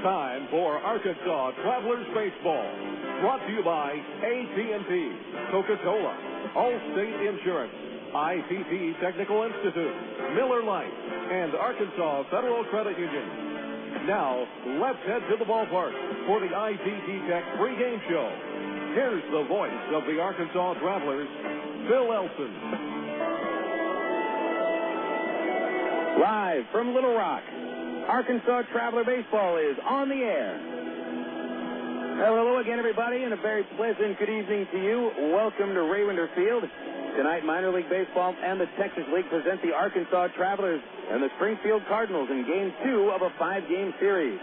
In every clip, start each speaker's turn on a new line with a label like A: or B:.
A: time for Arkansas Travelers Baseball. Brought to you by AT&T, Coca-Cola, Allstate Insurance, ITT Technical Institute, Miller Lite, and Arkansas Federal Credit Union. Now, let's head to the ballpark for the ITT Tech pregame show. Here's the voice of the Arkansas Travelers, Phil Elson.
B: Live from Little Rock, Arkansas Traveler Baseball is on the air. Hello again, everybody, and a very pleasant good evening to you. Welcome to Rawinder Field. Tonight, Minor League Baseball and the Texas League present the Arkansas Travelers and the Springfield Cardinals in Game 2 of a 5-game series.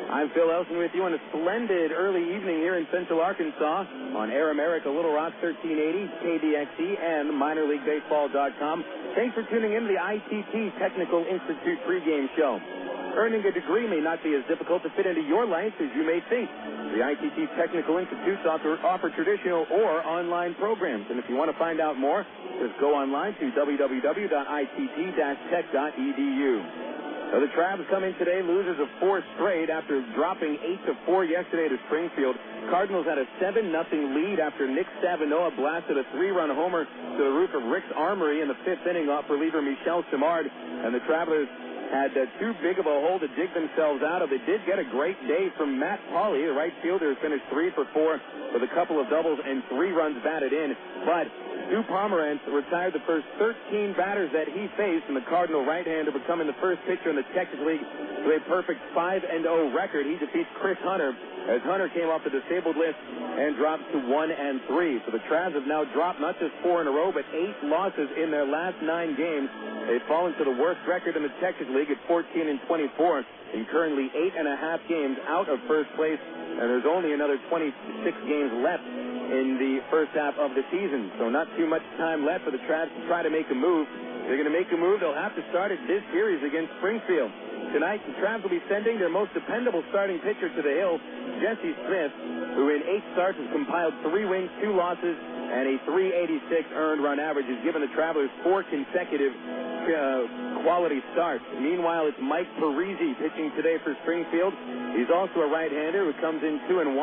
B: I'm Phil Elson with you on a splendid early evening here in Central Arkansas on Air America, Little Rock 1380, KDXE, and minorleaguebaseball.com. Thanks for tuning in to the ITT Technical Institute pregame show. Earning a degree may not be as difficult to fit into your life as you may think. The ITT Technical Institutes offer traditional or online programs. And if you want to find out more, just go online to www.itt-tech.edu. So the Travs come in today, losers of 4 straight after dropping 8-4 yesterday to Springfield. Cardinals had a 7-0 lead after Nick Stavinoha blasted a 3-run homer to the roof of Rick's Armory in the 5th inning off reliever Michel Simard. And the Travelers had too big of a hole to dig themselves out of. They did get a great day from Matt Pauley, the right fielder, who finished 3 for 4 with a couple of doubles and 3 runs batted in. But Stu Pomerantz retired the first 13 batters that he faced, and the Cardinal right-hander becoming the first pitcher in the Texas League to a perfect 5-0 record. He defeats Chris Hunter as Hunter came off the disabled list and drops to 1-3. So the Travs have now dropped not just 4 in a row, but 8 losses in their last 9 games. They've fallen to the worst record in the Texas League at 14-24, and currently 8.5 games out of first place, and there's only another 26 games left in the first half of the season. So not too much time left for the Travs to try to make a move. If they're going to make a move, they'll have to start it this series against Springfield. Tonight, the Travs will be sending their most dependable starting pitcher to the hill, Jesse Smith, who in 8 starts has compiled 3 wins, 2 losses, and a .386 earned run average, has given the Travelers 4 consecutive quality starts. Meanwhile, it's Mike Parisi pitching today for Springfield. He's also a right-hander who comes in 2-1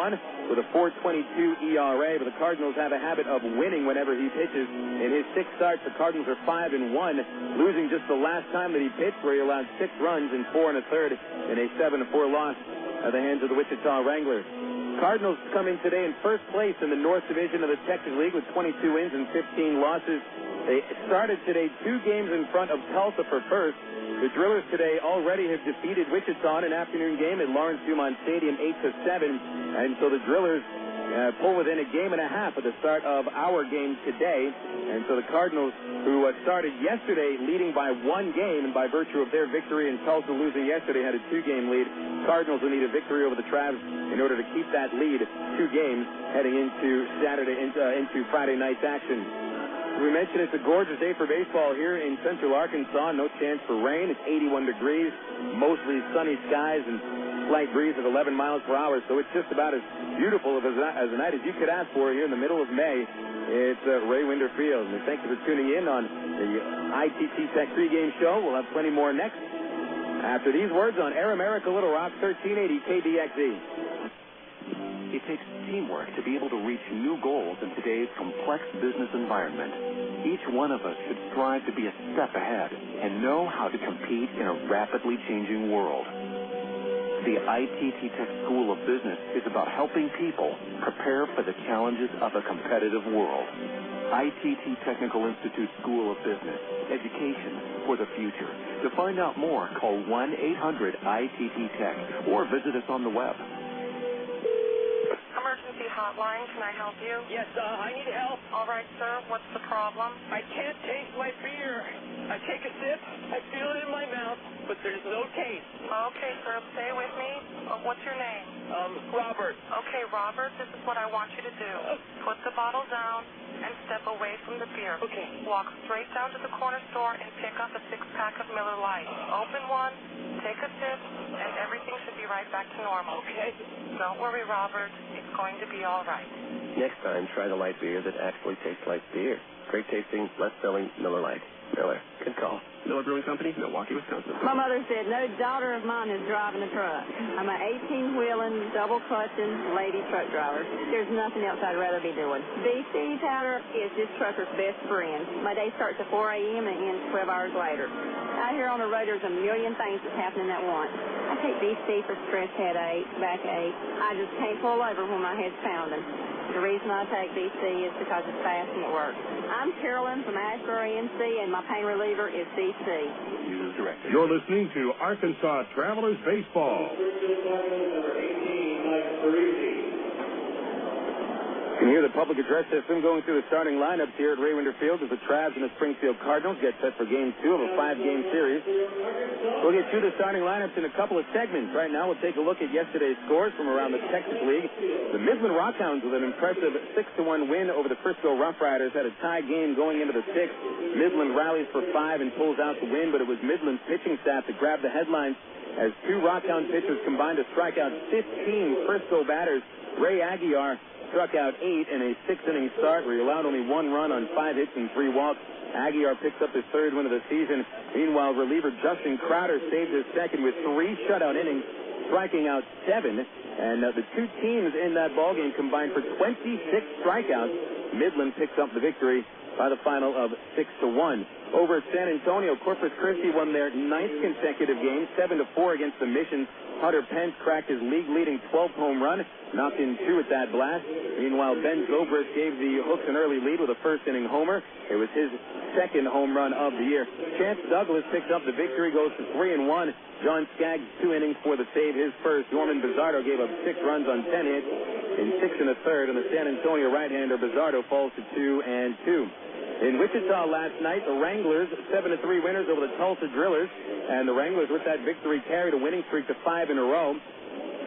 B: with a 4.22 ERA, but the Cardinals have a habit of winning whenever he pitches. In his 6 starts, the Cardinals are 5-1, losing just the last time that he pitched, where he allowed 6 runs in 4 1/3 in a 7-4 loss at the hands of the Wichita Wranglers. Cardinals come in today in first place in the North Division of the Texas League with 22 wins and 15 losses. They started today 2 games in front of Tulsa for first. The Drillers today already have defeated Wichita in an afternoon game at Lawrence Dumont Stadium 8-7, and so the Drillers pull within a game and a half at the start of our game today. And so the Cardinals, who started yesterday leading by 1 game, and by virtue of their victory and Tulsa losing yesterday, had a 2-game lead. Cardinals will need a victory over the Travs in order to keep that lead 2 games heading into into Friday night's action. We mentioned it's a gorgeous day for baseball here in Central Arkansas. No chance for rain. It's 81 degrees, mostly sunny skies, and slight breeze of 11 miles per hour. So it's just about as beautiful as a night as you could ask for here in the middle of May. It's Rawinder Field. And thank you for tuning in on the ITT Tech pregame show. We'll have plenty more next after these words on Air America, Little Rock 1380 KDXE.
C: It takes teamwork to be able to reach new goals in today's complex business environment. Each one of us should strive to be a step ahead and know how to compete in a rapidly changing world. The ITT Tech School of Business is about helping people prepare for the challenges of a competitive world. ITT Technical Institute School of Business, education for the future. To find out more, call 1-800-ITT-TECH or visit us on the web.
D: Emergency hotline, can I help you?
E: Yes, I need help.
D: All right, sir, what's the problem?
E: I can't taste my beer. I take a sip, I feel it in my mouth, but there's no taste.
D: Okay, sir, stay with me. What's your name?
E: Robert.
D: Okay, Robert, this is what I want you to do. Put the bottle down and step away from the beer.
E: Okay.
D: Walk straight down to the corner store and pick up a 6-pack of Miller Lite. Open one, take a sip, and everything should be right back to normal.
E: Okay.
D: Don't worry, Robert. It's going to be all right.
F: Next time, try the light beer that actually tastes like beer. Great tasting, less filling Miller Lite. Miller. Good call. Miller Power Brewing Company, Milwaukee, Wisconsin.
G: My mother said, no daughter of mine is driving a truck. I'm an 18-wheeling, double-clutching lady truck driver. There's nothing else I'd rather be doing. BC powder is this trucker's best friend. My day starts at 4 a.m. and ends 12 hours later. Out here on the road, there's a million things that's happening at once. I take BC for stress, headache, backache. I just can't pull over when my head's pounding. The reason I take BC is because it's fast and it works. I'm Carolyn from Asheboro, NC, and my pain reliever is BC.
C: News Director.
A: You're listening to Arkansas Travelers Baseball.
B: You can hear the public address system going through the starting lineups here at Ray Winder Field as the Travs and the Springfield Cardinals get set for Game 2 of a 5-game series. We'll get through the starting lineups in a couple of segments. Right now, we'll take a look at yesterday's scores from around the Texas League. The Midland Rockhounds with an impressive 6-1 win over the Frisco Rough Riders had a tie game going into the 6th. Midland rallies for 5 and pulls out the win, but it was Midland's pitching staff that grabbed the headlines as 2 Rockhound pitchers combined to strike out 15 Frisco batters. Ray Aguiar struck out 8 in a 6-inning start where he allowed only 1 run on 5 hits and 3 walks. Aguiar picks up his 3rd win of the season. Meanwhile, reliever Justin Crowder saved his 2nd with 3 shutout innings, striking out 7. And the 2 teams in that ballgame combined for 26 strikeouts. Midland picks up the victory by the final of 6-1. Over at San Antonio, Corpus Christi won their 9th consecutive game, 7-4 against the Missions. Hunter Pence cracked his league-leading 12th home run, knocked in 2 at that blast. Meanwhile, Ben Zobrist gave the Hooks an early lead with a first-inning homer. It was his 2nd home run of the year. Chance Douglas picks up the victory, goes to 3-1. John Skaggs 2 innings for the save, his first. Norman Bizzardo gave up 6 runs on 10 hits in 6 1/3, and the San Antonio right-hander Bizzardo falls to 2-2. In Wichita last night, the Wranglers 7-3 winners over the Tulsa Drillers, and the Wranglers with that victory carried a winning streak to 5 in a row.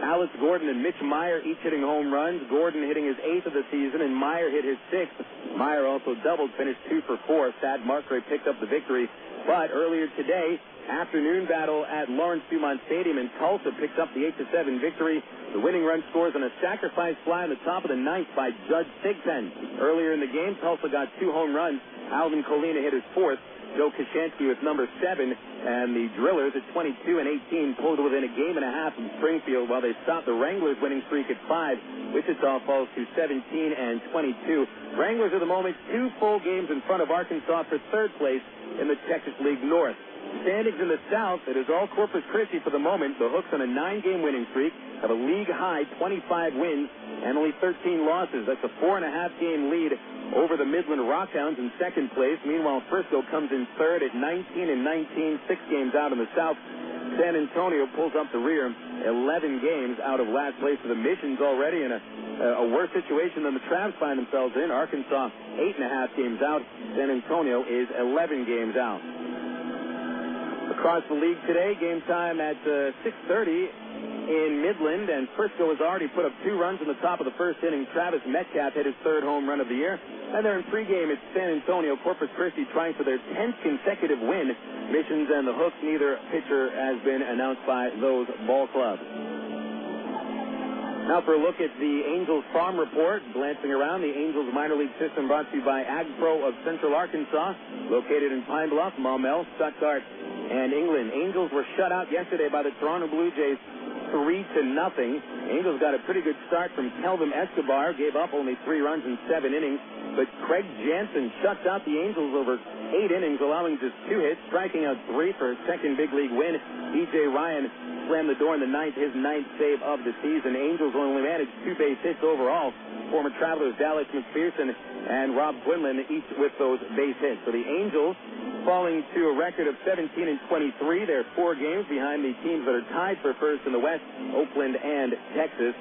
B: Alex Gordon and Mitch Meyer each hitting home runs. Gordon hitting his 8th of the season, and Meyer hit his 6th. Meyer also doubled, finished 2 for 4. Thad Markray picked up the victory. But earlier today, afternoon battle at Lawrence Dumont Stadium in Tulsa picks up the 8-7 victory. The winning run scores on a sacrifice fly in the top of the 9th by Judge Thigpen. Earlier in the game, Tulsa got 2 home runs. Alvin Colina hit his 4th. Joe Kashansky with number 7, and the Drillers at 22 and 18 pulled within a game and a half from Springfield while they stopped the Wranglers' winning streak at 5. Wichita falls to 17 and 22. Wranglers at the moment 2 full games in front of Arkansas for 3rd place in the Texas League North. Standings in the South, it is all Corpus Christi for the moment. The Hooks on a 9-game winning streak have a league-high 25 wins and only 13 losses. That's a 4.5-game lead over the Midland Rockhounds in 2nd place. Meanwhile, Frisco comes in 3rd at 19 and 19, 6 games out in the South. San Antonio pulls up the rear, 11 games out of last place for the Missions already in a worse situation than the Travs find themselves in. Arkansas, 8.5 games out. San Antonio is 11 games out. Across the league today, game time at 6:30 in Midland, and Frisco has already put up 2 runs in the top of the 1st inning. Travis Metcalf hit his 3rd home run of the year. And they're in pregame at San Antonio. Corpus Christi trying for their 10th consecutive win. Missions and the Hooks, neither pitcher has been announced by those ball clubs. Now for a look at the Angels Farm Report. Glancing around, the Angels minor league system brought to you by AgPro of Central Arkansas, located in Pine Bluff, Maumelle, Stuttgart, and England. Angels were shut out yesterday by the Toronto Blue Jays 3-0. Angels got a pretty good start from Kelvin Escobar, gave up only 3 runs in 7 innings, but Craig Jansen shuts out the Angels over 8 innings, allowing just 2 hits, striking out 3 for his 2nd big league win. E.J. Ryan slammed the door in the 9th, his 9th save of the season. Angels only managed 2 base hits overall. Former Travelers Dallas McPherson and Rob Quinlan each with those base hits. So the Angels falling to a record of 17 and 23. They're 4 games behind the teams that are tied for first in the West, Oakland and Texas.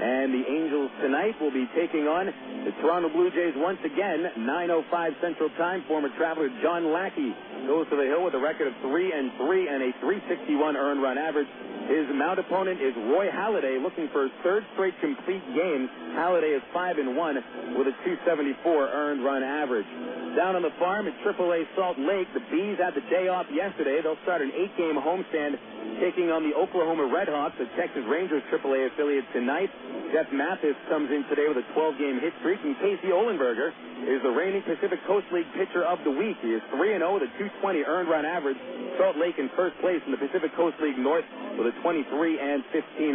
B: And the Angels tonight will be taking on the Toronto Blue Jays once again, 9:05 Central Time. Former Traveler John Lackey goes to the hill with a record of 3-3 and a 361 earned run average. His mount opponent is Roy Halladay, looking for his 3rd straight complete game. Halladay is 5-1 with a 274 earned run average. Down on the farm at AAA Salt Lake, the Bees had the day off yesterday. They'll start an 8-game homestand taking on the Oklahoma Redhawks, the Texas Rangers AAA affiliate, tonight. Jeff Mathis comes in today with a 12-game hit streak, and Casey Olenberger is the reigning Pacific Coast League Pitcher of the Week. He is 3-0 with a 220 earned run average. Salt Lake in first place in the Pacific Coast League North with a 23-15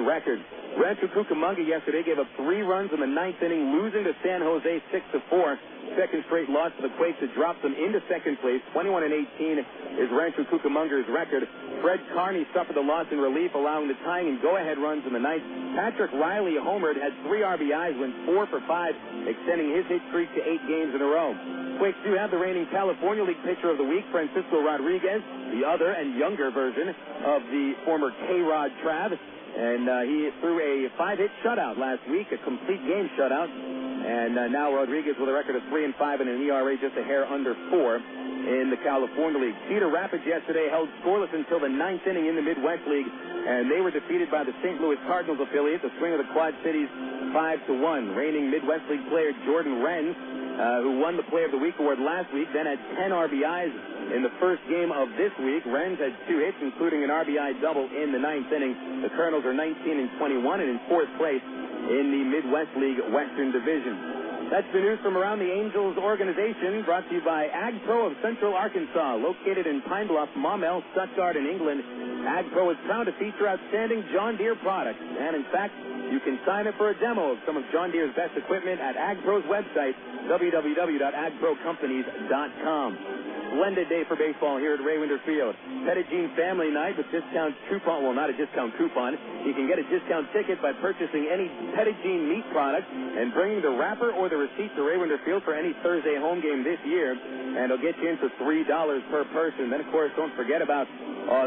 B: record. Rancho Cucamonga yesterday gave up 3 runs in the 9th inning, losing to San Jose 6-4. Second straight loss to the Quakes that dropped them into second place. 21-18 is Rancho Cucamonga's record. Fred Carney suffered the loss in relief, allowing the tying and go-ahead runs in the 9th. Patrick Riley homered, had 3 RBIs, went 4 for 5, extending his hit streak to 8 games in a row. Quakes do have the reigning California League Pitcher of the Week, Francisco Rodriguez, the other and younger version of the former K-Rod Trav. And he threw a 5-hit shutout last week, a complete game shutout. And now Rodriguez with a record of 3-5 and an ERA just a hair under 4 in the California League. Cedar Rapids yesterday held scoreless until the 9th inning in the Midwest League, and they were defeated by the St. Louis Cardinals affiliate, the Swing of the Quad Cities, 5-1. Reigning Midwest League player Jordan Wren, who won the Player of the Week award last week, then had 10 RBIs in the first game of this week. Wren's had 2 hits, including an RBI double in the 9th inning. The Colonels are 19-21 and in 4th place in the Midwest League Western Division. That's the news from around the Angels organization, brought to you by Ag Pro of Central Arkansas, located in Pine Bluff, Maumelle, Stuttgart, and England. Ag Pro is proud to feature outstanding John Deere products, and in fact, you can sign up for a demo of some of John Deere's best equipment at Ag Pro's website, www.agprocompanies.com. Splendid day for baseball here at Ray Winder Field. Pettigene Family Night with discount coupon. Well, not a discount coupon. You can get a discount ticket by purchasing any Pettigene meat product and bringing the wrapper or the receipt to Ray Winder Field for any Thursday home game this year. And it'll get you in for $3 per person. Then, of course, don't forget about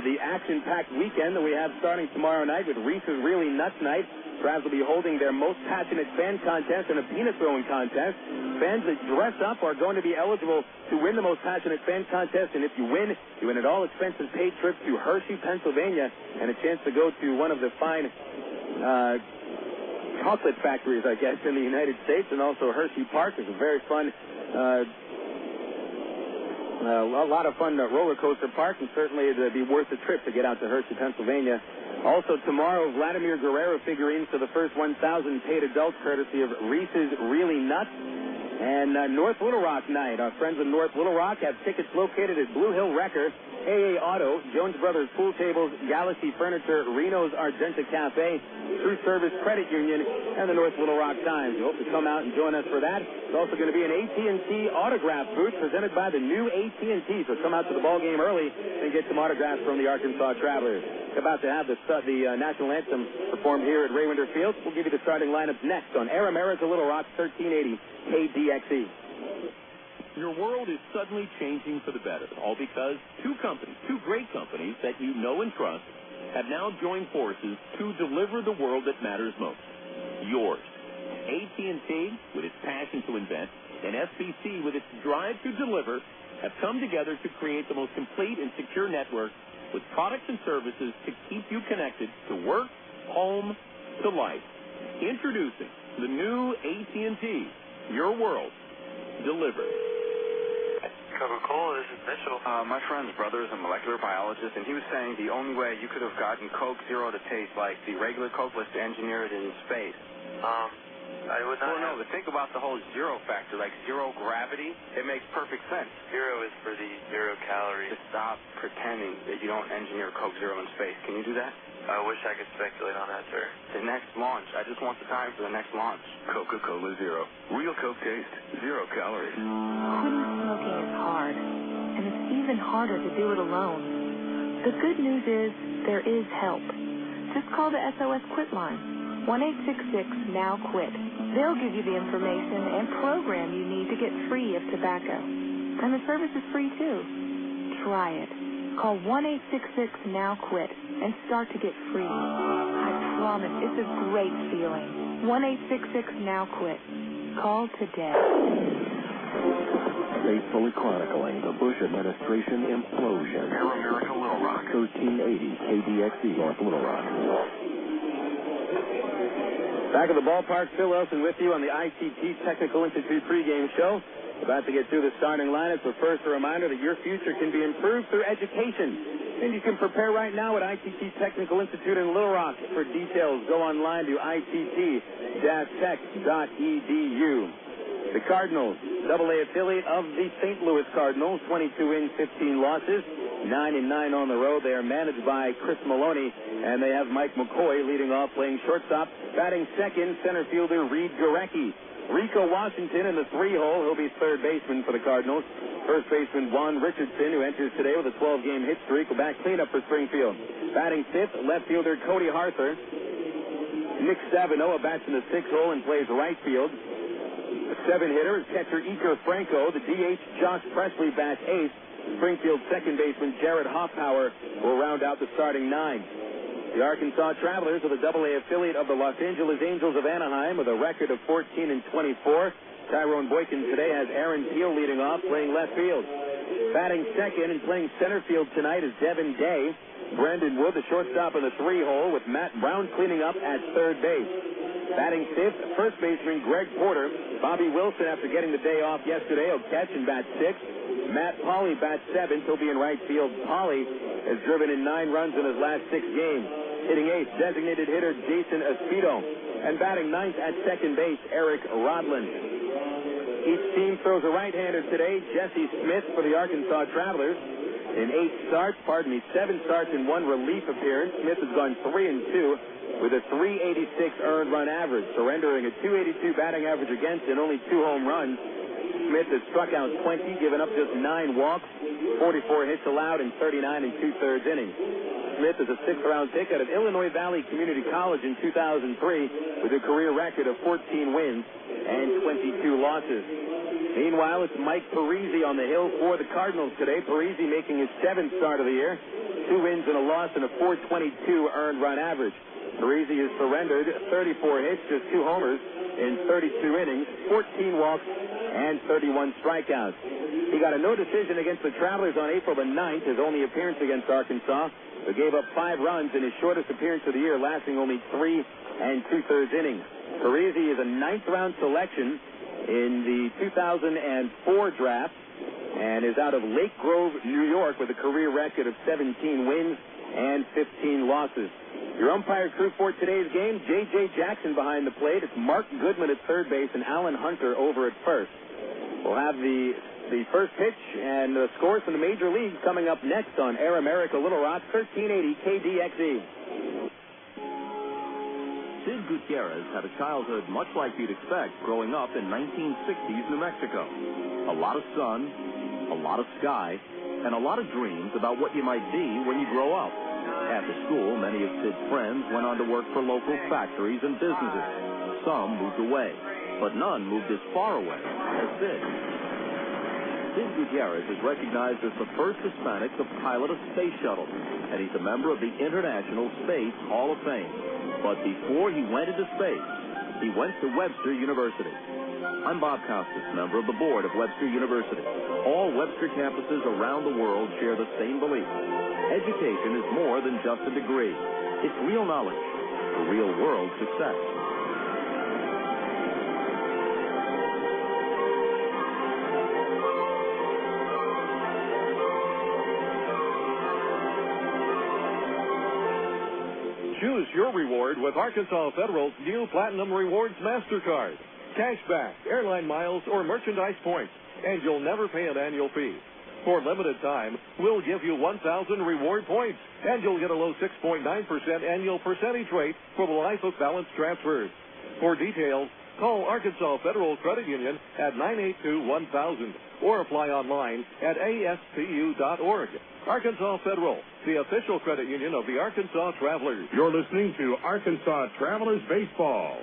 B: the action-packed weekend that we have starting tomorrow night with Reese's Really Nuts Night. Crabs will be holding their most passionate fan contest and a peanut throwing contest. Fans that dress up are going to be eligible to win the most passionate fan contest, and if you win an all-expenses paid trip to Hershey, Pennsylvania, and a chance to go to one of the fine chocolate factories, I guess, in the United States, and also Hershey Park is a very fun, a lot of fun roller coaster park, and certainly it'd be worth the trip to get out to Hershey, Pennsylvania. Also tomorrow, Vladimir Guerrero figurines for the first 1,000 paid adults, courtesy of Reese's Really Nuts. And North Little Rock night. Our friends in North Little Rock have tickets located at Blue Hill Wrecker, AA Auto, Jones Brothers Pool Tables, Galaxy Furniture, Reno's Argenta Cafe, True Service Credit Union, and the North Little Rock Times. We hope to come out and join us for that. There's also going to be an AT&T autograph booth presented by the new AT&T. So come out to the ball game early and get some autographs from the Arkansas Travelers. About to have the national anthem performed here at Ray Winder Field. We'll give you the starting lineups next on Air America Little Rock 1380 KDXE.
H: Your world is suddenly changing for the better, all because two great companies that you know and trust, have now joined forces to deliver the world that matters most, yours. AT&T, with its passion to invent, and SBC, with its drive to deliver, have come together to create the most complete and secure network with products and services to keep you connected to work, home, to life. Introducing the new AT&T, your world, delivered.
E: Coca-Cola, this is Mitchell.
I: My friend's brother is a molecular biologist, and he was saying the only way you could have gotten Coke Zero to taste like the regular Coke was to engineer it in space.
E: I would not.
I: Well, no, but think about the whole zero factor, like zero gravity. It makes perfect sense.
E: Zero is for the 0 calories.
I: Just stop pretending that you don't engineer Coke Zero in space. Can you do that?
E: I wish I could speculate on that, sir.
I: The next launch. I just want the time for the next launch.
J: Coca-Cola Zero. Real Coke taste. 0 calories.
K: Quitting smoking is hard, and it's even harder to do it alone. The good news is there is help. Just call the SOS Quit line, 1-866-NOW-QUIT. They'll give you the information and program you need to get free of tobacco. And the service is free, too. Try it. Call 1-866-NOW-QUIT and start to get free. I promise, it's a great feeling. 1-866-NOW-QUIT. Call today.
J: Faithfully chronicling the Bush administration implosion. Air America Little Rock. 1380 KDXE North Little Rock.
B: Back at the ballpark, Phil Elson with you on the ITT Technical Institute pregame show. About to get through the starting lineup, but first a reminder that your future can be improved through education. And you can prepare right now at ITT Technical Institute in Little Rock. For details, go online to itt-tech.edu. The Cardinals, AA affiliate of the St. Louis Cardinals, 22 wins, 15 losses, 9-9 on the road. They are managed by Chris Maloney, and they have Mike McCoy leading off, playing shortstop. Batting second, center fielder Reid Gorecki. Rico Washington in the 3-hole. He'll be third baseman for the Cardinals. First baseman Juan Richardson, who enters today with a 12-game hit streak, will back cleanup for Springfield. Batting fifth, left fielder Cody Harther. Nick Stavinoha bats in the 6-hole and plays right field. The 7-hitter is catcher Iker Franco. The DH Josh Presley bats eighth. Springfield second baseman Jarrett Hoffpauir will round out the starting 9. The Arkansas Travelers are the AA affiliate of the Los Angeles Angels of Anaheim with a record of 14-24. Tyrone Boykin today has Aaron Teal leading off, playing left field. Batting second and playing center field tonight is Devin Day. Brandon Wood, the shortstop in the 3-hole, with Matt Brown cleaning up at third base. Batting fifth, first baseman Greg Porter. Bobby Wilson, after getting the day off yesterday, will catch and bat sixth. Matt Pauley bats seventh. He'll be in right field. Pauley has driven in 9 runs in his last 6 games. Hitting eighth, designated hitter Jason Espedo. And batting ninth at second base, Eric Rodland. Each team throws a right-hander today. Jesse Smith for the Arkansas Travelers. In 7 starts and 1 relief appearance. Smith has gone 3-2 with a 386 earned run average, surrendering a 282 batting average against and only 2 home runs. Smith has struck out 20, given up just 9 walks, 44 hits allowed, and 39 2/3 innings. Smith is a 6th-round pick out of Illinois Valley Community College in 2003 with a career record of 14 wins and 22 losses. Meanwhile, it's Mike Parisi on the hill for the Cardinals today. Parisi making his 7th start of the year, 2 wins and a loss and a 422 earned run average. Parisi has surrendered 34 hits, just 2 homers in 32 innings, 14 walks, and 31 strikeouts. He got a no decision against the Travelers on April the 9th, his only appearance against Arkansas, but gave up 5 runs in his shortest appearance of the year, lasting only 3 2/3 innings. Parisi is a 9th-round selection in the 2004 draft and is out of Lake Grove, New York, with a career record of 17 wins and 15 losses. Your umpire crew for today's game, J.J. Jackson behind the plate. It's Mark Goodman at third base and Alan Hunter over at first. We'll have the first pitch and the scores from the major leagues coming up next on Air America Little Rock, 1380 KDXE.
L: Sid Gutierrez had a childhood much like you'd expect growing up in 1960s New Mexico. A lot of sun, a lot of sky, and a lot of dreams about what you might be when you grow up. After school, many of Sid's friends went on to work for local factories and businesses. Some moved away, but none moved as far away as Sid. Sid Gutierrez is recognized as the first Hispanic to pilot a space shuttle, and he's a member of the International Space Hall of Fame. But before he went into space, he went to Webster University. I'm Bob Costas, member of the board of Webster University. All Webster campuses around the world share the same belief. Education is more than just a degree. It's real knowledge for real-world success.
A: Choose your reward with Arkansas Federal's new Platinum Rewards MasterCard. Cashback, airline miles, or merchandise points, and you'll never pay an annual fee. For limited time, we'll give you 1,000 reward points, and you'll get a low 6.9% annual percentage rate for the life of balance transfers. For details, call Arkansas Federal Credit Union at 982-1000 or apply online at aspu.org. Arkansas Federal, the official credit union of the Arkansas Travelers.
M: You're listening to Arkansas Travelers Baseball.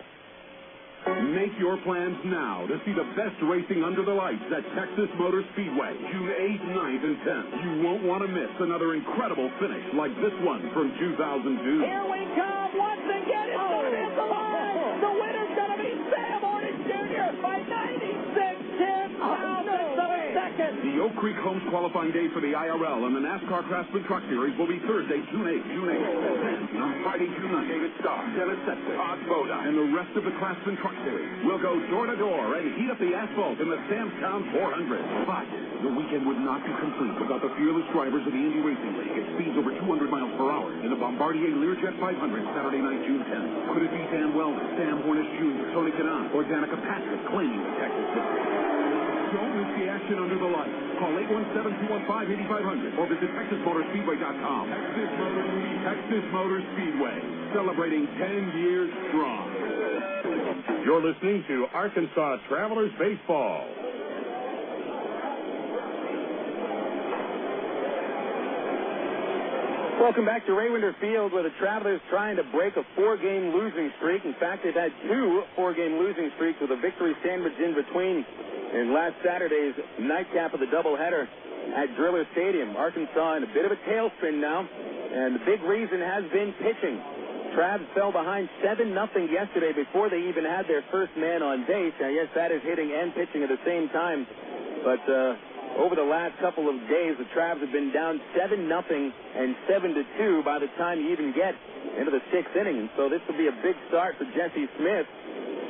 M: Make your plans now to see the best racing under the lights at Texas Motor Speedway, June 8th, 9th, and 10th. You won't want to miss another incredible finish like this one from 2002.
E: Here we come once again. It's going to hit the line. The winner's going to be Sam Hornick Jr. by 96 tenths of a second.
M: The Oak Creek Homes qualifying day for the IRL and the NASCAR Craftsman Truck Series will be Thursday, June 8th. And on Friday, June 9th, David Starr, Dennis Setzer, Todd Boda, and the rest of the Craftsman Truck Series will go door to door and heat up the asphalt in the Samstown 400. But the weekend would not be complete without the fearless drivers of the Indy Racing League at speeds over 200 miles per hour in the Bombardier Learjet 500 Saturday night, June 10th. Could it be Dan Weldon, Sam Hornish Jr., Tony Kanaan, or Danica Patrick claiming the Texas victory? Don't miss the action under the lights. Call 817-215-8500 or visit TexasMotorspeedway.com. Texas Motor Speedway, celebrating 10 years strong. You're listening to Arkansas Travelers Baseball.
B: Welcome back to Raywinder Field, where the Travelers trying to break a 4-game losing streak. In fact, they've had 2 4-game losing streaks with a victory sandwiched in between in last Saturday's nightcap of the doubleheader at Driller Stadium. Arkansas in a bit of a tailspin now, and the big reason has been pitching. Travs fell behind 7-0 yesterday before they even had their first man on base. Now, yes, that is hitting and pitching at the same time, but over the last couple of days, the Travs have been down 7-0 and 7-2 by the time you even get into the 6th inning. And so this will be a big start for Jesse Smith.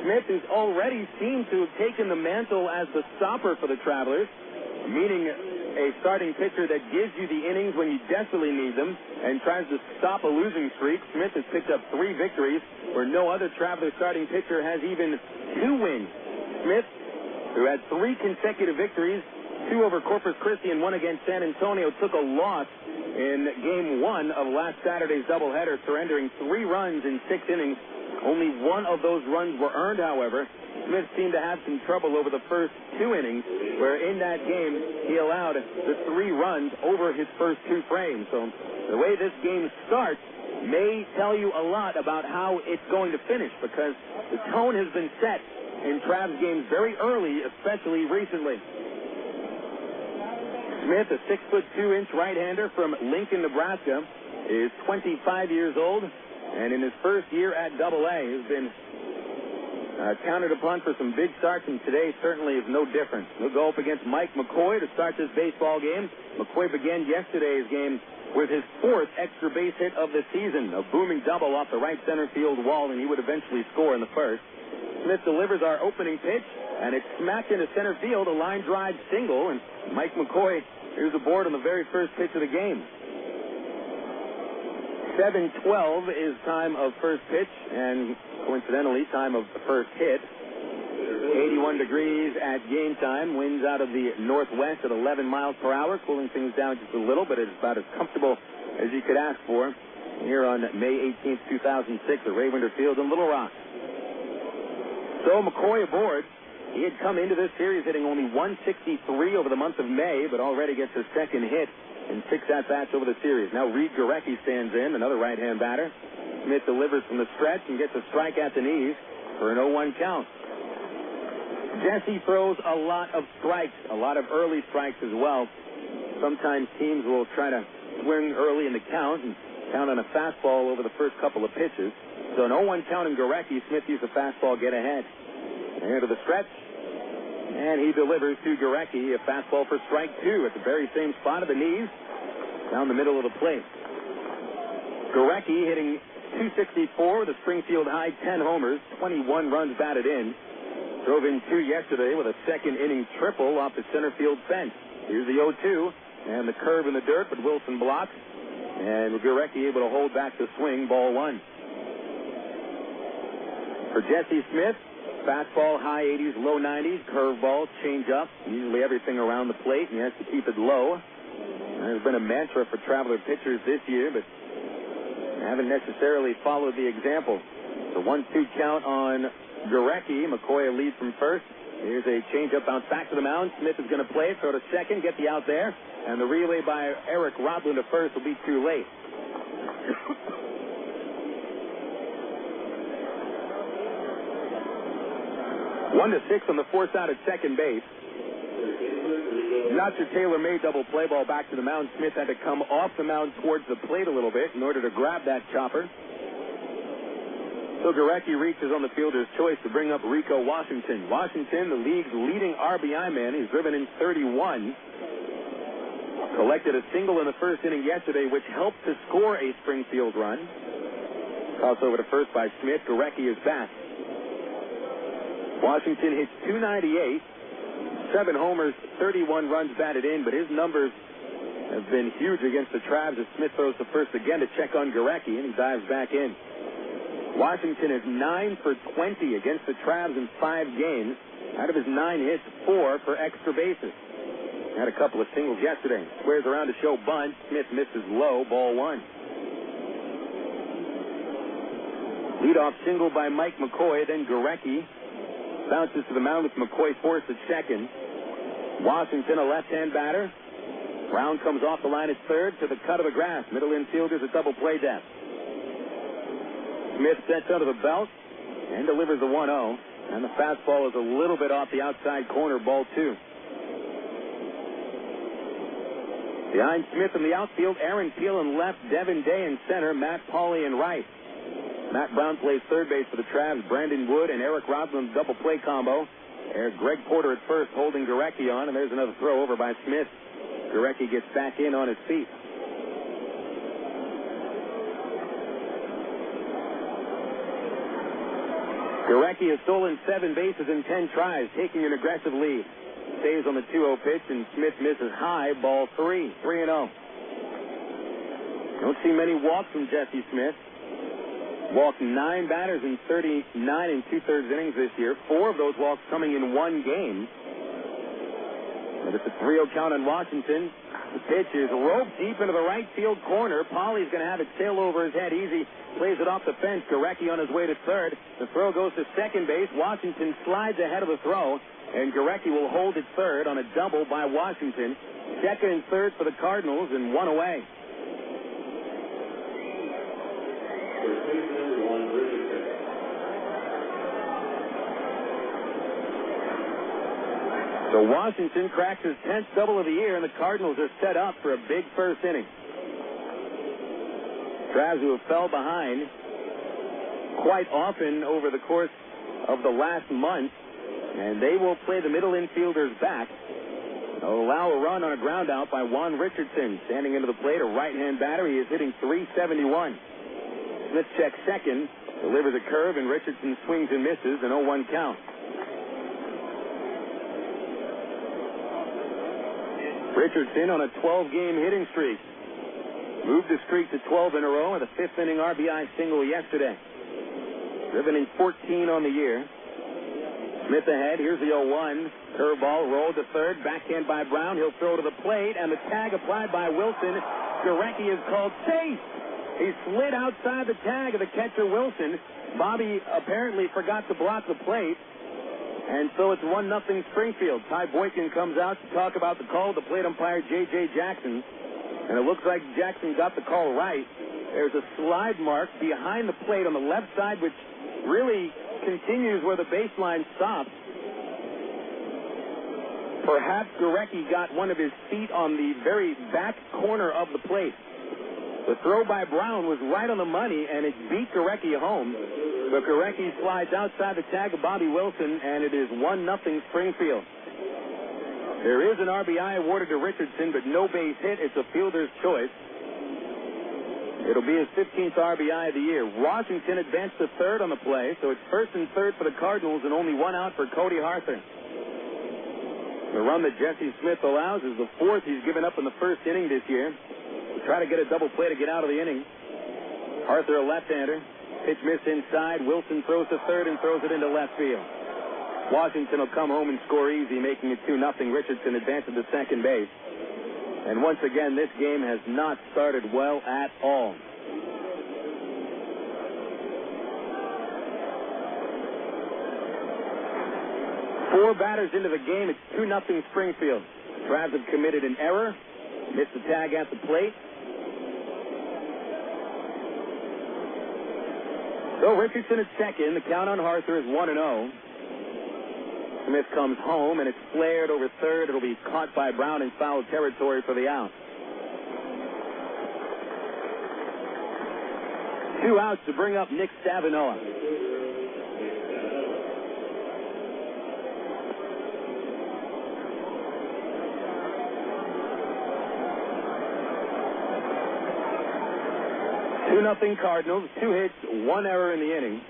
B: Smith has already seemed to have taken the mantle as the stopper for the Travelers, meaning a starting pitcher that gives you the innings when you desperately need them and tries to stop a losing streak. Smith has picked up 3 victories where no other Traveler starting pitcher has even 2 wins. Smith, who had 3 consecutive victories, 2 over Corpus Christi and 1 against San Antonio, took a loss in Game 1 of last Saturday's doubleheader, surrendering 3 runs in 6 innings. Only 1 of those runs were earned, however. Smith seemed to have some trouble over the first 2 innings, where in that game he allowed the 3 runs over his first 2 frames. So the way this game starts may tell you a lot about how it's going to finish, because the tone has been set in Travs games very early, especially recently. Smith, a 6'2" right-hander from Lincoln, Nebraska, is 25 years old, and in his first year at AA has been counted upon for some big starts, and today certainly is no different. He'll go up against Mike McCoy to start this baseball game. McCoy began yesterday's game with his 4th extra base hit of the season, a booming double off the right center field wall, and he would eventually score in the first. Smith delivers our opening pitch, and it's smacked into center field, a line drive single, and Mike McCoy is aboard on the very first pitch of the game. 7:12 is time of first pitch, and coincidentally, time of the first hit. 81 degrees at game time. Winds out of the northwest at 11 miles per hour, cooling things down just a little, but it's about as comfortable as you could ask for here on May 18th, 2006 at Raywinder Field in Little Rock. So McCoy aboard. He had come into this series hitting only 163 over the month of May, but already gets his 2nd hit in 6 at-bats over the series. Now Reid Gorecki stands in, another right-hand batter. Smith delivers from the stretch and gets a strike at the knees for an 0-1 count. Jesse throws a lot of strikes, a lot of early strikes as well. Sometimes teams will try to swing early in the count and count on a fastball over the first couple of pitches. So an 0-1 count in Gorecki. Smith used a fastball, get ahead. Here to the stretch, and he delivers to Gorecki a fastball for strike 2 at the very same spot of the knees, down the middle of the plate. Gorecki hitting .264 with a Springfield high 10 homers, 21 runs batted in. Drove in 2 yesterday with a 2nd inning triple off the center field fence. Here's the 0-2, and the curve in the dirt, but Wilson blocks, and Gorecki able to hold back the swing, ball 1. For Jesse Smith, fastball, high 80s, low 90s, curveball, changeup, usually everything around the plate, and he has to keep it low. There's been a mantra for Traveler pitchers this year, but haven't necessarily followed the example. The 1-2 count on Gorecki. McCoy a lead from first. Here's a changeup bounce back to the mound. Smith is going to play it, throw to second, get the out there, and the relay by Eric Rodlin to first will be too late. 1-6 on the force out at second base. Not your tailor-made double play ball back to the mound. Smith had to come off the mound towards the plate a little bit in order to grab that chopper. So Gorecki reaches on the fielder's choice to bring up Rico Washington. Washington, the league's leading RBI man. He's driven in 31. Collected a single in the first inning yesterday, which helped to score a Springfield run. Toss over to first by Smith. Gorecki is back. Washington hits .298, 7 homers, 31 runs batted in, but his numbers have been huge against the Travs as Smith throws to first again to check on Gorecki, and he dives back in. Washington is 9 for 20 against the Travs in 5 games. Out of his 9 hits, 4 for extra bases. Had a couple of singles yesterday. Squares around to show bunt. Smith misses low, ball 1. Leadoff single by Mike McCoy, then Gorecki bounces to the mound with McCoy forced at second. Washington, a left-hand batter. Brown comes off the line at third to the cut of the grass. Middle infielders at double play depth. Smith sets under the belt and delivers the 1-0. And the fastball is a little bit off the outside corner, ball 2. Behind Smith in the outfield, Aaron Peel in left, Devin Day in center, Matt Pauley in right. Matt Brown plays third base for the Travs. Brandon Wood and Eric Roslin double play combo. Greg Porter at first holding Gorecki on, and there's another throw over by Smith. Gorecki gets back in on his feet. Gorecki has stolen 7 bases in 10 tries, taking an aggressive lead. Stays on the 2-0 pitch, and Smith misses high, ball 3, 3-0. Don't see many walks from Jesse Smith. Walked 9 batters in 39 2/3 innings this year. 4 of those walks coming in 1 game. But it's a 3-0 count on Washington. The pitch is roped deep into the right field corner. Pauley's going to have it sail over his head easy. Plays it off the fence. Gorecki on his way to third. The throw goes to second base. Washington slides ahead of the throw, and Gorecki will hold it third on a double by Washington. Second and third for the Cardinals, and 1 away. So Washington cracks his 10th double of the year, and the Cardinals are set up for a big first inning. Travs, who have fell behind quite often over the course of the last month, and they will play the middle infielders back. They'll allow a run on a ground out by Juan Richardson. Standing into the plate, a right-hand batter. He is hitting .371. Smith checks second, delivers a curve, and Richardson swings and misses, an 0-1 count. Richardson on a 12-game hitting streak. Moved the streak to 12 in a row with a 5th-inning RBI single yesterday. Driven in 14 on the year. Smith ahead. Here's the 0-1. Curveball rolled to third. Backhand by Brown. He'll throw to the plate, and the tag applied by Wilson. Gorecki is called safe. He slid outside the tag of the catcher, Wilson. Bobby apparently forgot to block the plate. And so it's 1-0 Springfield. Ty Boykin comes out to talk about the call. The plate umpire, J.J. Jackson. And it looks like Jackson got the call right. There's a slide mark behind the plate on the left side, which really continues where the baseline stops. Perhaps Gorecki got one of his feet on the very back corner of the plate. The throw by Brown was right on the money, and it beat Gorecki home. But Gorecki slides outside the tag of Bobby Wilson, and it is 1-0 Springfield. There is an RBI awarded to Richardson, but no base hit. It's a fielder's choice. It'll be his 15th RBI of the year. Washington advanced to third on the play, so it's first and third for the Cardinals and only 1 out for Cody Arthur. The run that Jesse Smith allows is the 4th he's given up in the first inning this year. He'll try to get a double play to get out of the inning. Arthur, a left-hander. Pitch missed inside. Wilson throws to third and throws it into left field. Washington will come home and score easy, making it 2-0. Richardson advances to second base. And once again, this game has not started well at all. Four batters into the game, it's 2-0 Springfield. The Travs have committed an error, missed the tag at the plate. So Richardson at second. The count on Arthur is 1-0. Smith comes home, and it's flared over third. It'll be caught by Brown in foul territory for the out. 2 outs to bring up Nick Stavinoha. Nothing Cardinals, 2 hits, 1 error in the inning.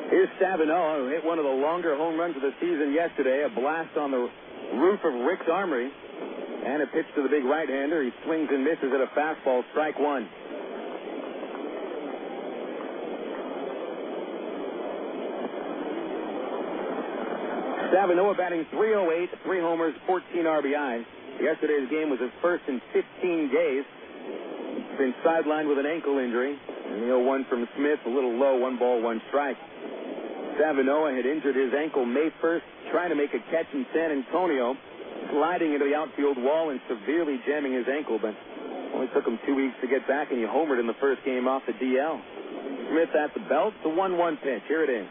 B: Here's Stavinoha, who hit one of the longer home runs of the season yesterday, a blast on the roof of Rick's Armory, and a pitch to the big right-hander. He swings and misses at a fastball, strike 1. Stavinoha batting .308, 3 homers, 14 RBIs. Yesterday's game was his first in 15 days. Been sidelined with an ankle injury. And the 0-1 from Smith, a little low, 1 ball, 1 strike. Stavinoha had injured his ankle May 1st, trying to make a catch in San Antonio, sliding into the outfield wall and severely jamming his ankle, but only took him 2 weeks to get back, and he homered in the first game off the DL. Smith at the belt, the 1-1 pitch. Here it is.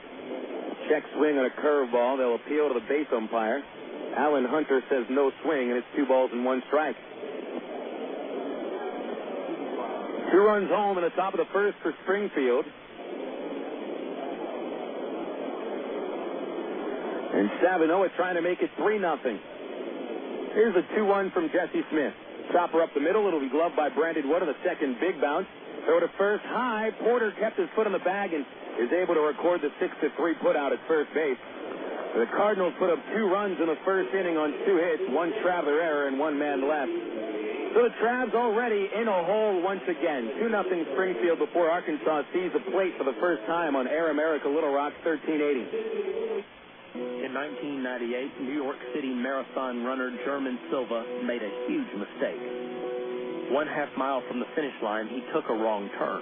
B: Check swing on a curveball. They'll appeal to the base umpire. Alan Hunter says no swing, and it's 2 balls and 1 strike. 2 runs home in the top of the first for Springfield. And Stavinoha trying to make it 3-0. Here's a 2-1 from Jesse Smith. Chopper up the middle. It'll be gloved by Brandon Wood on the second big bounce. Throw to first high. Porter kept his foot on the bag and is able to record the 6-3 put out at first base. The Cardinals put up 2 runs in the first inning on 2 hits, 1 traveler error, and 1 man left. So the Travs already in a hole once again. 2-0 Springfield before Arkansas sees the plate for the first time on Air America Little Rock 1380.
N: In 1998, New York City marathon runner German Silva made a huge mistake. 1/2 mile from the finish line, he took a wrong turn.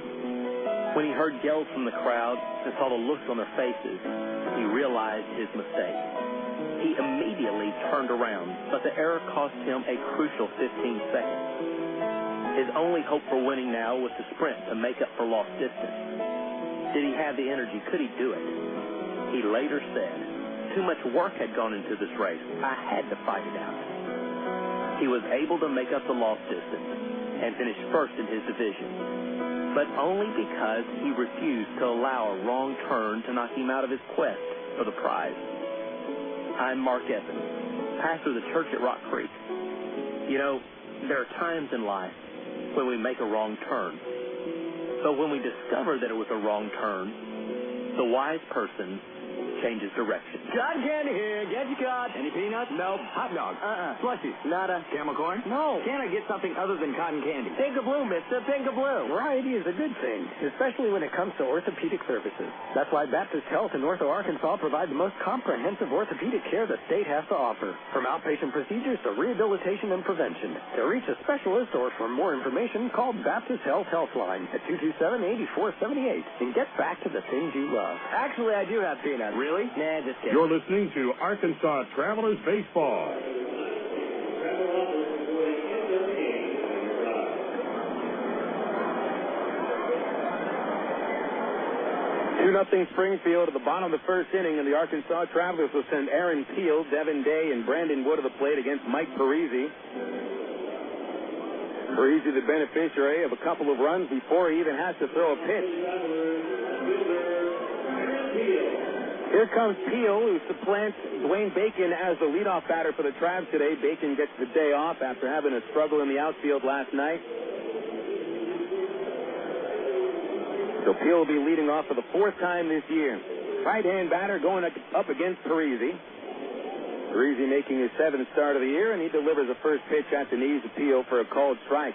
N: When he heard yells from the crowd and saw the looks on their faces, he realized his mistake. He immediately turned around, but the error cost him a crucial 15 seconds. His only hope for winning now was to sprint to make up for lost distance. Did he have the energy? Could he do it? He later said, "Too much work had gone into this race. I had to fight it out." He was able to make up the lost distance and finish first in his division, but only because he refused to allow a wrong turn to knock him out of his quest for the prize. I'm Mark Evans, pastor of the church at Rock Creek. You know, there are times in life when we make a wrong turn, but when we discover that it was a wrong turn, the wise person changes direction.
O: Cotton candy here. Get your cotton. Any peanuts? No. Hot dog? Slushies? Nada. Camel corn? No. Can I get something other than cotton candy? Pink of blue, mister. Pink of blue.
P: Variety is a good thing, especially when it comes to orthopedic services. That's why Baptist Health in North Arkansas provide the most comprehensive orthopedic care the state has to offer. From outpatient procedures to rehabilitation and prevention. To reach a specialist or for more information, call Baptist Health Healthline at 227-8478 and get back to the things you love.
O: Actually, I do have peanuts. Really? Nah, just kidding.
M: You're listening to Arkansas Travelers Baseball.
B: 2-0 Springfield at the bottom of the first inning, and the Arkansas Travelers will send Aaron Peel, Devin Day, and Brandon Wood to the plate against Mike Parisi. Parisi the beneficiary of a couple of runs before he even has to throw a pitch. Here comes Peel, who supplants Dwayne Bacon as the leadoff batter for the Travs today. Bacon gets the day off after having a struggle in the outfield last night. So Peel will be leading off for the 4th time this year. Right-hand batter going up against Parisi. Parisi making his 7th start of the year, and he delivers a first pitch at the knees of Peel for a called strike.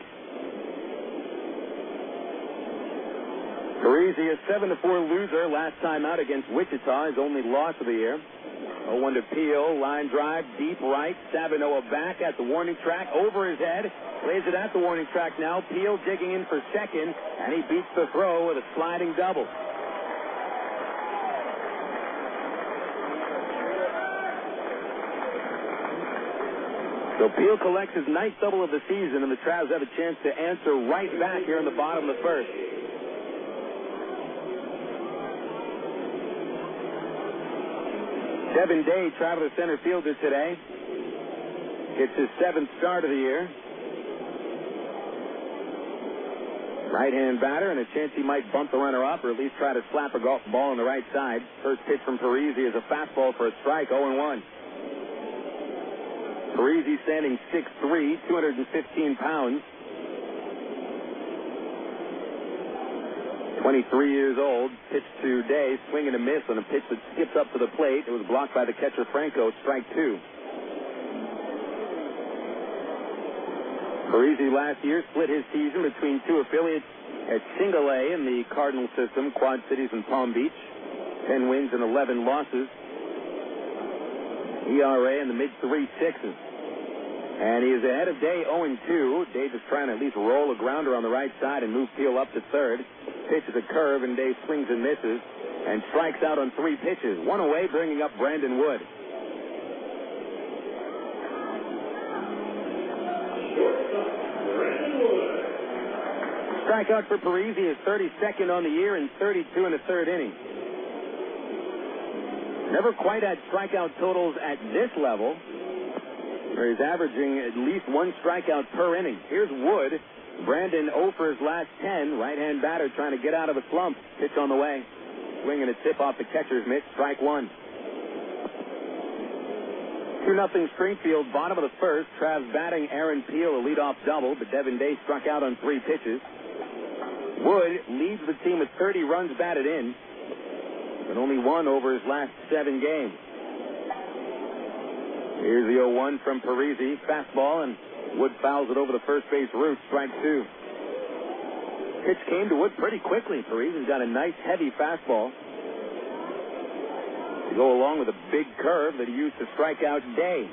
B: Parisi, a 7-4 loser last time out against Wichita, his only loss of the year. 0-1 to Peel, line drive, deep right. Stavinoha back at the warning track, over his head. Lays it at the warning track now. Peel digging in for second, and he beats the throw with a sliding double. So Peel collects his 9th double of the season, and the Travs have a chance to answer right back here in the bottom of the first. Devin Day, Traveler center fielder today. It's his 7th start of the year. Right-hand batter, and a chance he might bump the runner up or at least try to slap a golf ball on the right side. First pitch from Parisi is a fastball for a strike, 0-1. Parisi standing 6'3", 215 pounds. 23 years old, pitched today, swing and a miss on a pitch that skips up to the plate. It was blocked by the catcher Franco, strike 2. Parisi last year split his season between two affiliates at Single A in the Cardinal system, Quad Cities and Palm Beach. 10 wins and 11 losses. ERA in the mid-3.6s. And he is ahead of Day 0-2. Day just trying to at least roll a grounder on the right side and move Peel up to third. Pitches a curve, and Day swings and misses and strikes out on 3 pitches. One away, bringing up Brandon Wood. Strikeout for Parisi is 32nd on the year and 32 in the third inning. Never quite had strikeout totals at this level, where he's averaging at least 1 strikeout per inning. Here's Wood. Brandon 0 for his last 10. Right-hand batter trying to get out of a slump. Pitch on the way. Swing and a tip off the catcher's mitt. Strike 1. 2-0 Springfield, bottom of the first. Trav's batting Aaron Peel, a leadoff double, but Devin Day struck out on 3 pitches. Wood leads the team with 30 runs batted in, but only 1 over his last 7 games. Here's the 0-1 from Parisi. Fastball, and Wood fouls it over the first base route. Strike 2. Pitch came to Wood pretty quickly. Parisi's got a nice, heavy fastball to go along with a big curve that he used to strike out Day.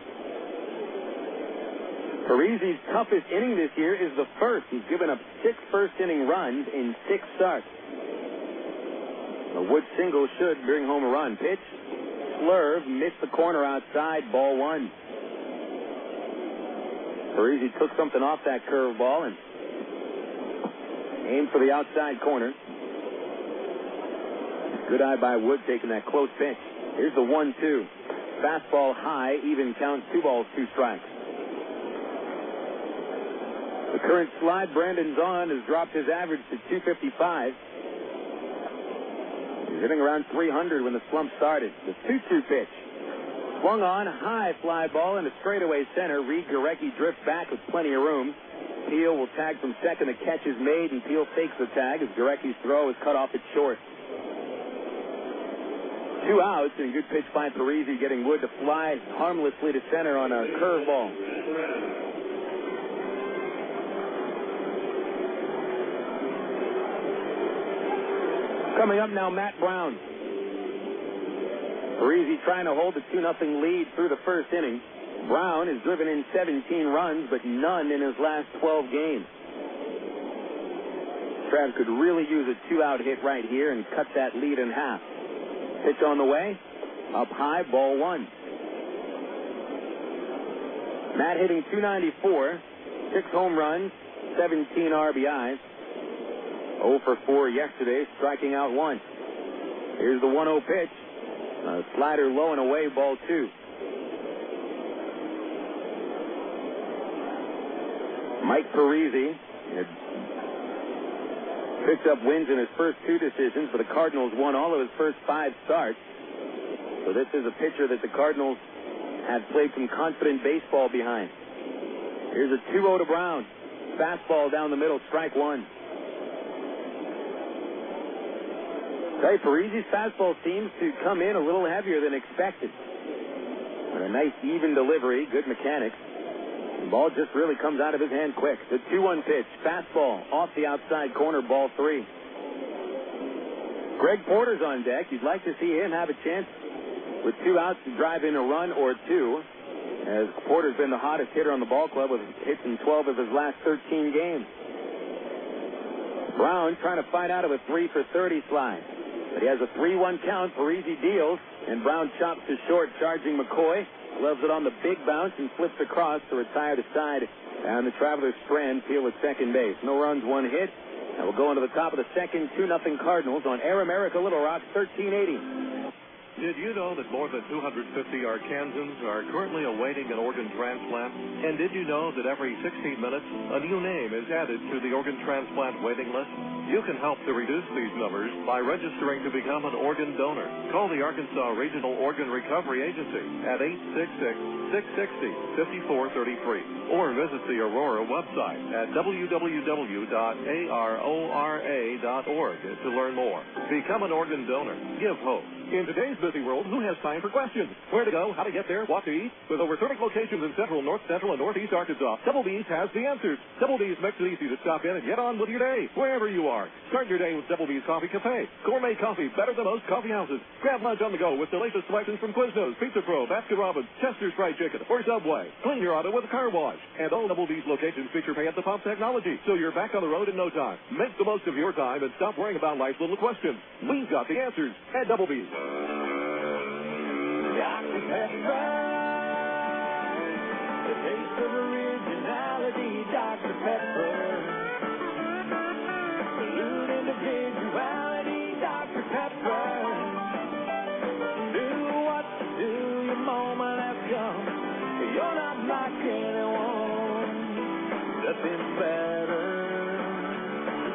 B: Parisi's toughest inning this year is the first. He's given up 6 first-inning runs in 6 starts. A Wood single should bring home a run. Pitch, slurve, missed the corner outside, ball 1. Parisi took something off that curve ball and aimed for the outside corner. Good eye by Wood taking that close pitch. Here's the 1-2. Fastball high, even count, 2 balls, 2 strikes. The current slide Brandon's on has dropped his average to 255. He's hitting around 300 when the slump started. The 2-2 pitch. Swung on, high fly ball into straightaway center. Reid Gorecki drifts back with plenty of room. Peel will tag from second. The catch is made, and Peel fakes the tag as Gorecki's throw is cut off at short. 2 outs, and a good pitch by Parisi, getting Wood to fly harmlessly to center on a curveball. Coming up now, Matt Brown. Parisi trying to hold the 2-0 lead through the first inning. Brown has driven in 17 runs, but none in his last 12 games. Trav could really use a 2-out hit right here and cut that lead in half. Pitch on the way. Up high, ball 1. Matt hitting .294, 6 home runs, 17 RBIs. 0 for 4 yesterday, striking out 1. Here's the 1-0 pitch. A slider low and away, ball 2. Mike Parisi had picked up wins in his first 2 decisions, but the Cardinals won all of his first 5 starts. So this is a pitcher that the Cardinals have played some confident baseball behind. Here's a 2-0 to Brown. Fastball down the middle, strike 1. Right, Parisi's fastball seems to come in a little heavier than expected. But a nice even delivery, good mechanics. The ball just really comes out of his hand quick. The 2-1 pitch, fastball off the outside corner, ball 3. Greg Porter's on deck. You'd like to see him have a chance with 2 outs to drive in a run or 2, as Porter's been the hottest hitter on the ball club with hits in 12 of his last 13 games. Brown trying to fight out of a 3 for 30 slide. But he has a 3-1 count. Parisi deals, and Brown chops to short, charging McCoy. Gloves it on the big bounce and flips across to retire to side. And the Travelers strand Peel at second base. No runs, 1 hit. And we'll go into the top of the second. 2-0 Cardinals on Air America Little Rock, 1380.
A: Did you know that more than 250 Arkansans are currently awaiting an organ transplant? And did you know that every 16 minutes, a new name is added to the organ transplant waiting list? You can help to reduce these numbers by registering to become an organ donor. Call the Arkansas Regional Organ Recovery Agency at 866-660-5433 or visit the Aurora website at www.arora.org to learn more. Become an organ donor. Give hope. In today's busy world, who has time for questions? Where to go, how to get there, what to eat? With over 30 locations in central, north central, and northeast Arkansas, Double B's has the answers. Double B's makes it easy to stop in and get on with your day, wherever you are. Start your day with Double B's Coffee Cafe. Gourmet coffee, better than most coffee houses. Grab lunch on the go with the latest selections from Quiznos, Pizza Pro, Baskin-Robbins, Chester's Fried Chicken, or Subway. Clean your auto with a car wash. And all Double B's locations feature pay-at-the-pump technology, so you're back on the road in no time. Make the most of your time and stop worrying about life's little questions. We've got the answers at Double B's.
Q: Dr. Pepper, the taste of originality, Dr. Pepper. Salute individuality, Dr. Pepper. Do what to do, your moment has come. You're not like anyone, nothing better,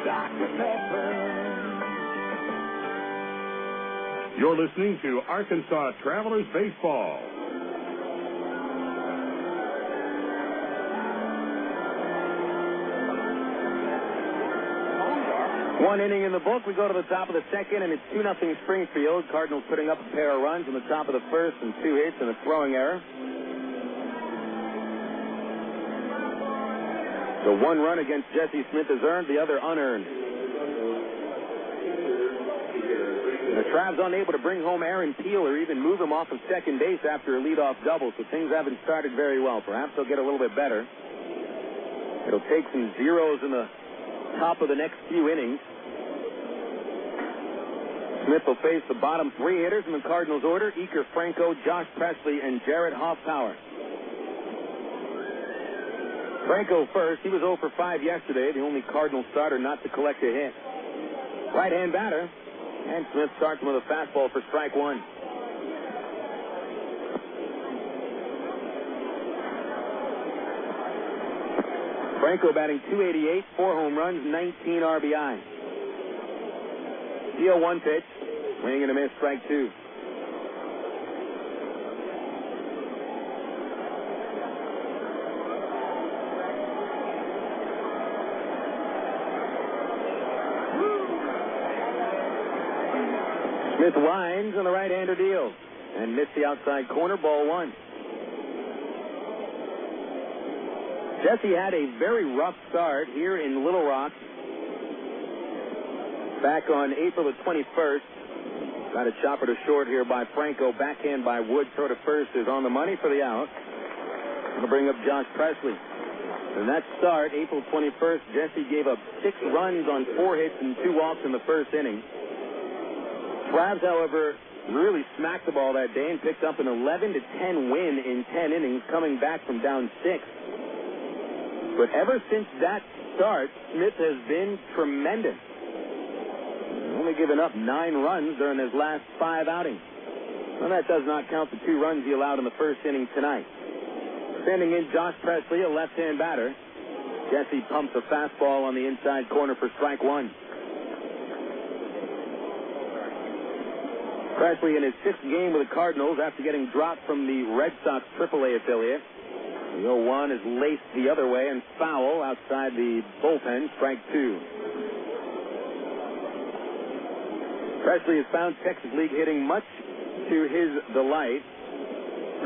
Q: Dr. Pepper.
M: You're listening to Arkansas Travelers Baseball.
B: One inning in the book. We go to the top of the second, and it's 2-0 Springfield. Cardinals putting up a pair of runs in the top of the first and 2 hits and a throwing error. The 1 run against Jesse Smith is earned, the other unearned. The Travs unable to bring home Aaron Peel or even move him off of second base after a leadoff double, so things haven't started very well. Perhaps they'll get a little bit better. It'll take some zeros in the top of the next few innings. Smith will face the bottom 3 hitters in the Cardinals order: Eker Franco, Josh Presley, and Jarrett Hoffpauir. Franco first. He was 0 for 5 yesterday, the only Cardinal starter not to collect a hit. Right-hand batter. And Smith starts with a fastball for strike 1. Franco batting .288, 4 home runs, 19 RBI. 0-1 pitch, swing and a miss, strike 2. Smith winds on the right-hander deal and missed the outside corner, ball 1. Jesse had a very rough start here in Little Rock back on April the 21st. Got a chopper to short here by Franco, backhand by Wood, throw to first is on the money for the out. Going to bring up Josh Presley. In that start, April 21st, Jesse gave up 6 runs on 4 hits and 2 walks in the first inning. Travs, however, really smacked the ball that day and picked up an 11-10 win in 10 innings, coming back from down 6. But ever since that start, Smith has been tremendous. Only given up 9 runs during his last 5 outings. Well, that does not count the 2 runs he allowed in the first inning tonight. Standing in, Josh Presley, a left-hand batter. Jesse pumps a fastball on the inside corner for strike 1. Presley in his 6th game with the Cardinals after getting dropped from the Red Sox AAA affiliate. The 0-1 is laced the other way and foul outside the bullpen, strike 2. Presley has found Texas League hitting much to his delight.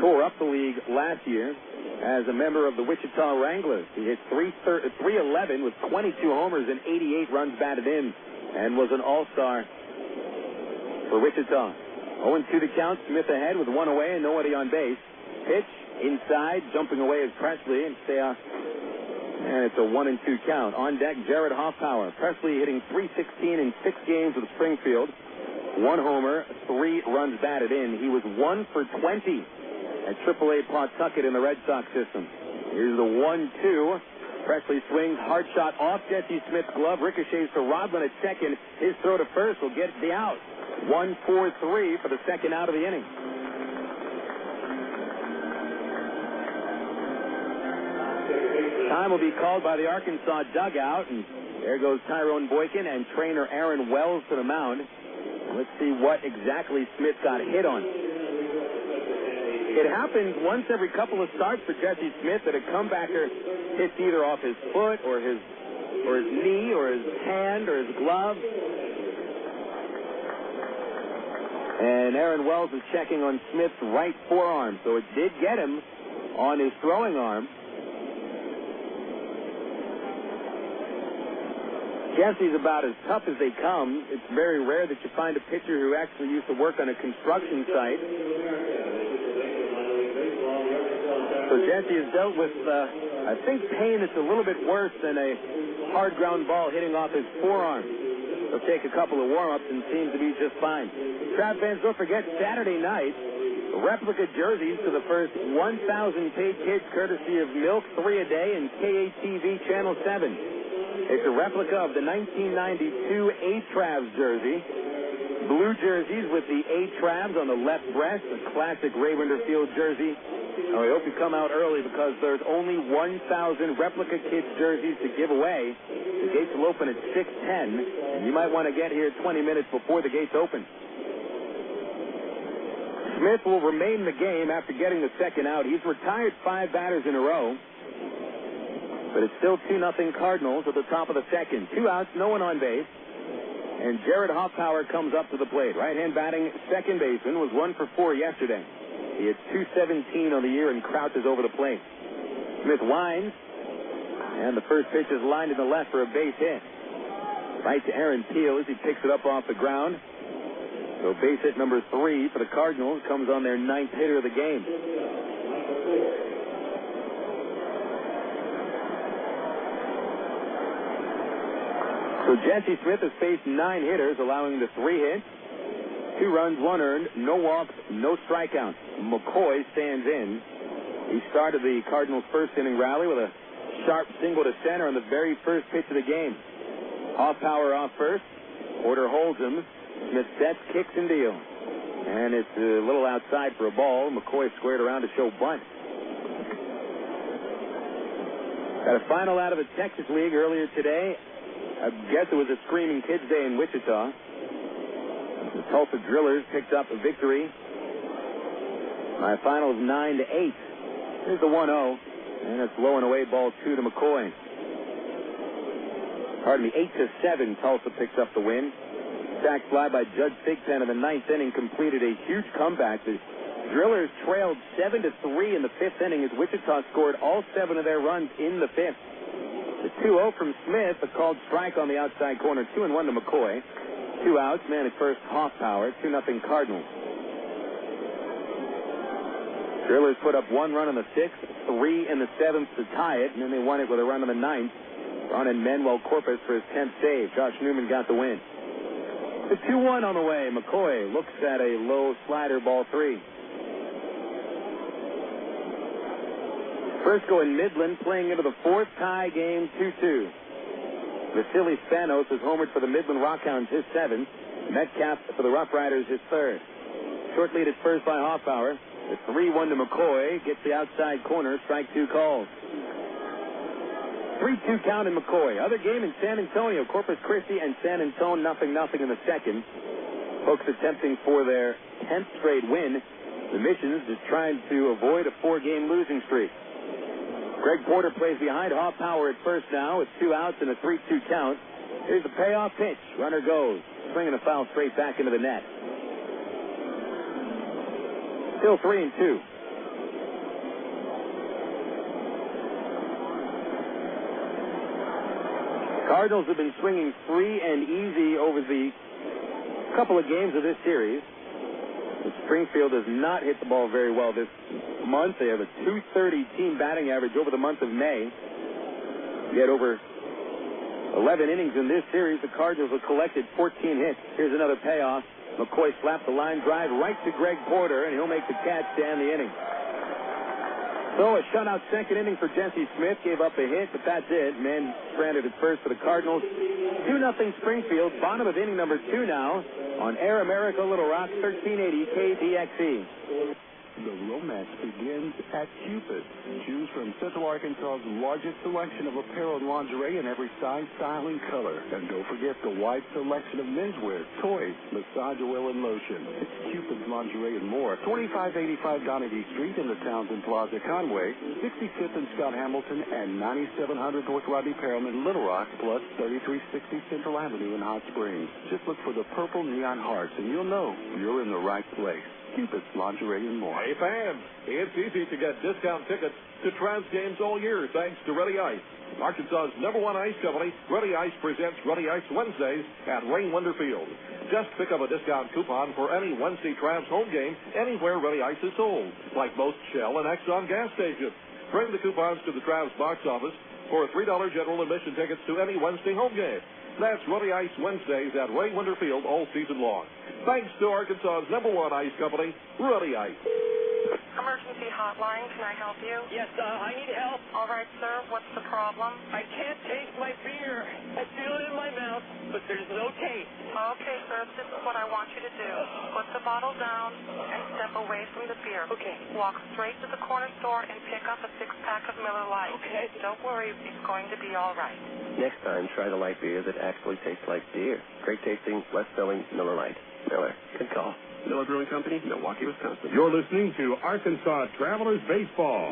B: Tore up the league last year as a member of the Wichita Wranglers. He hit .311 with 22 homers and 88 runs batted in and was an all-star for Wichita. 0-2 the count. Smith ahead with 1 away and nobody on base. Pitch inside, jumping away is Presley, and it's a 1-2 count. On deck, Jarrett Hoffpauir. Presley hitting .316 in 6 games with Springfield. 1 homer, 3 runs batted in. He was 1 for 20 at AAA Pawtucket in the Red Sox system. Here's the 1-2. Presley swings, hard shot off Jesse Smith's glove, ricochets to Rodman at second. His throw to first will get the out. 1-4-3 for the second out of the inning. Time will be called by the Arkansas dugout, and there goes Tyrone Boykin and trainer Aaron Wells to the mound. Let's see what exactly Smith got hit on. It happens once every couple of starts for Jesse Smith that a comebacker hits either off his foot or his knee or his hand or his glove. And Aaron Wells is checking on Smith's right forearm, so it did get him on his throwing arm. Jesse's about as tough as they come. It's very rare that you find a pitcher who actually used to work on a construction site. So Jesse has dealt with, I think, pain that's a little bit worse than a hard ground ball hitting off his forearm. He'll take a couple of warm-ups and seems to be just fine. Crowd fans, don't forget Saturday night, replica jerseys to the first 1,000 paid kids courtesy of Milk 3 a Day and KATV Channel 7. It's a replica of the 1992 A-Travs jersey. Blue jerseys with the A-Travs on the left breast, a classic Ray Winder Field jersey. Oh, I hope you come out early because there's only 1,000 replica kids jerseys to give away. The gates will open at 6:10, and you might want to get here 20 minutes before the gates open. Smith will remain in the game after getting the second out. He's retired 5 batters in a row. But it's still 2-0 Cardinals at the top of the second. 2 outs, no one on base. And Jarrett Hoffpauir comes up to the plate. Right-hand batting second baseman, was 1 for 4 yesterday. He had 217 on the year and crouches over the plate. Smith winds, and the first pitch is lined in the left for a base hit. Right to Aaron Teel as he picks it up off the ground. So base hit number 3 for the Cardinals comes on their 9th hitter of the game. So Jesse Smith has faced 9 hitters, allowing the 3 hits, 2 runs, 1 earned, no walks, no strikeouts. McCoy stands in. He started the Cardinals' first inning rally with a sharp single to center on the very first pitch of the game. Hoffpauir off first. Porter holds him. Smith sets, kicks, and deals. And it's a little outside for a ball. McCoy squared around to show bunt. Got a final out of the Texas League earlier today. I guess it was a Screaming Kids Day in Wichita. The Tulsa Drillers picked up a victory by a final of 9-8. Here's the 1-0, and it's low and away, ball 2 to McCoy. 8-7, Tulsa picks up the win. Sack fly by Judge Thigpen in the 9th inning completed a huge comeback. The Drillers trailed 7-3 in the 5th inning as Wichita scored all 7 of their runs in the 5th. The 2-0 from Smith, a called strike on the outside corner, 2-1 to McCoy. 2 outs, man at first, Hoffpauir, 2-0 Cardinals. Drillers put up 1 run in the 6th, 3 in the 7th to tie it, and then they won it with a run in the 9th. Ron and Manuel Corpus for his 10th save. Josh Newman got the win. The 2-1 on the way. McCoy looks at a low slider, ball 3. Frisco and Midland playing into the 4th tie game, 2-2. Vasily Spanos has homered for the Midland Rockhounds, his 7th. Metcalf for the Rough Riders, his 3rd. Short lead at first by Hoffpauir. The 3-1 to McCoy gets the outside corner, strike 2 called. 3-2 count in McCoy. Other game in San Antonio, Corpus Christi and San Antonio, 0-0 in the second. Folks attempting for their 10th straight win. The Missions just trying to avoid a 4-game losing streak. Greg Porter plays behind Hoffpauir at first now with 2 outs and a 3-2 count. Here's the payoff pitch. Runner goes. Swinging a foul straight back into the net. Still 3-2. Cardinals have been swinging free and easy over the couple of games of this series. Springfield has not hit the ball very well this month. They have a .230 team batting average over the month of May. Yet over 11 innings in this series, the Cardinals have collected 14 hits. Here's another payoff. McCoy slapped the line drive right to Greg Porter, and he'll make the catch to end the inning. So a shutout second inning for Jesse Smith. Gave up a hit, but that's it. Man stranded at first for the Cardinals. 2-0 Springfield. Bottom of inning number 2 now on Air America Little Rock, 1380 KDXE.
J: The romance begins at Cupid. Choose from Central Arkansas's largest selection of apparel and lingerie in every size, style, and color. And don't forget the wide selection of menswear, toys, massage oil, and lotion. It's Cupid's Lingerie and more. 2585 Donaghy Street in the Townsend Plaza, Conway, 65th and Scott Hamilton, and 9700 North Rodney Perelman, Little Rock, plus 3360 Central Avenue in Hot Springs. Just look for the purple neon hearts, and you'll know you're in the right place. Cupid's Lingerie and more.
A: Hey, fans, it's easy to get discount tickets to Travs games all year thanks to Ready Ice. Arkansas's #1 ice company, Ready Ice presents Ready Ice Wednesdays at Ray Wonder Field. Just pick up a discount coupon for any Wednesday Travs home game anywhere Ready Ice is sold, like most Shell and Exxon gas stations. Bring the coupons to the Travs box office for $3 general admission tickets to any Wednesday home game. That's Ready Ice Wednesdays at Ray Wonder Field all season long. Thanks to Arkansas's #1 ice company, Ready Ice.
D: Emergency hotline, can I help you?
E: Yes, I need help.
D: All right, sir, what's the problem?
E: I can't taste my beer. I feel it in my mouth, but there's no taste.
D: Okay, sir, this is what I want you to do. Put the bottle down and step away from the beer.
E: Okay.
D: Walk straight to the corner store and pick up a 6-pack of Miller Lite.
E: Okay.
D: Don't worry, it's going to be all right.
F: Next time, try the light beer that actually tastes like beer. Great tasting, less filling Miller Lite. Miller. Good call. Miller Brewing Company, Milwaukee, Wisconsin.
M: You're listening to Arkansas Travelers Baseball.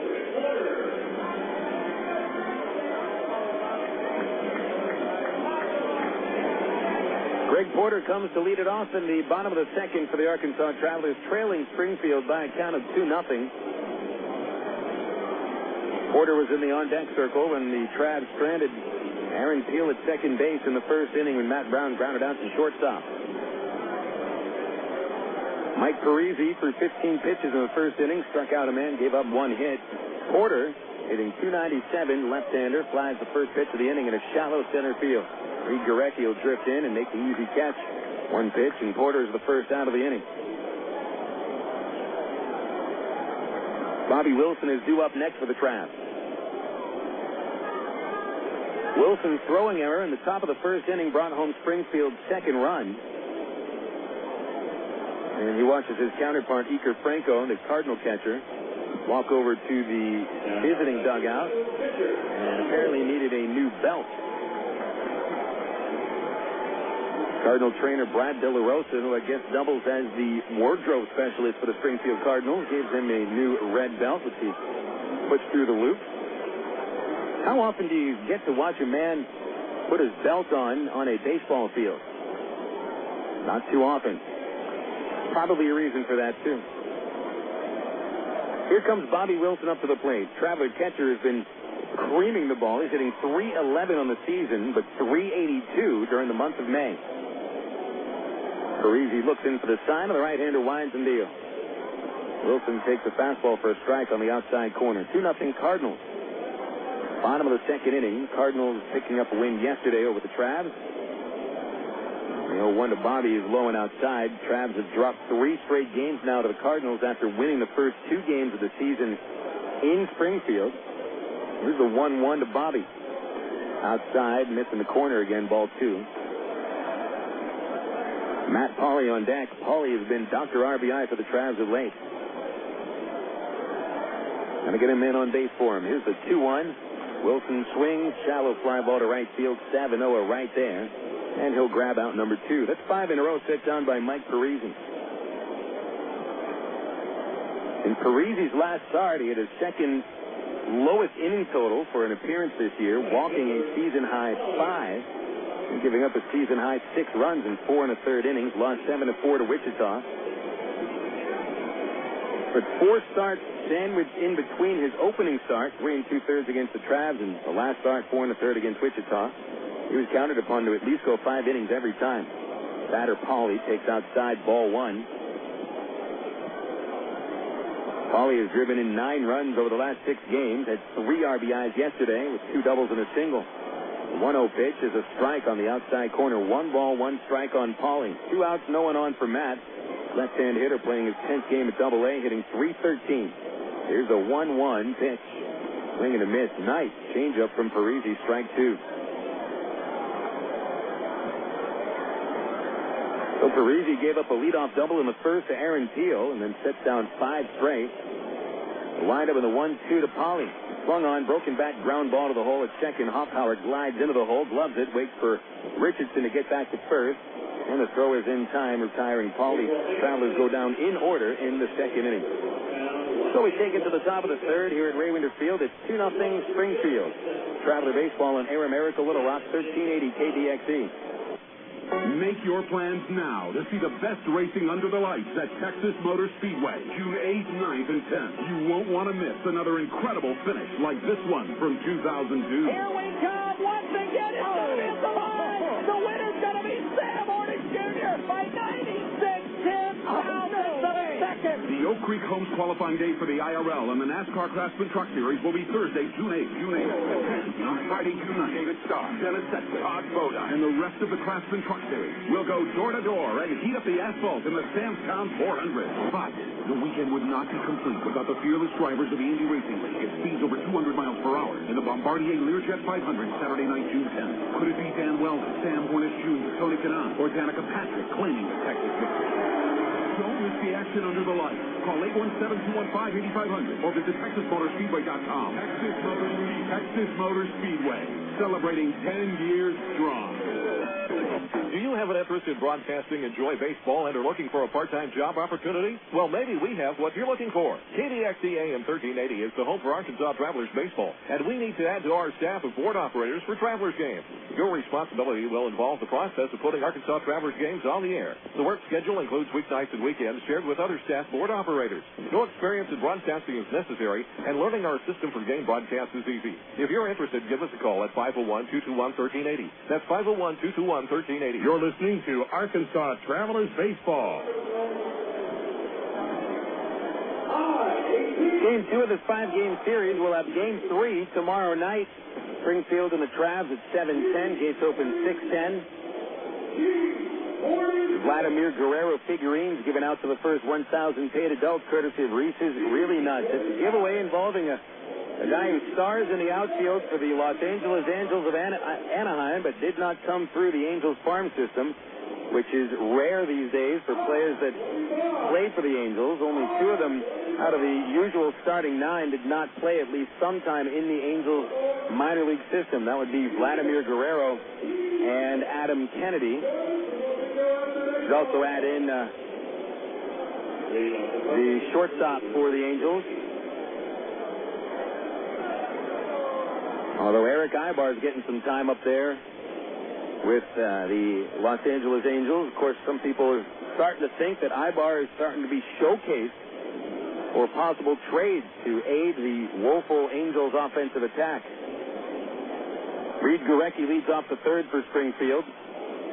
B: Greg Porter comes to lead it off in the bottom of the second for the Arkansas Travelers, trailing Springfield by a count of 2-0. Porter was in the on-deck circle when the Travs stranded Aaron Peel at second base in the first inning when Matt Brown grounded out to shortstop. Mike Parisi threw 15 pitches in the first inning, struck out a man, gave up 1 hit. Porter hitting .297, left-hander, flies the first pitch of the inning in a shallow center field. Reid Gorecki will drift in and make the easy catch. 1 pitch, and Porter's the first out of the inning. Bobby Wilson is due up next for the Travs. Wilson's throwing error in the top of the first inning brought home Springfield's second run. And he watches his counterpart, Iker Franco, the Cardinal catcher, walk over to the visiting dugout and apparently needed a new belt. Cardinal trainer Brad De La Rosa, who I guess doubles as the wardrobe specialist for the Springfield Cardinals, gives him a new red belt, which he puts through the loop. How often do you get to watch a man put his belt on a baseball field? Not too often. Probably a reason for that, too. Here comes Bobby Wilson up to the plate. Traveler catcher has been creaming the ball. He's hitting .311 on the season, but .382 during the month of May. Parisi looks in for the sign, and the right-hander winds and deals. Wilson takes a fastball for a strike on the outside corner. 2-0 Cardinals. Bottom of the second inning. Cardinals picking up a win yesterday over the Travs. The 0-1 to Bobby is low and outside. Travs have dropped 3 straight games now to the Cardinals after winning the first 2 games of the season in Springfield. This is the 1-1 to Bobby. Outside, missing the corner again, ball 2. Matt Pauley on deck. Pauley has been Dr. RBI for the Travs of late. Gonna get him in on base for him. Here's the 2-1. Wilson swings, shallow fly ball to right field. Stavinoha right there. And he'll grab out number 2. That's 5 in a row set down by Mike Parisi. In Parisi's last start, he had his second lowest inning total for an appearance this year, walking a season-high 5 and giving up a season-high 6 runs in 4 1/3 innings, lost 7-4 to Wichita. But 4 starts sandwiched in between his opening start, 3 2/3 against the Travs, and the last start, 4 1/3 against Wichita. He was counted upon to at least go 5 innings every time. Batter Pauley takes outside, ball 1. Pauley has driven in 9 runs over the last 6 games, had 3 RBIs yesterday with 2 doubles and a single. The 1-0 pitch is a strike on the outside corner. 1 ball, 1 strike on Pauley. 2 outs, no one on for Matt. Left-hand hitter playing his 10th game at Double-A, hitting .313. Here's a 1-1 pitch. Swing and a miss. Nice changeup from Parisi, strike 2. So Parisi gave up a leadoff double in the first to Aaron Teal and then sets down 5 straight. The windup in the 1-2 to Polly. Swung on, broken back, ground ball to the hole at second. Hoffpauir glides into the hole, gloves it, waits for Richardson to get back to first. And the throw is in time, retiring Polly. Travelers go down in order in the second inning. So we take it to the top of the third here at Raywinder Field. It's 2-0 Springfield. Traveler baseball on Air America, Little Rock, 1380 KDXE.
M: Make your plans now to see the best racing under the lights at Texas Motor Speedway, June 8th, 9th, and 10th. You won't want to miss another incredible finish like this one from 2002.
Q: Here we come once again. It's going to be the line. The winner's going to be Sam Ornick Jr. by 96 thousandths of a second.
M: The Oak Creek Homes qualifying day for the IRL and the NASCAR Craftsman Truck Series will be Thursday, June 8th. On Friday, June 9th, David Starr, Dennis Setzer, Todd Bodine, and the rest of the Craftsman Truck Series will go door to door and heat up the asphalt in the Samstown 400. But the weekend would not be complete without the fearless drivers of the Indy Racing League at speeds over 200 miles per hour in the Bombardier Learjet 500 Saturday night, June 10th. Could it be Dan Weldon, Sam Hornish Jr., Tony Kanaan, or Danica Patrick claiming the Texas victory? Don't miss the action under the lights. Call 817-215-8500 or visit TexasMotorspeedway.com. Texas Motor Speedway, celebrating 10 years strong.
A: Do you have an interest in broadcasting, enjoy baseball, and are looking for a part-time job opportunity? Well, maybe we have what you're looking for. KDXE AM 1380 is the home for Arkansas Travelers baseball, and we need to add to our staff of board operators for Travelers games. Your responsibility will involve the process of putting Arkansas Travelers games on the air. The work schedule includes weeknights and weekends shared with other staff board operators. No experience in broadcasting is necessary, and learning our system for game broadcasts is easy. If you're interested, give us a call at 501-221-1380. That's 501-221-1380.
M: You're listening to Arkansas Travelers Baseball.
B: Game 2 of this 5-game series. We'll have Game 3 tomorrow night. Springfield and the Travs at 7:10. Gates open 6:10. Vladimir Guerrero figurines given out to the first 1,000 paid adults courtesy of Reese's Really Nuts. It's a giveaway involving a guy who stars in the outfield for the Los Angeles Angels of Anaheim, but did not come through the Angels farm system, which is rare these days for players that play for the Angels. Only 2 of them out of the usual starting 9 did not play at least sometime in the Angels minor league system. That would be Vladimir Guerrero and Adam Kennedy. Should also add in the shortstop for the Angels. Although Eric Ibar is getting some time up there with the Los Angeles Angels. Of course, some people are starting to think that Ibar is starting to be showcased for possible trades to aid the woeful Angels offensive attack. Reid Gorecki leads off the third for Springfield.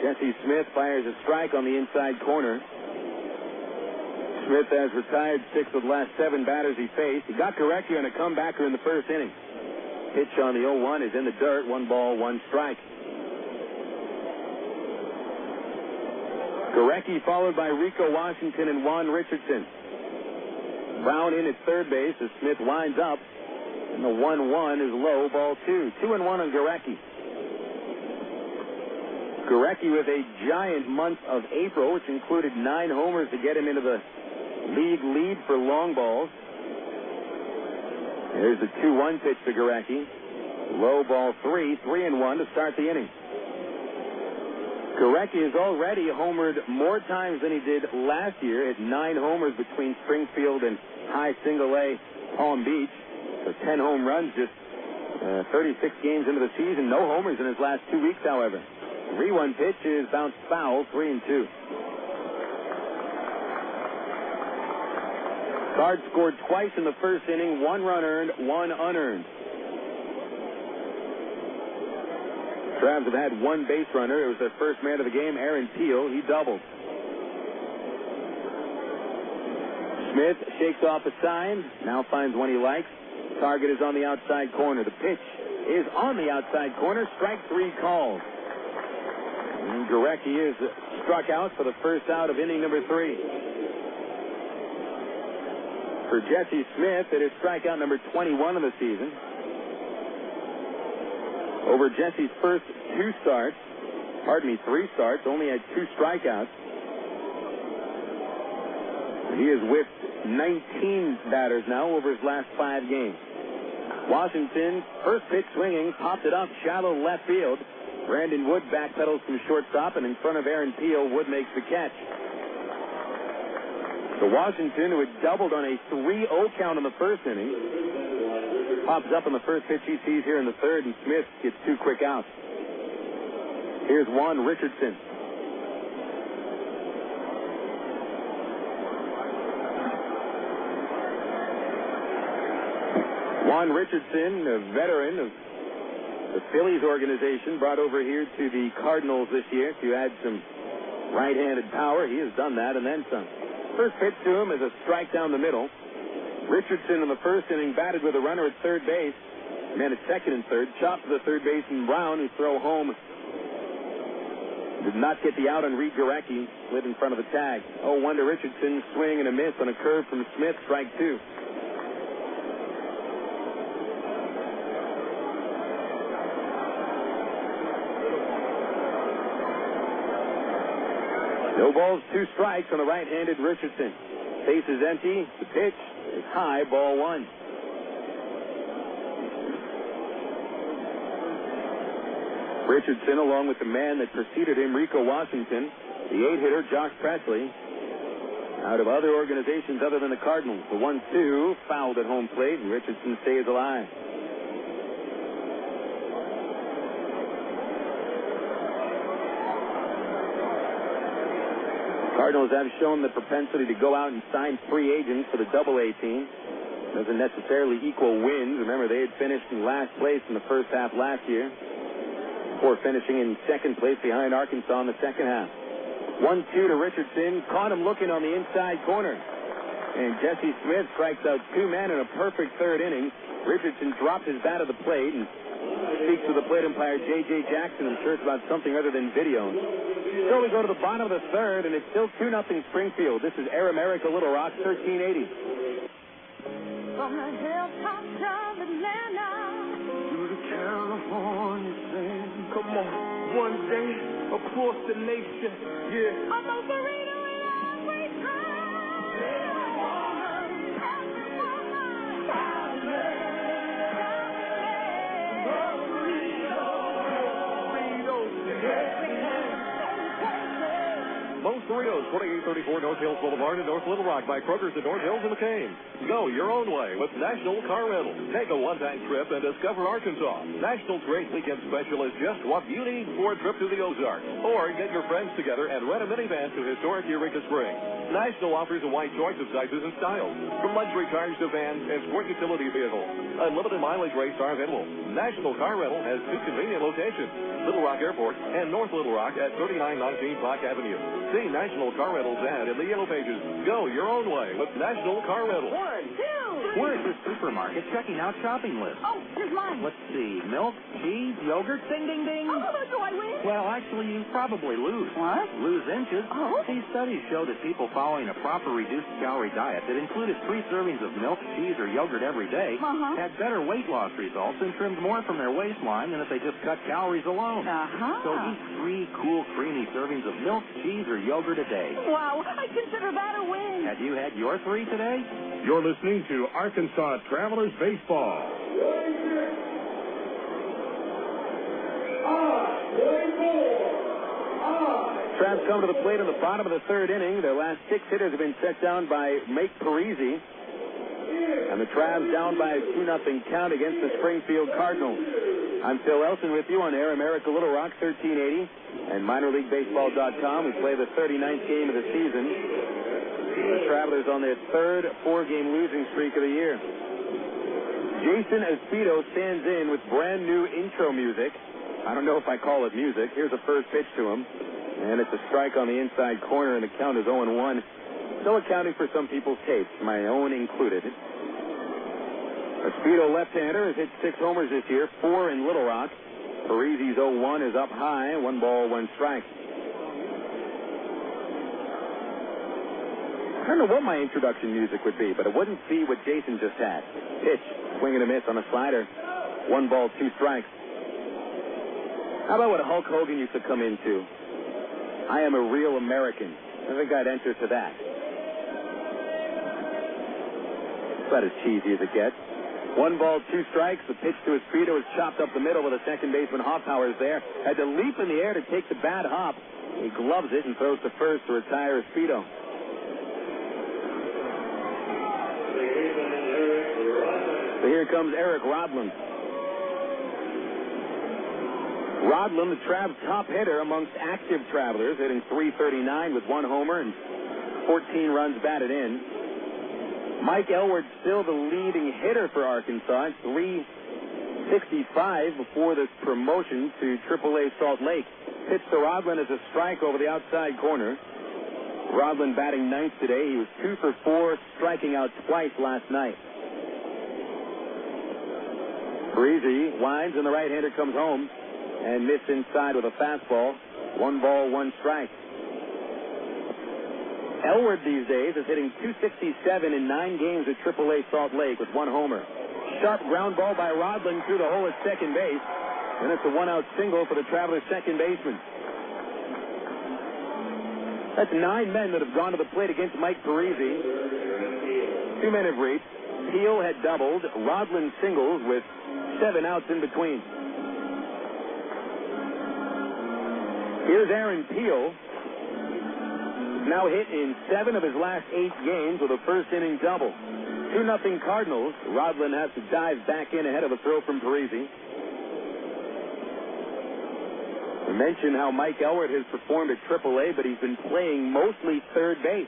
B: Jesse Smith fires a strike on the inside corner. Smith has retired 6 of the last 7 batters he faced. He got Gorecki on a comebacker in the first inning. Pitch on the 0-1 is in the dirt. 1 ball, 1 strike. Gorecki followed by Rico Washington and Juan Richardson. Brown in at third base as Smith winds up. And the 1-1 is low, ball 2. 2-1 on Gorecki. Gorecki with a giant month of April, which included 9 homers to get him into the league lead for long balls. There's the 2-1 pitch to Gorecki. Low, ball 3. 3-1 to start the inning. Gorecki has already homered more times than he did last year at 9 homers between Springfield and high single-A Palm Beach. So 10 home runs just 36 games into the season. No homers in his last 2 weeks, however. 3-1 pitch is bounced foul, 3-2. Cards scored twice in the first inning. 1 run earned, 1 unearned. Travs have had 1 base runner. It was their first man of the game, Aaron Teal. He doubled. Smith shakes off a sign. Now finds one he likes. Target is on the outside corner. The pitch is on the outside corner. Strike 3 called. And Gorecki is struck out for the first out of inning number 3. For Jesse Smith, it is strikeout number 21 of the season. Over Jesse's first three starts, only had 2 strikeouts. He has whipped 19 batters now over his last 5 games. Washington, first pitch swinging, popped it up shallow left field. Brandon Wood backpedals from shortstop, and in front of Aaron Peel, Wood makes the catch. So Washington, who had doubled on a 3-0 count in the first inning, pops up on the first pitch he sees here in the third, and Smith gets 2 quick outs. Here's Juan Richardson. Juan Richardson, a veteran of the Phillies organization, brought over here to the Cardinals this year to add some right-handed power. He has done that and then some. First pitch to him is a strike down the middle. Richardson in the first inning batted with a runner at third base, man at second and third, chopped to the third baseman Brown, who throw home. Did not get the out on Reid Gorecki, slid in front of the tag. 0-1 to Richardson, swing and a miss on a curve from Smith, strike 2. No balls, 2 strikes on the right-handed Richardson. Base is empty. The pitch is high, ball 1. Richardson, along with the man that preceded him, Rico Washington, the 8-hitter, Josh Presley, out of other organizations other than the Cardinals. The 1-2 fouled at home plate, and Richardson stays alive. Cardinals have shown the propensity to go out and sign free agents for the Double-A team. Doesn't necessarily equal wins. Remember, they had finished in last place in the first half last year, before finishing in second place behind Arkansas in the second half. 1-2 to Richardson. Caught him looking on the inside corner. And Jesse Smith strikes out 2 men in a perfect third inning. Richardson dropped his bat at the plate and speaks to the plate umpire, J.J. Jackson. I'm sure it's about something other than video. So we go to the bottom of the third, and it's still 2-0 Springfield. This is Air America Little Rock, 1380.
Q: From the hilltops of Atlanta to the California sand. Come on, one day across the nation, yeah. I'm a burrito in every
A: Moe's Burritos, 2834 North Hills Boulevard in North Little Rock, by Kroger's in North Hills and McCain. Go your own way with National Car Rental. Take a one-time trip and discover Arkansas. National's great weekend special is just what you need for a trip to the Ozarks. Or get your friends together and rent a minivan to historic Eureka Springs. National offers a wide choice of sizes and styles, from luxury cars to vans and sport utility vehicles. Unlimited mileage rates are available. National Car Rental has 2 convenient locations, Little Rock Airport and North Little Rock at 3919 Park Avenue. See National Car Rental's ad in the Yellow Pages. Go your own way with National Car Rental.
Q: 1, 2, 3.
L: We're at the supermarket checking out shopping lists.
Q: Oh, here's mine.
L: Let's see. Milk, cheese, yogurt, ding, ding, ding.
Q: Oh, do I win?
L: Well, actually, you probably lose.
Q: What?
L: Lose inches.
Q: Oh.
L: These studies show that people following a proper reduced calorie diet that included 3 servings of milk, cheese, or yogurt every day had better weight loss results and trimmed more from their waistline than if they just cut calories alone. So eat 3 cool, creamy servings of milk, cheese, or yogurt a day.
Q: Wow, I consider that a win.
L: Have you had your 3 today?
M: You're listening to Arkansas Travelers Baseball.
B: Travs come to the plate on the bottom of the third inning. Their last 6 hitters have been set down by Mike Parisi. And the Travs down by a 2-0 count against the Springfield Cardinals. I'm Phil Elson with you on Air America Little Rock, 1380, and MinorLeagueBaseball.com. We play the 39th game of the season. The Travelers on their 3rd 4-game losing streak of the year. Jason Esposito stands in with brand new intro music. I don't know if I call it music. Here's the first pitch to him. And it's a strike on the inside corner, and the count is 0-1. Still accounting for some people's tapes, my own included. Esposito, left-hander, has hit 6 homers this year, 4 in Little Rock. Parisi's 0-1 is up high, 1 ball, 1 strike. I don't know what my introduction music would be, but it wouldn't be what Jason just had. Pitch, swing and a miss on a slider. 1 ball, 2 strikes. How about what Hulk Hogan used to come into? I am a real American. I think I'd enter to that. It's about as cheesy as it gets. 1 ball, 2 strikes. The pitch to Espedo is chopped up the middle with a second baseman. Hoffpauir is there. Had to leap in the air to take the bad hop. He gloves it and throws to first to retire Espedo. So here comes Eric Rodlin. Rodlin, the Trav's top hitter amongst active Travelers, hitting .339 with 1 homer and 14 runs batted in. Mike Elward still the leading hitter for Arkansas, .365 before this promotion to AAA Salt Lake. Pitch to Rodlin as a strike over the outside corner. Rodlin batting 9th today. He was 2 for 4, striking out twice last night. Parisi winds and the right-hander comes home and missed inside with a fastball. 1 ball, 1 strike. Elward these days is hitting .267 in 9 games at AAA Salt Lake with 1 homer. Sharp ground ball by Rodlin through the hole at second base. And it's a 1-out single for the Travelers' second baseman. That's 9 men that have gone to the plate against Mike Parisi. 2 men have reached. Peel had doubled. Rodlin singles with 7 outs in between. Here's Aaron Peel. Now hit in 7 of his last 8 games with a first-inning double. 2-0 Cardinals. Rodlin has to dive back in ahead of a throw from Parisi. We mentioned how Mike Elward has performed at AAA, but he's been playing mostly third base.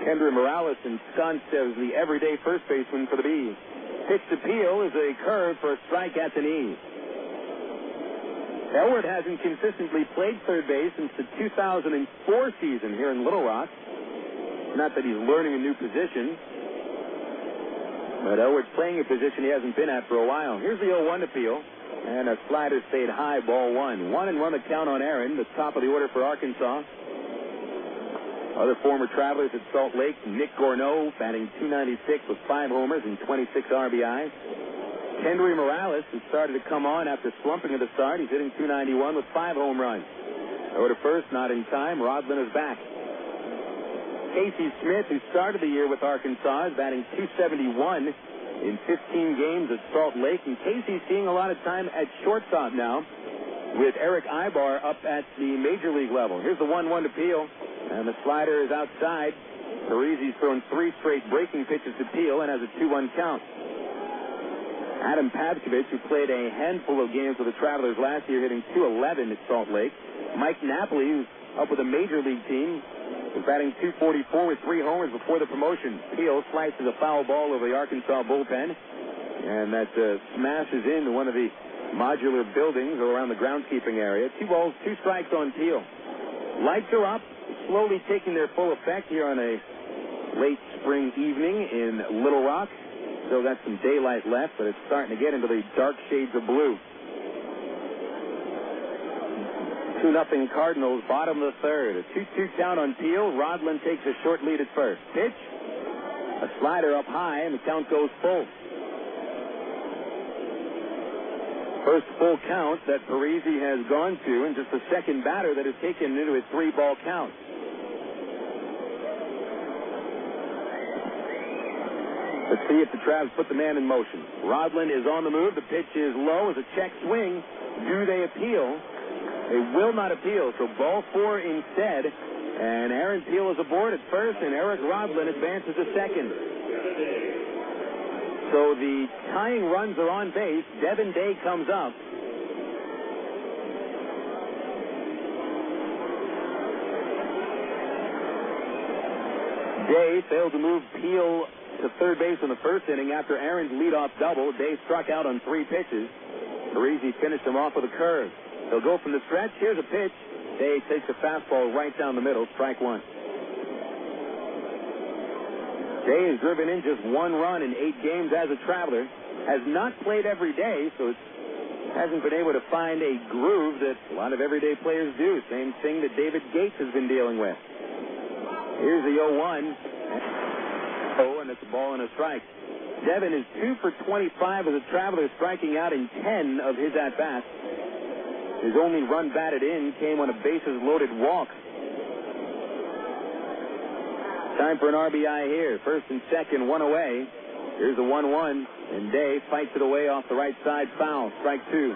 B: Kendra Morales ensconced as the everyday first baseman for the Bees. Pitch to Peel is a curve for a strike at the knee. Elward hasn't consistently played third base since the 2004 season here in Little Rock. Not that he's learning a new position, but Elward's playing a position he hasn't been at for a while. Here's the 0-1 to Peel, and a slider stayed high, ball 1. 1-1 the count on Aaron, the top of the order for Arkansas. Other former Travelers at Salt Lake, Nick Gorneau batting .296 with 5 homers and 26 RBIs. Kendry Morales, who started to come on after slumping at the start. He's hitting .291 with 5 home runs. Over to first, not in time. Rodlin is back. Casey Smith, who started the year with Arkansas, is batting .271 in 15 games at Salt Lake. And Casey's seeing a lot of time at shortstop now with Eric Ibar up at the major league level. Here's the 1-1 to Peel, and the slider is outside. Parisi's thrown 3 straight breaking pitches to Peel and has a 2-1 count. Adam Pavkovich, who played a handful of games with the Travelers last year, hitting .211 at Salt Lake. Mike Napoli, who's up with a major league team, was batting .244 with 3 homers before the promotion. Peel slices a foul ball over the Arkansas bullpen, and that smashes into one of the modular buildings around the groundskeeping area. 2 balls, 2 strikes on Peel. Lights are up, slowly taking their full effect here on a late spring evening in Little Rock. Still got some daylight left, but it's starting to get into the dark shades of blue. 2-0 Cardinals, bottom of the third. A 2-2 count on Peel. Rodlin takes a short lead at first. Pitch. A slider up high, and the count goes full. First full count that Parisi has gone to, and just the second batter that has taken into a 3-ball count. Let's see if the Travs put the man in motion. Rodlin is on the move. The pitch is low as a check swing. Do they appeal? They will not appeal, so ball 4 instead. And Aaron Peel is aboard at first, and Eric Rodlin advances to second. So the tying runs are on base. Devin Day comes up. Day failed to move Peel to third base in the first inning after Aaron's leadoff double. Day struck out on 3 pitches. Parisi finished him off with a curve. He'll go from the stretch. Here's a pitch. Day takes a fastball right down the middle. Strike 1. Day has driven in just 1 run in 8 games as a Traveler. Has not played every day, so hasn't been able to find a groove that a lot of everyday players do. Same thing that David Gates has been dealing with. Here's the 0-1. And it's a ball and a strike. Devin is 2 for 25 as the Travelers, striking out in 10 of his at-bats. His only run batted in came on a bases-loaded walk. Time for an RBI here. First and second, one away. Here's the 1-1, and Day fights it away off the right side, foul. Strike two.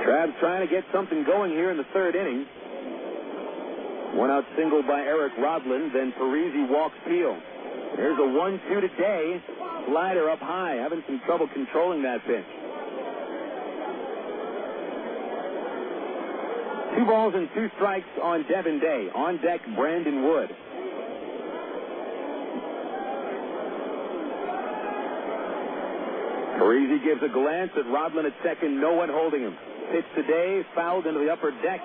B: Travis trying to get something going here in the third inning. One out single by Eric Rodland, then Parisi walks Peel. There's a 1-2 to Day. Slider up high, having some trouble controlling that pitch. 2 balls and 2 strikes on Devin Day. On deck, Brandon Wood. Parisi gives a glance at Rodland at second, no one holding him. Pitch today, fouled into the upper deck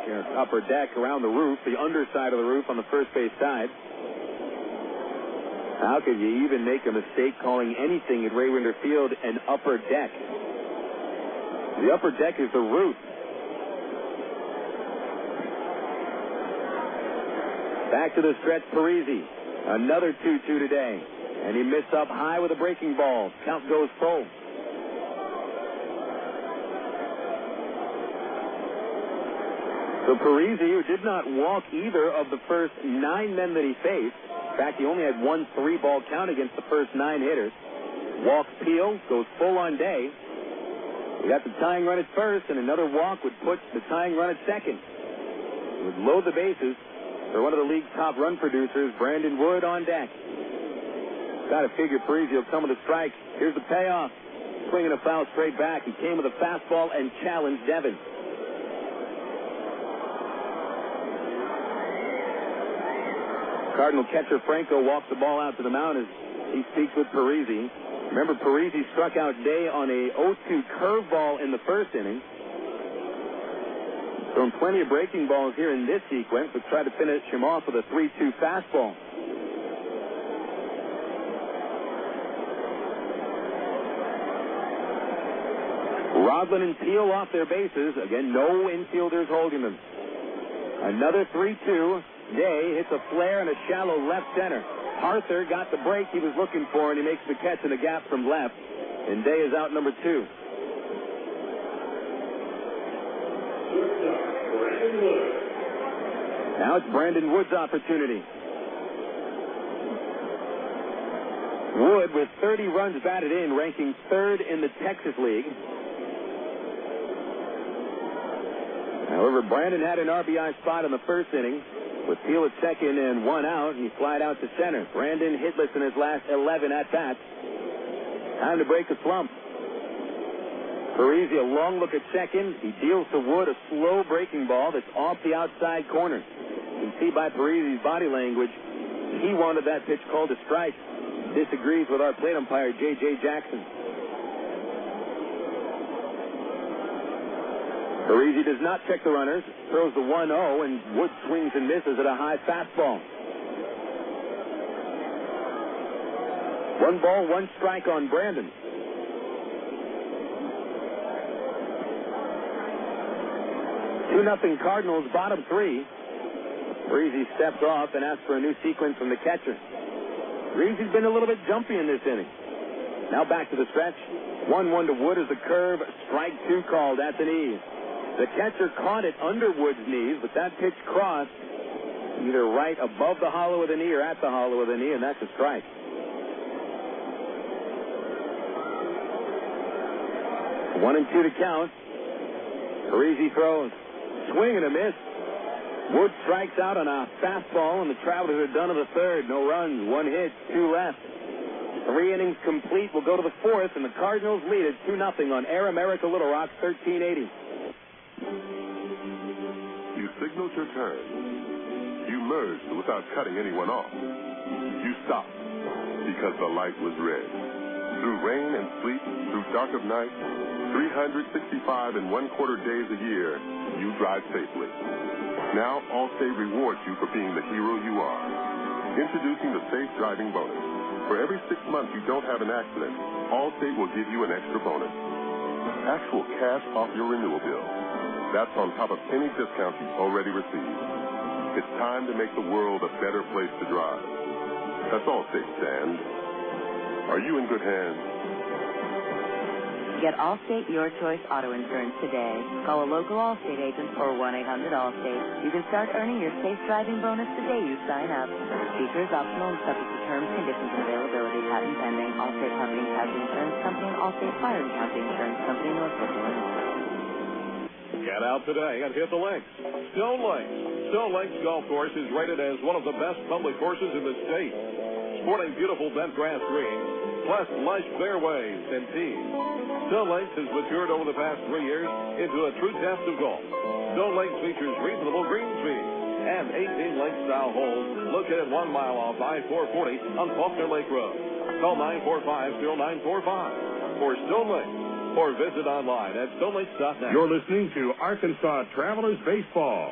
B: around the roof, the underside of the roof on the first base side. How could you even make a mistake calling anything at Ray Winder Field an upper deck? The upper deck is the roof. Back to the stretch, Parisi. Another 2-2 today. And he missed up high with a breaking ball. Count goes full. So Parisi, who did not walk either of the first 9 men that he faced, in fact, he only had 1 3-ball count against the first 9 hitters, walks Peel, goes full on Day. We got the tying run at first, and another walk would put the tying run at second. It would load the bases for one of the league's top run producers, Brandon Wood, on deck. Got to figure Parisi will come with a strike. Here's the payoff. Swinging a foul straight back. He came with a fastball and challenged Devin. Cardinal catcher Franco walks the ball out to the mound as he speaks with Parisi. Remember, Parisi struck out Day on a 0-2 curveball in the first inning. Thrown plenty of breaking balls here in this sequence, but tried to finish him off with a 3-2 fastball. Rodland and Peel off their bases. Again, no infielders holding them. Another 3-2. Day hits a flare in a shallow left center. Arthur got the break he was looking for, and he makes the catch in the gap from left. And Day is out number 2. Now it's Brandon Wood's opportunity. Wood with 30 runs batted in, ranking 3rd in the Texas League. However, Brandon had an RBI spot in the first inning with Peel at second and 1 out, and he flied out to center. Brandon hitless in his last 11 at-bats. Time to break the slump. Parisi, a long look at second. He deals to Wood a slow breaking ball that's off the outside corner. You can see by Parisi's body language, he wanted that pitch called a strike. Disagrees with our plate umpire, J.J. Jackson. Parisi does not check the runners, throws the 1-0, and Wood swings and misses at a high fastball. 1 ball, 1 strike on Brandon. 2-0 Cardinals, bottom 3. Parisi steps off and asks for a new sequence from the catcher. Parisi's been a little bit jumpy in this inning. Now back to the stretch. 1-1 to Wood as the curve. Strike 2 called at the knees. The catcher caught it under Wood's knees, but that pitch crossed either right above the hollow of the knee or at the hollow of the knee, and that's a strike. One and 2 to count. Parisi throws. Swing and a miss. Wood strikes out on a fastball, and the Travelers are done in the third. No runs, 1 hit, 2 left. 3 innings complete. We'll go to the 4th, and the Cardinals lead it 2-0 on Air America Little Rock, 1380.
M: You signaled your turn. You merged without cutting anyone off. You stopped because the light was red. Through rain and sleet, through dark of night, 365 1/4 days a year, you drive safely. Now Allstate rewards you for being the hero you are. Introducing the Safe Driving Bonus. For every 6 months you don't have an accident, Allstate will give you an extra bonus. Actual cash off your renewal bill. That's on top of any discounts you've already received. It's time to make the world a better place to drive. That's Allstate, Stan. Are you in good hands?
R: Get Allstate Your Choice Auto Insurance today. Call a local Allstate agent or 1-800-ALLSTATE. You can start earning your safe driving bonus the day you sign up. Features optional and subject to terms, conditions, and availability. Patent pending. Allstate Property and Casualty Insurance Company and Allstate Fire and Casualty Insurance Company, Northbrook, Illinois.
A: Get out today and hit the links. Stone Lakes. Stone Lakes Golf Course is rated as one of the best public courses in the state. Sporting beautiful bent grass greens, plus lush fairways and tees. Stone Lakes has matured over the past 3 years into a true test of golf. Stone Lakes features reasonable green speed and 18 lake-style holes located 1 mile off I-440 on Faulkner Lake Road. Call 945-0945 for Stone Lakes or visit online at stonelakes.net.
M: You're listening to Arkansas Travelers Baseball.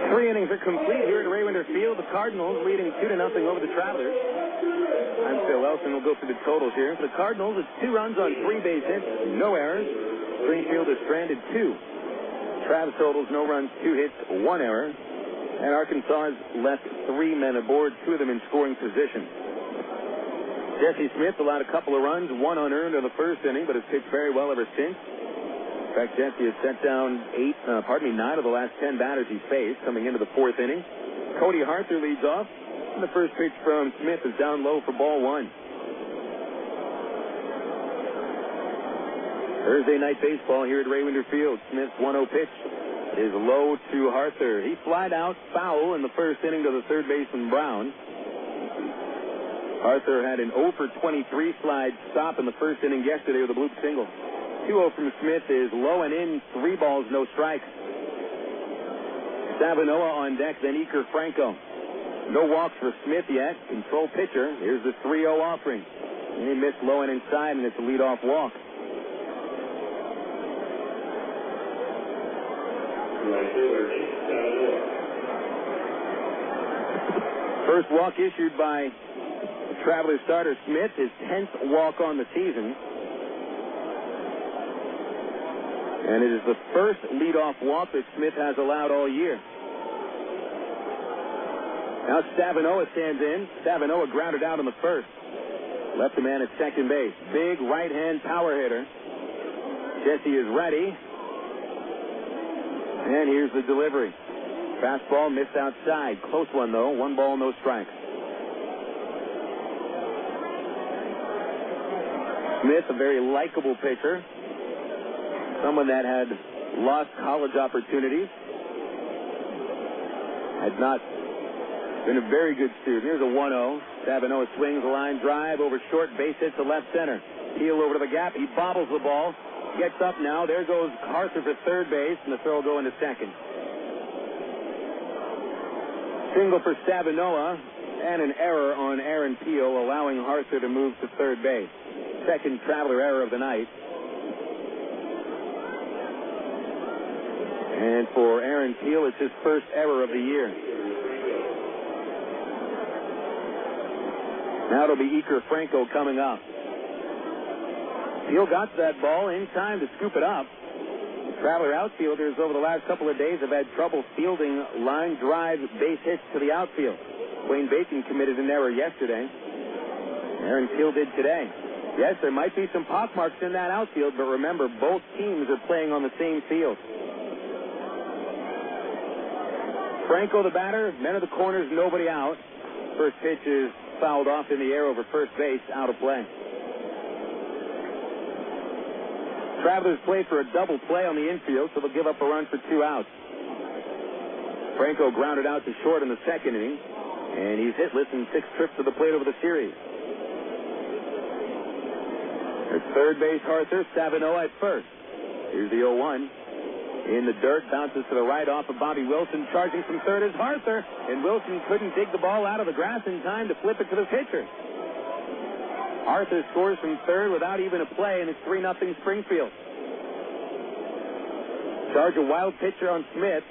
B: Three innings are complete here at Raywinder Field. The Cardinals leading 2-0 over the Travelers. I'm Phil Elson. We'll go through the totals here. For the Cardinals, it's 2 runs on 3 base hits, no errors. Springfield is stranded 2. Trav's totals, no runs, 2 hits, 1 error. And Arkansas has left 3 men aboard, 2 of them in scoring position. Jesse Smith allowed a couple of runs, 1 unearned in the first inning, but has pitched very well ever since. In fact, Jesse has set down 9 of the last 10 batters he's faced coming into the 4th inning. Cody Harther leads off, and the first pitch from Smith is down low for ball 1. Thursday night baseball here at Raywinder Field. Smith's 1-0 pitch is low to Harther. He flied out foul in the first inning to the third baseman Brown. Harther had an 0 for 23 slide stop in the first inning yesterday with a bloop single. 2-0 from Smith is low and in, 3 balls, no strikes. Stavinoha on deck, then Iker Franco. No walks for Smith yet. Control pitcher. Here's the 3-0 offering. And he missed low and inside, and it's a leadoff walk. First walk issued by the Travelers starter Smith, his 10th walk on the season. And it is the first leadoff walk that Smith has allowed all year. Now Stavinoha stands in. Stavinoha grounded out in the first. Left the man at second base. Big right-hand power hitter. Jesse is ready. And here's the delivery. Fastball missed outside. Close one, though. 1 ball, no strikes. Smith, a very likable pitcher. Someone that had lost college opportunities. Had not been a very good student. Here's a 1-0. Stavinoha swings a line drive over short, base hit to left center. Heel over to the gap. He bobbles the ball. Gets up now. There goes Harther for third base, and the throw will go into second. Single for Stavinoha, and an error on Aaron Peel, allowing Harther to move to third base. Second Traveler error of the night. And for Aaron Peel, it's his first error of the year. Now it'll be Iker Franco coming up. Peel got that ball in time to scoop it up. The Traveler outfielders over the last couple of days have had trouble fielding line drive base hits to the outfield. Wayne Bacon committed an error yesterday. Aaron Peel did today. Yes, there might be some pockmarks in that outfield, but remember, both teams are playing on the same field. Franco, the batter, men of the corners, nobody out. First pitch is fouled off in the air over first base, out of play. Travelers play for a double play on the infield, so they'll give up a run for 2 outs. Franco grounded out to short in the second inning, and he's hitless in 6 trips to the plate over the series. At third base, Harther, Stavinoha at first. Here's the 0-1. In the dirt, bounces to the right off of Bobby Wilson. Charging from third is Harther, and Wilson couldn't dig the ball out of the grass in time to flip it to the pitcher. Arthur scores from third without even a play, and it's 3-0 Springfield. Charge a wild pitcher on Smith.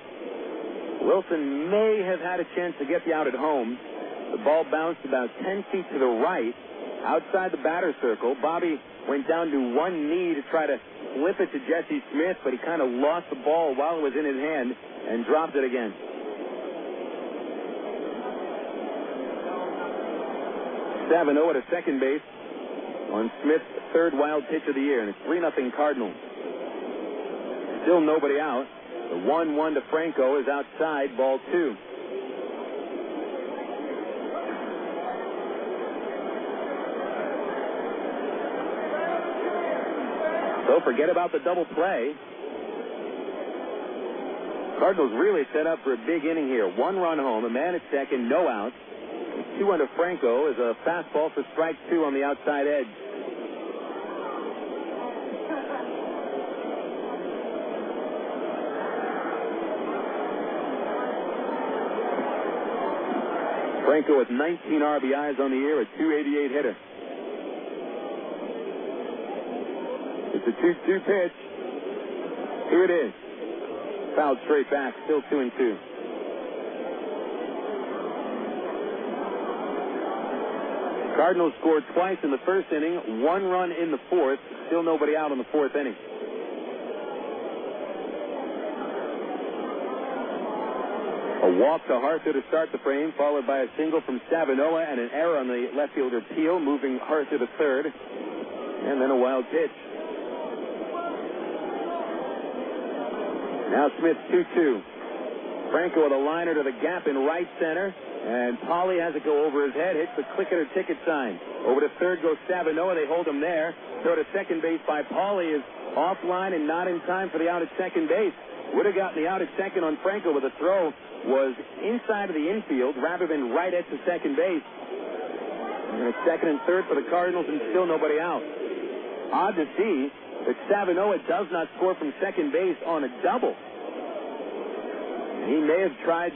B: Wilson may have had a chance to get the out at home. The ball bounced about 10 feet to the right, outside the batter's circle. Bobby went down to one knee to try to flip it to Jesse Smith, but he kind of lost the ball while it was in his hand and dropped it again. Stavinoha to second base on Smith's third wild pitch of the year, and it's 3-0 Cardinals. Still nobody out. The 1-1 to Franco is outside, ball 2. So forget about the double play. Cardinals really set up for a big inning here. 1 run home, a man at second, no outs. 2-1 to Franco is a fastball for strike 2 on the outside edge. Franco with 19 RBIs on the year, a .288 hitter. It's a 2-2 pitch. Here it is. Fouled straight back, still 2-2. Cardinals scored twice in the first inning, 1 run in the fourth. Still nobody out in the fourth inning. A walk to Arthur to start the frame, followed by a single from Stavinoha and an error on the left fielder Peel, moving Arthur to third. And then a wild pitch. Now Smith 2-2. Franco with a liner to the gap in right center. And Polly has it go over his head, hits the click it or ticket sign. Over to third goes Stavinoha. They hold him there. Throw to second base by Polly is offline and not in time for the out at second base. Would have gotten the out at second on Franco, but the throw was inside of the infield rather than right at the second base. And it's second and third for the Cardinals and still nobody out. Odd to see that Stavinoha does not score from second base on a double. And he may have tried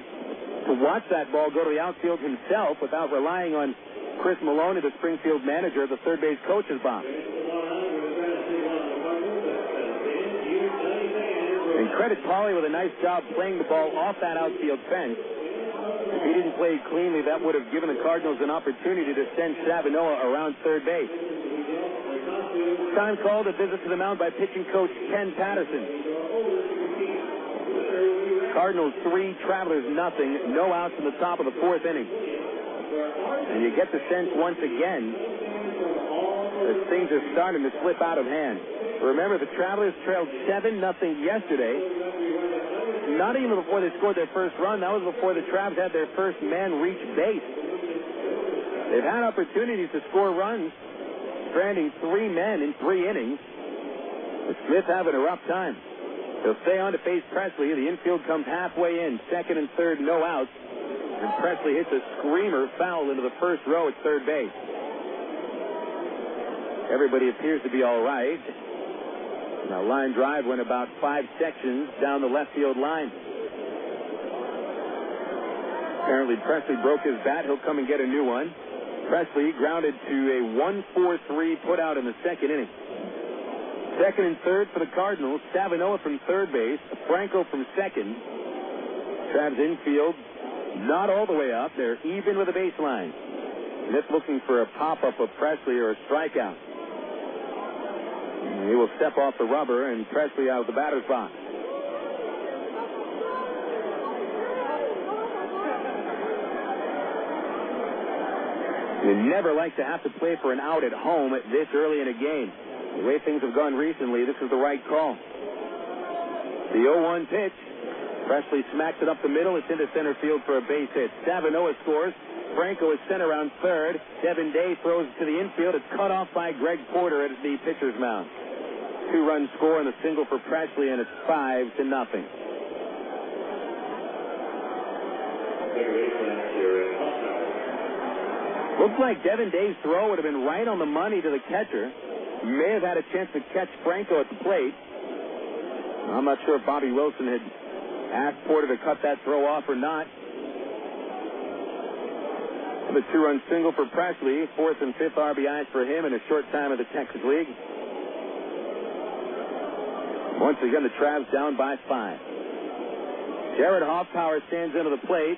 B: to watch that ball go to the outfield himself without relying on Chris Maloney, the Springfield manager, the third base coach's box. And credit Pauly with a nice job playing the ball off that outfield fence. If he didn't play cleanly, that would have given the Cardinals an opportunity to send Stavinoha around third base. Time called a visit to the mound by pitching coach Ken Patterson. Cardinals 3, Travelers nothing. No outs in the top of the fourth inning. And you get the sense once again that things are starting to slip out of hand. Remember, the Travelers trailed 7-0 yesterday. Not even before they scored their first run. That was before the Travs had their first man reach base. They've had opportunities to score runs, stranding 3 men in 3 innings. But Smith having a rough time. He'll stay on to face Presley. The infield comes halfway in, second and third, no outs. And Presley hits a screamer foul into the first row at third base. Everybody appears to be all right. Now, line drive went about 5 sections down the left field line. Apparently, Presley broke his bat. He'll come and get a new one. Presley grounded to a 1-4-3 put out in the second inning. Second and third for the Cardinals. Stavinoha from third base. Franco from second. Travs infield not all the way up. They're even with the baseline. Smith looking for a pop-up of Presley or a strikeout. He will step off the rubber, and Presley out of the batter's box. You never like to have to play for an out at home this early in a game. The way things have gone recently, this is the right call. The 0-1 pitch. Presley smacks it up the middle. It's into center field for a base hit. Stavinoha scores. Franco is sent around third. Devin Day throws it to the infield. It's cut off by Greg Porter at the pitcher's mound. 2-run score and a single for Presley, and it's 5-0. Looks like Devin Day's throw would have been right on the money to the catcher. May have had a chance to catch Franco at the plate. I'm not sure if Bobby Wilson had asked Porter to cut that throw off or not. The 2-run single for Presley, 4th and 5th RBIs for him in a short time of the Texas League. Once again, the Travs down by 5. Jarrett Hoffpauir stands into the plate.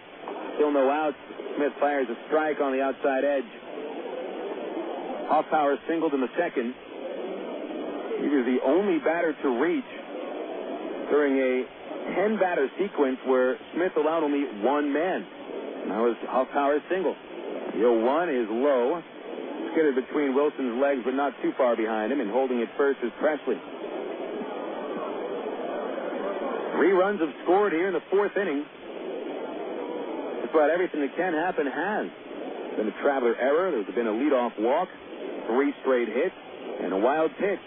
B: Still no outs. Smith fires a strike on the outside edge. Hoffpauir singled in the second. He was the only batter to reach during a 10-batter sequence where Smith allowed only one man. And that was Hoffpauir's single. The 0-1 is low. Skidded between Wilson's legs, but not too far behind him. And holding it first is Presley. 3 runs have scored here in the 4th inning. Just about everything that can happen has. Been a Traveler error. There's been a leadoff walk, 3 straight hits, and a wild pitch.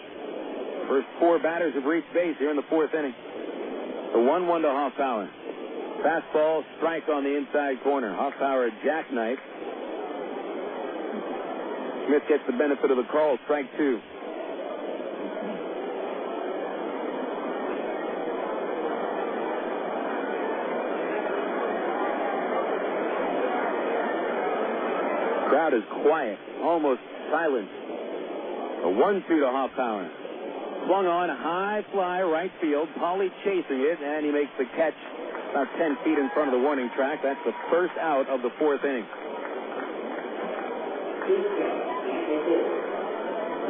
B: First 4 batters have reached base here in the 4th inning. The 1-1 to Hoffpauir. Fastball, strike on the inside corner. Hoffpauir jackknife. Smith gets the benefit of the call. Strike 2. Crowd is quiet, almost silent. A 1-2 to Hoffpauir. Swung on, high fly, right field. Pauly chasing it, and he makes the catch about 10 feet in front of the warning track. That's the first out of the 4th inning.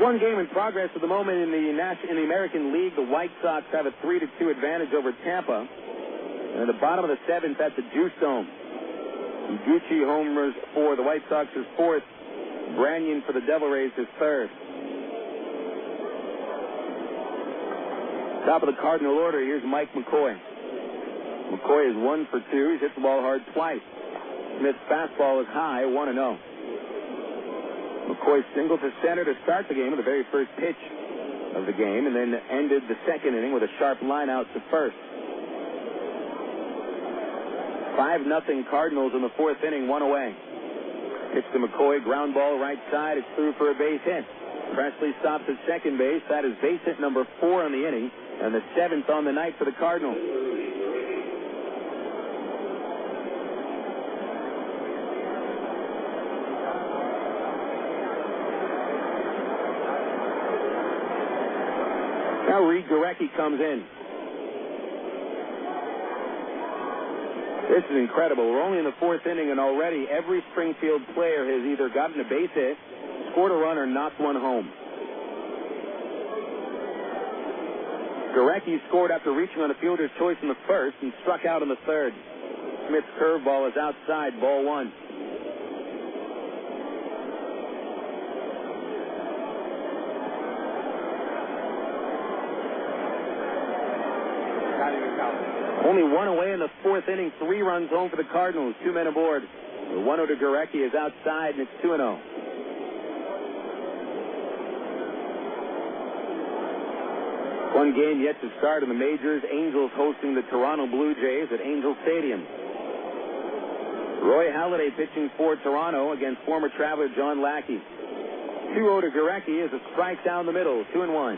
B: One game in progress at the moment in the American League. The White Sox have a 3-2 advantage over Tampa. And at the bottom of the 7th, at the Juice Dome. Gucci homers for the White Sox is 4th. Branyan for the Devil Rays is 3rd. Top of the Cardinal order, here's Mike McCoy. McCoy is 1 for 2. He's hit the ball hard twice. Smith's fastball is high, 1-0. McCoy singled to center to start the game with the very first pitch of the game, and then ended the 2nd inning with a sharp line out to first. 5-0 Cardinals in the 4th inning, 1 away. Pitch to McCoy, ground ball right side. It's through for a base hit. Presley stops at second base. That is base hit number 4 on the inning, and the 7th on the night for the Cardinals. Now Reid Gorecki comes in. This is incredible. We're only in the 4th inning, and already every Springfield player has either gotten a base hit, scored a run, or knocked one home. Gorecki scored after reaching on a fielder's choice in the 1st and struck out in the 3rd. Smith's curveball is outside, ball 1. Only 1 away in the 4th inning, 3 runs home for the Cardinals, 2 men aboard. The 1-0 to Gorecki is outside, and it's 2-0. One game yet to start in the majors. Angels hosting the Toronto Blue Jays at Angel Stadium. Roy Halladay pitching for Toronto against former Traveler John Lackey. 2-0 to Gorecki is a strike down the middle, 2-1.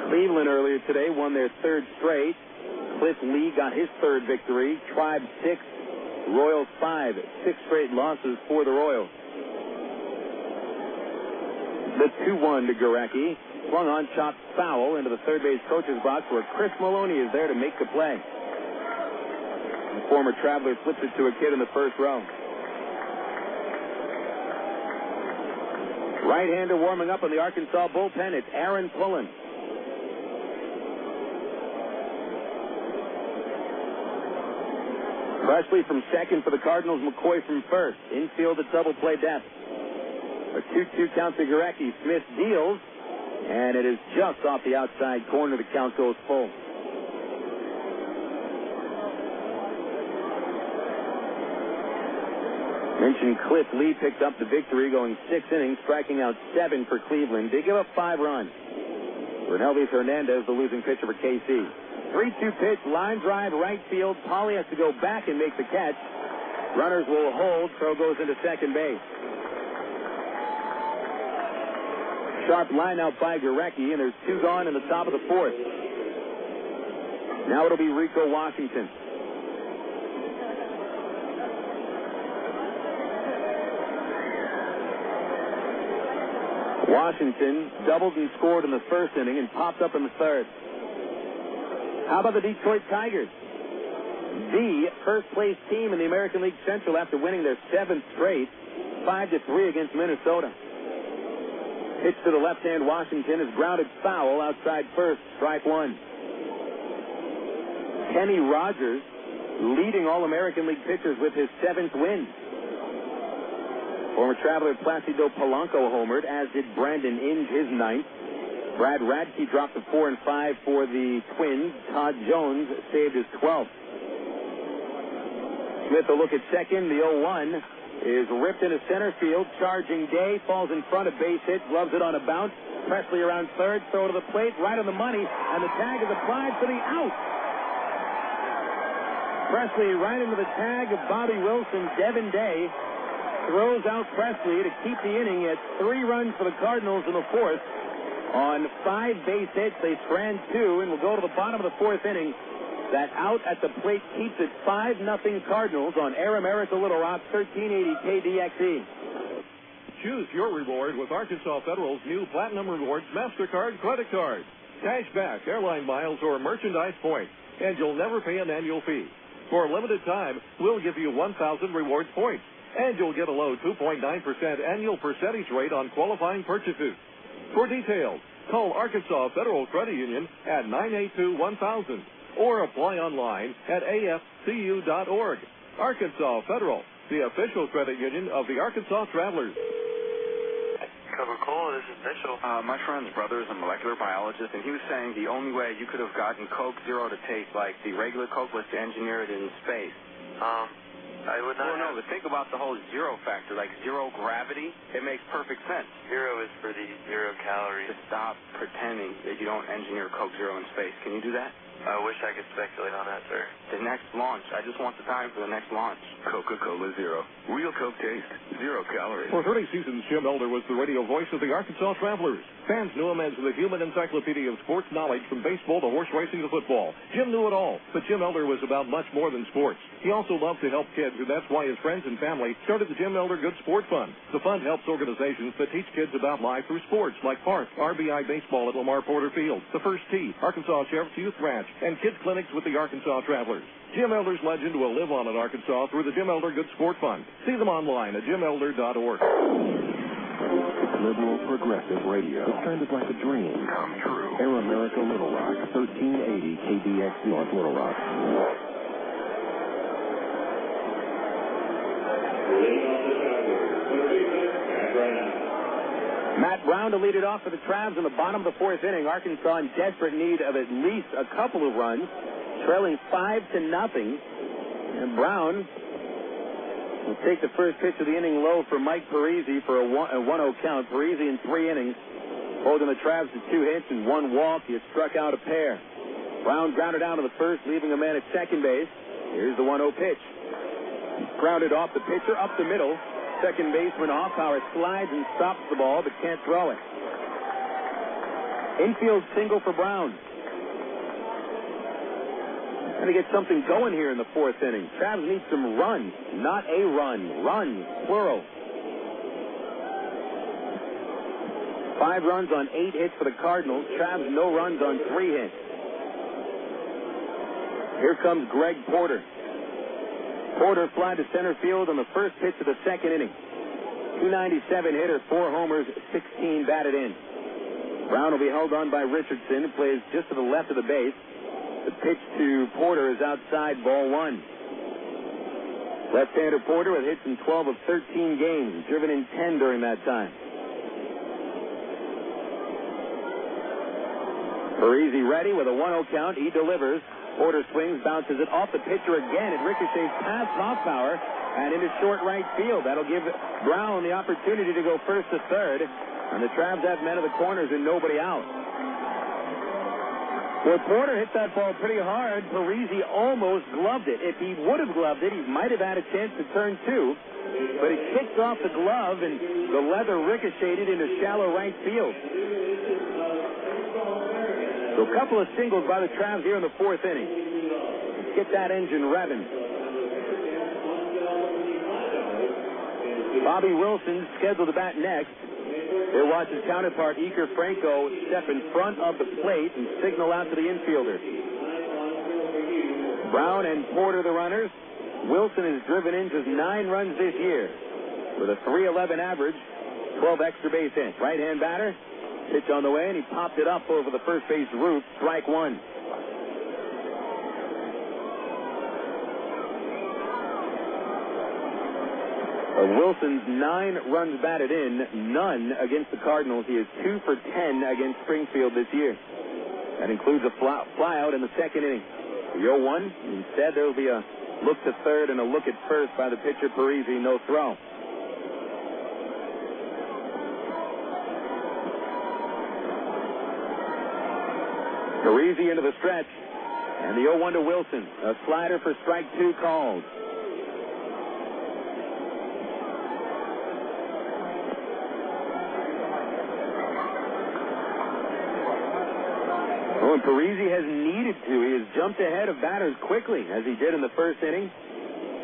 B: Cleveland earlier today won their 3rd straight. Cliff Lee got his 3rd victory. Tribe 6, Royals 5. 6 straight losses for the Royals. The 2-1 to Gorecki. Swung on, chopped foul into the third base coach's box where Chris Maloney is there to make the play. The former Traveler flips it to a kid in the 1st row. Right-hander warming up on the Arkansas bullpen. It's Aaron Pullen. Presley from second for the Cardinals, McCoy from first. Infield at double play depth. A 2-2 count to Gorecki. Smith deals, and it is just off the outside corner. The count goes full. Mentioned Cliff Lee picked up the victory, going 6 innings, striking out 7 for Cleveland. They give up 5 runs. Renelvis Hernandez, the losing pitcher for KC. 3-2 pitch, line drive, right field. Pauly has to go back and make the catch. Runners will hold. Throw goes into second base. Sharp line out by Gorecki, and there's 2 gone in the top of the 4th. Now it'll be Rico Washington. Washington doubled and scored in the first inning and popped up in the third. How about the Detroit Tigers? The first-place team in the American League Central after winning their 7th straight, 5-3 against Minnesota. Pitch to the left-hand Washington is grounded foul outside first, strike one. Kenny Rogers leading All-American League pitchers with his 7th win. Former Traveler Placido Polanco homered, as did Brandon Inge his 9th. Brad Radke dropped to 4 and 5 for the Twins. Todd Jones saved his 12th. Smith a look at second. The 0-1 is ripped into center field. Charging Day falls in front of base hit, gloves it on a bounce. Presley around third, throw to the plate, right on the money, and the tag is applied for the out. Presley right into the tag of Bobby Wilson. Devin Day throws out Presley to keep the inning at 3 runs for the Cardinals in the 4th. On 5 base hits, they strand 2 and will go to the bottom of the 4th inning. That out at the plate keeps it 5-0 Cardinals on Air America Little Rock, 1380 KDXE.
A: Choose your reward with Arkansas Federal's new Platinum Rewards MasterCard credit card. Cash back, airline miles, or merchandise points, and you'll never pay an annual fee. For a limited time, we'll give you 1,000 rewards points, and you'll get a low 2.9% annual percentage rate on qualifying purchases. For details, call Arkansas Federal Credit Union at 982-1000 or apply online at afcu.org. Arkansas Federal, the official credit union of the Arkansas Travelers.
I: Coca-Cola, this is Mitchell. My friend's brother is a molecular biologist, and he was saying the only way you could have gotten Coke Zero to taste like the regular Coke was to engineer it in space. I would not. Well, no, but think about the whole zero factor, like zero gravity. It makes perfect sense. Zero is for the 0 calories. Just stop pretending that you don't engineer Coke Zero in space. Can you do that? I wish I could speculate on that, sir. The next launch. I just want the time for the next launch.
M: Coca-Cola Zero. Real Coke taste. 0 calories.
A: For 30 seasons, Jim Elder was the radio voice of the Arkansas Travelers. Fans knew him as the human encyclopedia of sports knowledge from baseball to horse racing to football. Jim knew it all, but Jim Elder was about much more than sports. He also loved to help kids, and that's why his friends and family started the Jim Elder Good Sport Fund. The fund helps organizations that teach kids about life through sports, like Park, RBI Baseball at Lamar Porter Field, the First Tee, Arkansas Sheriff's Youth Ranch, and kids clinics with the Arkansas Travelers. Jim Elder's legend will live on in Arkansas through the Jim Elder Good Sport Fund. See them online at jimelder.org.
M: Liberal progressive radio. It's kind of like a dream come true. Air America Little Rock, 1380 KDX North Little Rock.
B: Matt Brown to lead it off for the Travs in the bottom of the 4th inning. Arkansas in desperate need of at least a couple of runs, trailing 5-0. And Brown will take the first pitch of the inning low for Mike Parisi for a 1-0 count. Parisi in 3 innings, holding the Travs to 2 hits and 1 walk. He has struck out a pair. Brown grounded down to the first, leaving a man at second base. Here's the 1-0 pitch. Grounded off the pitcher, up the middle. Second baseman Hoffpauir slides and stops the ball, but can't throw it. Infield single for Brown. Trying to get something going here in the 4th inning. Travs need some runs, not a run. Runs, plural. 5 runs on 8 hits for the Cardinals. Travs no runs on 3 hits. Here comes Greg Porter. Porter fly to center field on the first pitch of the 2nd inning. 297 hitter, 4 homers, 16 batted in. Brown will be held on by Richardson, who plays just to the left of the base. The pitch to Porter is outside, ball 1. Left-hander Porter with hits in 12 of 13 games, driven in 10 during that time. Parisi ready with a 1-0 count. He delivers. Porter swings, bounces it off the pitcher again. It ricochets past Hoffpauir and into short right field. That'll give Brown the opportunity to go first to third. And the Travs have men of the corners and nobody out. Well, Porter hit that ball pretty hard. Parisi almost gloved it. If he would have gloved it, he might have had a chance to turn 2. But it kicked off the glove, and the leather ricocheted into shallow right field. So a couple of singles by the Travs here in the 4th inning. Let's get that engine revving. Bobby Wilson scheduled to bat next. He'll watch his counterpart, Iker Franco, step in front of the plate and signal out to the infielders. Brown and Porter the runners. Wilson has driven in just 9 runs this year with a .311 average, 12 extra base hits. Right-hand batter, pitch on the way, and he popped it up over the first base roof, strike one. Of Wilson's 9 runs batted in, none against the Cardinals. He is 2 for 10 against Springfield this year. That includes a fly out in the second inning. The 0-1. Instead, there will be a look to third and a look at first by the pitcher, Parisi. No throw. Parisi into the stretch. And the 0-1 to Wilson. A slider for strike 2 called. And Parisi has needed to. He has jumped ahead of batters quickly, as he did in the first inning.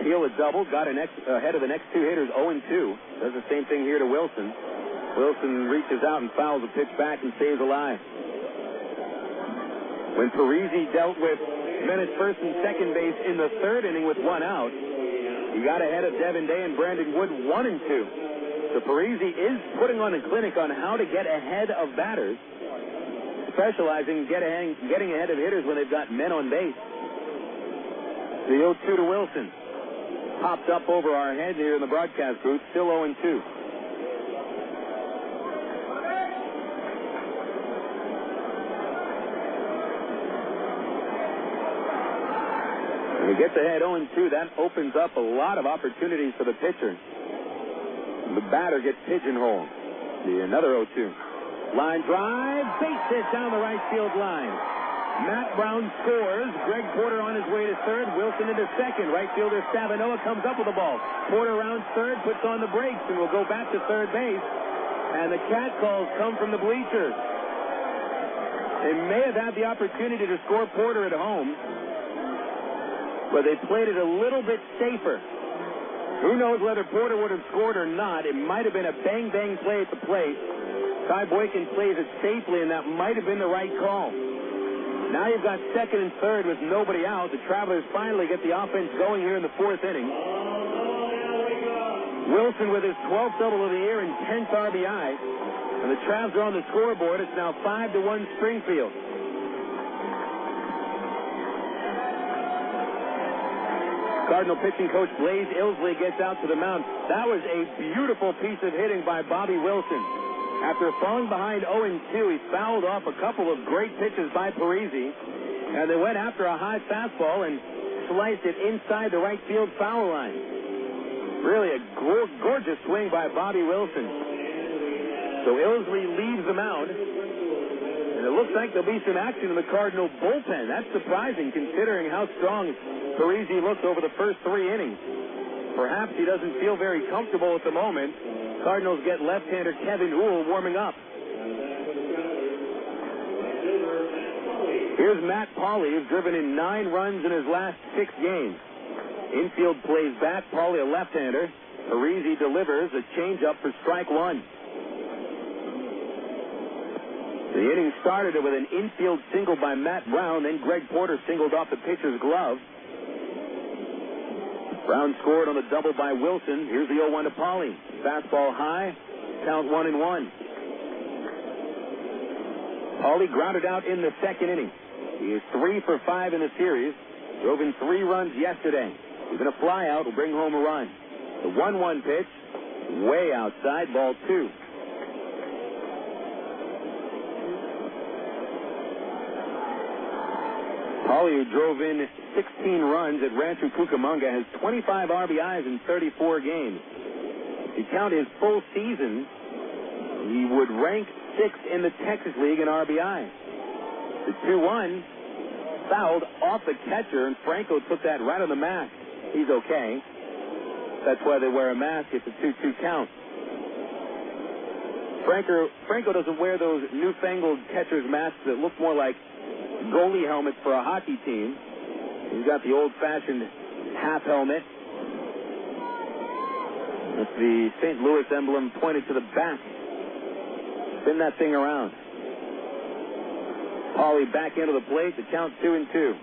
B: Peel a double, got ahead of the next 2 hitters, 0-2. Does the same thing here to Wilson. Wilson reaches out and fouls a pitch back and saves a live. When Parisi dealt with men at first and second base in the third inning with 1 out, he got ahead of Devin Day and Brandon Wood, 1-2. So Parisi is putting on a clinic on how to get ahead of batters, specializing in getting ahead of hitters when they've got men on base. The 0-2 to Wilson. Popped up over our head here in the broadcast booth. Still 0-2. When he gets ahead 0-2, that opens up a lot of opportunities for the pitcher. The batter gets pigeonholed. Another 0-2. Line drive, base hit down the right field line. Matt Brown scores. Greg Porter on his way to third. Wilson into second. Right fielder Stavinoha comes up with the ball. Porter rounds third, puts on the brakes, and will go back to third base. And the cat calls come from the bleachers. They may have had the opportunity to score Porter at home, but they played it a little bit safer. Who knows whether Porter would have scored or not. It might have been a bang-bang play at the plate. Ty Boykin plays it safely, and that might have been the right call. Now you've got second and third with nobody out. The Travelers finally get the offense going here in the 4th inning. Wilson with his 12th double of the year and 10th RBI. And the Travs are on the scoreboard. It's now 5-1 Springfield. Cardinal pitching coach Blaze Ilsley gets out to the mound. That was a beautiful piece of hitting by Bobby Wilson. After falling behind 0-2, he fouled off a couple of great pitches by Parisi, and they went after a high fastball and sliced it inside the right field foul line. Really a gorgeous swing by Bobby Wilson. So Ilsley leaves the mound, and it looks like there'll be some action in the Cardinal bullpen. That's surprising considering how strong Parisi looked over the first 3 innings. Perhaps he doesn't feel very comfortable at the moment. Cardinals get left-hander Kevin Uhl warming up. Here's Matt Pauley, who's driven in 9 runs in his last 6 games. Infield plays back. Pauley, a left-hander. Parisi delivers a changeup for strike 1. The inning started with an infield single by Matt Brown. Then Greg Porter singled off the pitcher's glove. Brown scored on the double by Wilson. Here's the 0-1 to Pauley. Fastball high. Count 1-1. Pauley grounded out in the second inning. He is 3 for 5 in the series. Drove in 3 runs yesterday. Even a fly out will bring home a run. The 1-1 pitch. Way outside. Ball 2. Pauley, who drove in 16 runs at Rancho Cucamonga, has 25 RBIs in 34 games. If you count his full season, he would rank 6th in the Texas League in RBI. The 2-1 fouled off the catcher, and Franco took that right on the mask. He's okay. That's why they wear a mask. It's a 2-2 count. Franco doesn't wear those newfangled catcher's masks that look more like goalie helmets for a hockey team. He's got the old-fashioned half helmet. With the St. Louis emblem pointed to the back. Spin that thing around. Pauly back into the plate. The count 2-2.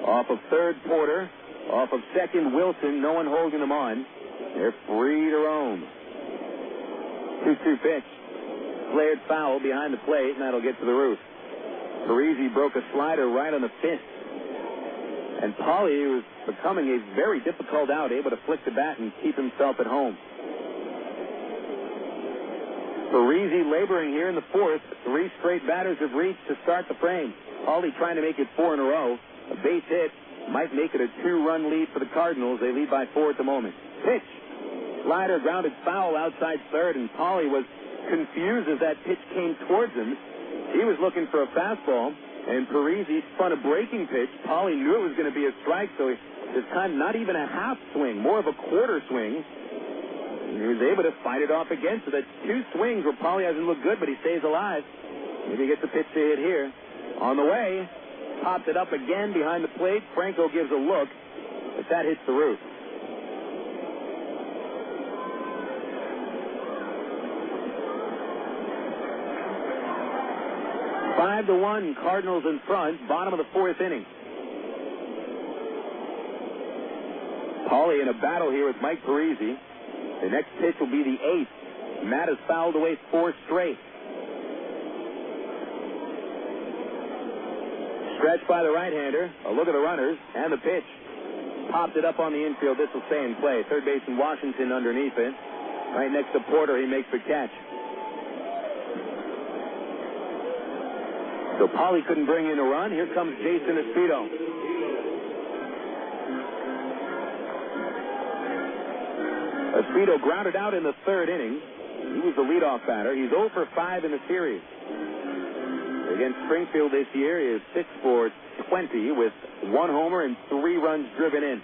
B: Off of third, Porter. Off of second, Wilson. No one holding them on. They're free to roam. 2-2 pitch. Flared foul behind the plate, and that'll get to the roof. Parisi broke a slider right on the fist. And Pauly was becoming a very difficult out, able to flick the bat and keep himself at home. Parisi laboring here in the fourth. 3 straight batters have reached to start the frame. Pauly trying to make it 4 in a row. A base hit might make it a 2-run lead for the Cardinals. They lead by 4 at the moment. Pitch. Slider grounded foul outside third, and Pauly was confused as that pitch came towards him. He was looking for a fastball, and Parisi spun a breaking pitch. Pauly knew it was going to be a strike, so this time not even a half swing, more of a quarter swing. And he was able to fight it off again, so that's 2 swings where Pauly hasn't looked good, but he stays alive. Maybe he gets a pitch to hit here. On the way, pops it up again behind the plate. Franco gives a look, but that hits the roof. Five to 1, Cardinals in front, bottom of the 4th inning. Pauly in a battle here with Mike Parisi. The next pitch will be the 8th. Matt has fouled away 4 straight. Stretch by the right-hander. A look at the runners and the pitch. Popped it up on the infield. This will stay in play. Third baseman Washington underneath it. Right next to Porter, he makes the catch. So Pauly couldn't bring in a run. Here comes Jason Espino. Espino grounded out in the 3rd inning. He was the leadoff batter. He's 0 for 5 in the series. Against Springfield this year, he is 6 for 20 with 1 homer and 3 runs driven in.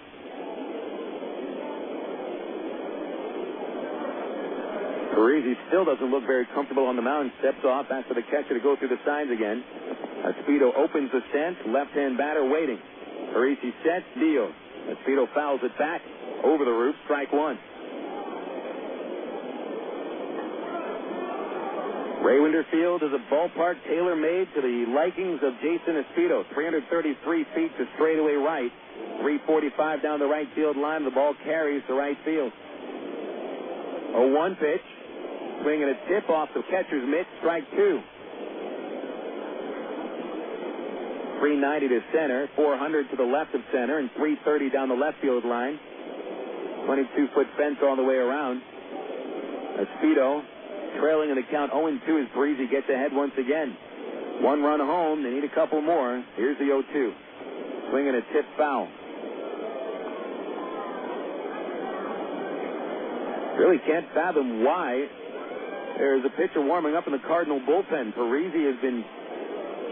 B: Parisi still doesn't look very comfortable on the mound. Steps off, asks for the catcher to go through the signs again. Espino opens the stance. Left-hand batter waiting. Parisi sets, deals. Espino fouls it back. Over the roof, strike 1. Raywinder Field is a ballpark tailor-made to the likings of Jason Espino. 333 feet to straightaway right. 345 down the right field line. The ball carries to right field. 0-1 pitch. Swinging a tip off the catcher's mitt. Strike 2. 390 to center. 400 to the left of center. And 330 down the left field line. 22-foot fence all the way around. Espino trailing in the count 0-2 as Parisi gets ahead once again. 1 run home. They need a couple more. Here's the 0-2. Swinging a tip foul. Really can't fathom why there's a pitcher warming up in the Cardinal bullpen. Parisi has been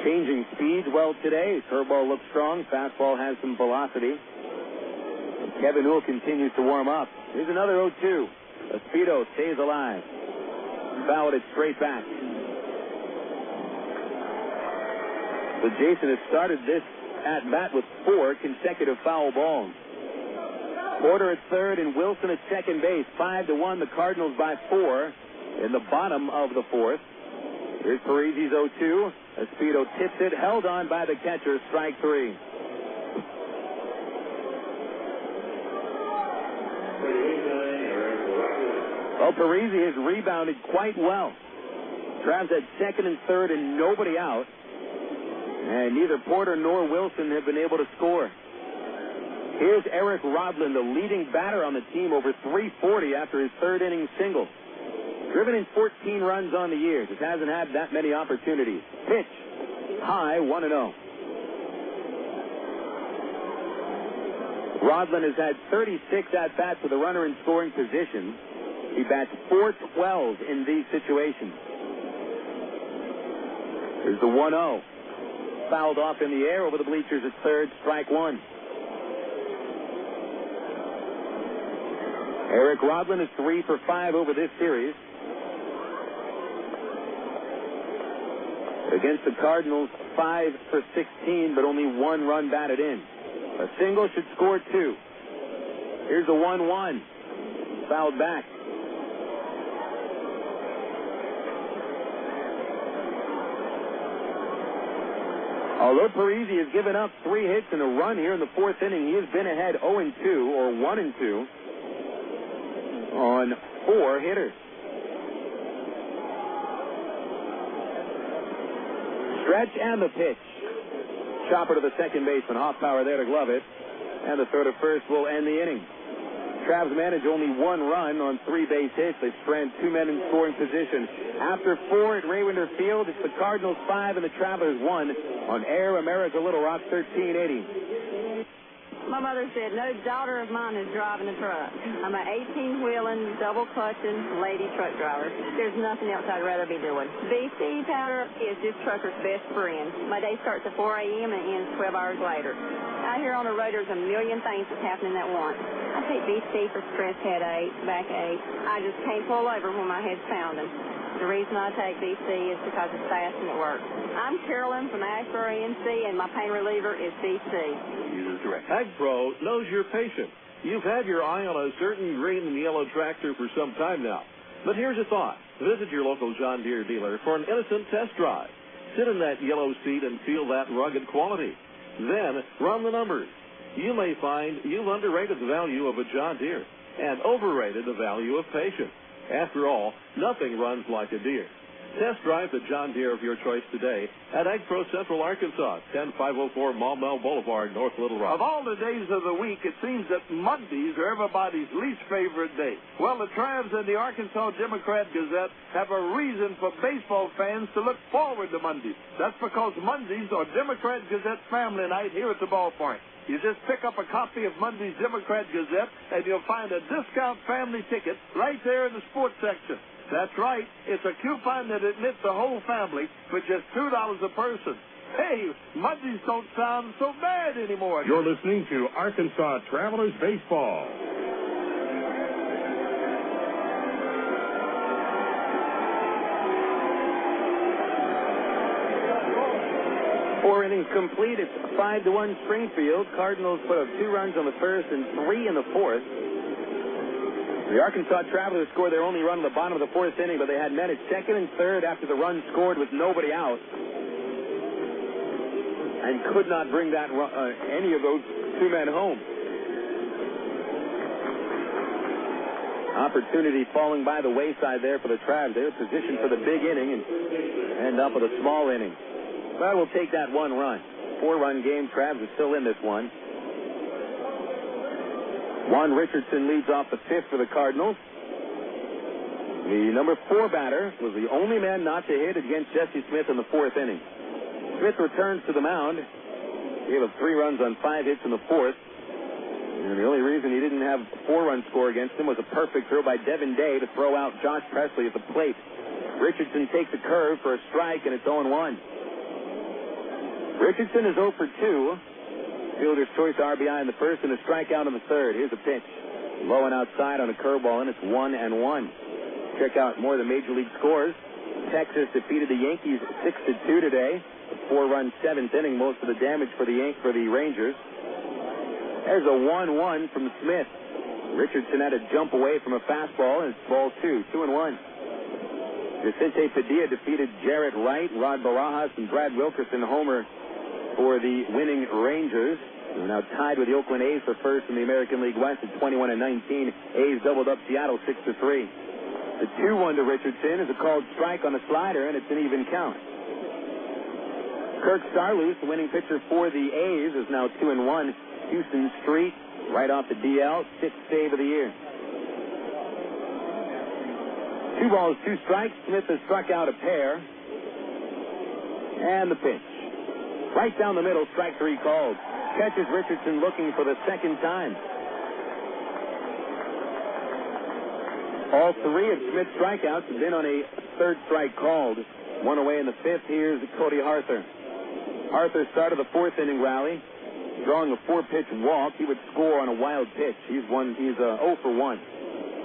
B: changing speeds well today. Curveball looks strong. Fastball has some velocity. And Kevin Newell continues to warm up. Here's another 0-2. Espino stays alive. Fouled it straight back. So Jason has started this at-bat with 4 consecutive foul balls. Porter at third and Wilson at second base. 5-1, the Cardinals by 4 in the bottom of the 4th. Here's Parisi's 0-2. Espino tips it, held on by the catcher. Strike 3. Well, Parisi has rebounded quite well. Travis at second and third and nobody out. And neither Porter nor Wilson have been able to score. Here's Eric Rodlin, the leading batter on the team, over 340 after his 3rd inning single. Driven in 14 runs on the year. Just hasn't had that many opportunities. Pitch. High, 1-0. Rodlin has had 36 at-bats with a runner in scoring position. He bats .412 in these situations. Here's the 1-0. Fouled off in the air over the bleachers at third. Strike 1. Eric Rodlin is 3 for 5 over this series. Against the Cardinals, 5 for 16, but only 1 run batted in. A single should score 2. Here's the 1-1. fouled back. Although Parisi has given up 3 hits and a run here in the 4th inning, he has been ahead 0-2 or 1-2 on 4 hitters. Stretch and the pitch. Chopper to the second baseman. Hoffpauir there to glove it. And the throw to first will end the inning. Travs managed only 1 run on 3 base hits. They stranded 2 men in scoring position. After 4 at Raywinder Field, it's the Cardinals 5 and the Travelers 1 on Air America Little Rock 1380.
G: My mother said, no daughter of mine is driving a truck. I'm an 18-wheeling, double-clutching lady truck driver. There's nothing else I'd rather be doing. BC powder is this trucker's best friend. My day starts at 4 a.m. and ends 12 hours later. Out here on the road, there's a million things that's happening at once. I take BC for stress headache, backache. I just can't pull over when my head's pounding. The reason I take BC is because it's fast and it works. I'm Carolyn from Asheboro, NC, and my pain reliever is BC.
L: User direct.
A: AgPro knows your patient. You've had your eye on a certain green and yellow tractor for some time now. But here's a thought. Visit your local John Deere dealer for an innocent test drive. Sit in that yellow seat and feel that rugged quality. Then run the numbers. You may find you've underrated the value of a John Deere and overrated the value of patience. After all, nothing runs like a Deere. Test drive the John Deere of your choice today at AgPro Central Arkansas, 10504 Maumelle Boulevard, North Little Rock.
S: Of all the days of the week, it seems that Mondays are everybody's least favorite day. Well, the Travs and the Arkansas Democrat-Gazette have a reason for baseball fans to look forward to Mondays. That's because Mondays are Democrat-Gazette family night here at the ballpark. You just pick up a copy of Monday's Democrat-Gazette, and you'll find a discount family ticket right there in the sports section. That's right. It's a coupon that admits the whole family for just $2 a person. Hey, Mondays don't sound so bad anymore.
M: You're listening to Arkansas Travelers Baseball.
B: Four innings complete. It's 5-1 Springfield. Cardinals put up 2 runs on the first and 3 in the 4th. The Arkansas Travelers scored their only run in the bottom of the 4th inning, but they had men at second and third after the run scored with nobody out, and could not bring that any of those 2 men home. Opportunity falling by the wayside there for the Travs. They were positioned for the big inning and end up with a small inning. But we'll take that 1 run. 4-run game. Travs are still in this one. Juan Richardson leads off the 5th for the Cardinals. The number 4 batter was the only man not to hit against Jesse Smith in the 4th inning. Smith returns to the mound. Gave up 3 runs on 5 hits in the 4th. And the only reason he didn't have a 4-run score against him was a perfect throw by Devin Day to throw out Josh Presley at the plate. Richardson takes a curve for a strike, and it's 0-1. Richardson is 0 for 2. Fielder's choice RBI in the first and a strikeout in the third. Here's a pitch. Low and outside on a curveball, and it's 1-1. Check out more of the Major League scores. Texas defeated the Yankees 6-2 today. 4-run 7th inning, most of the damage for the Rangers. There's a 1-1 from Smith. Richardson had to jump away from a fastball, and it's ball 2, 2-1. Vicente Padilla defeated Jarrett Wright, Rod Barajas, and Brad Wilkerson homer for the winning Rangers. They're now tied with the Oakland A's for first in the American League West at 21-19. A's doubled up Seattle 6-3. The 2-1 to Richardson is a called strike on a slider, and it's an even count. Kirk Starloose, the winning pitcher for the A's, is now 2-1. Houston Street, right off the DL, 6th save of the year. 2 balls, 2 strikes. Smith has struck out a pair. And the pitch. Right down the middle, strike 3 called. Catches Richardson looking for the second time. All 3 of Smith's strikeouts have been on a 3rd strike called. 1 away in the 5th. Here's Cody Arthur. Arthur started the 4th inning rally, drawing a 4-pitch walk. He would score on a wild pitch. He's 0 for 1.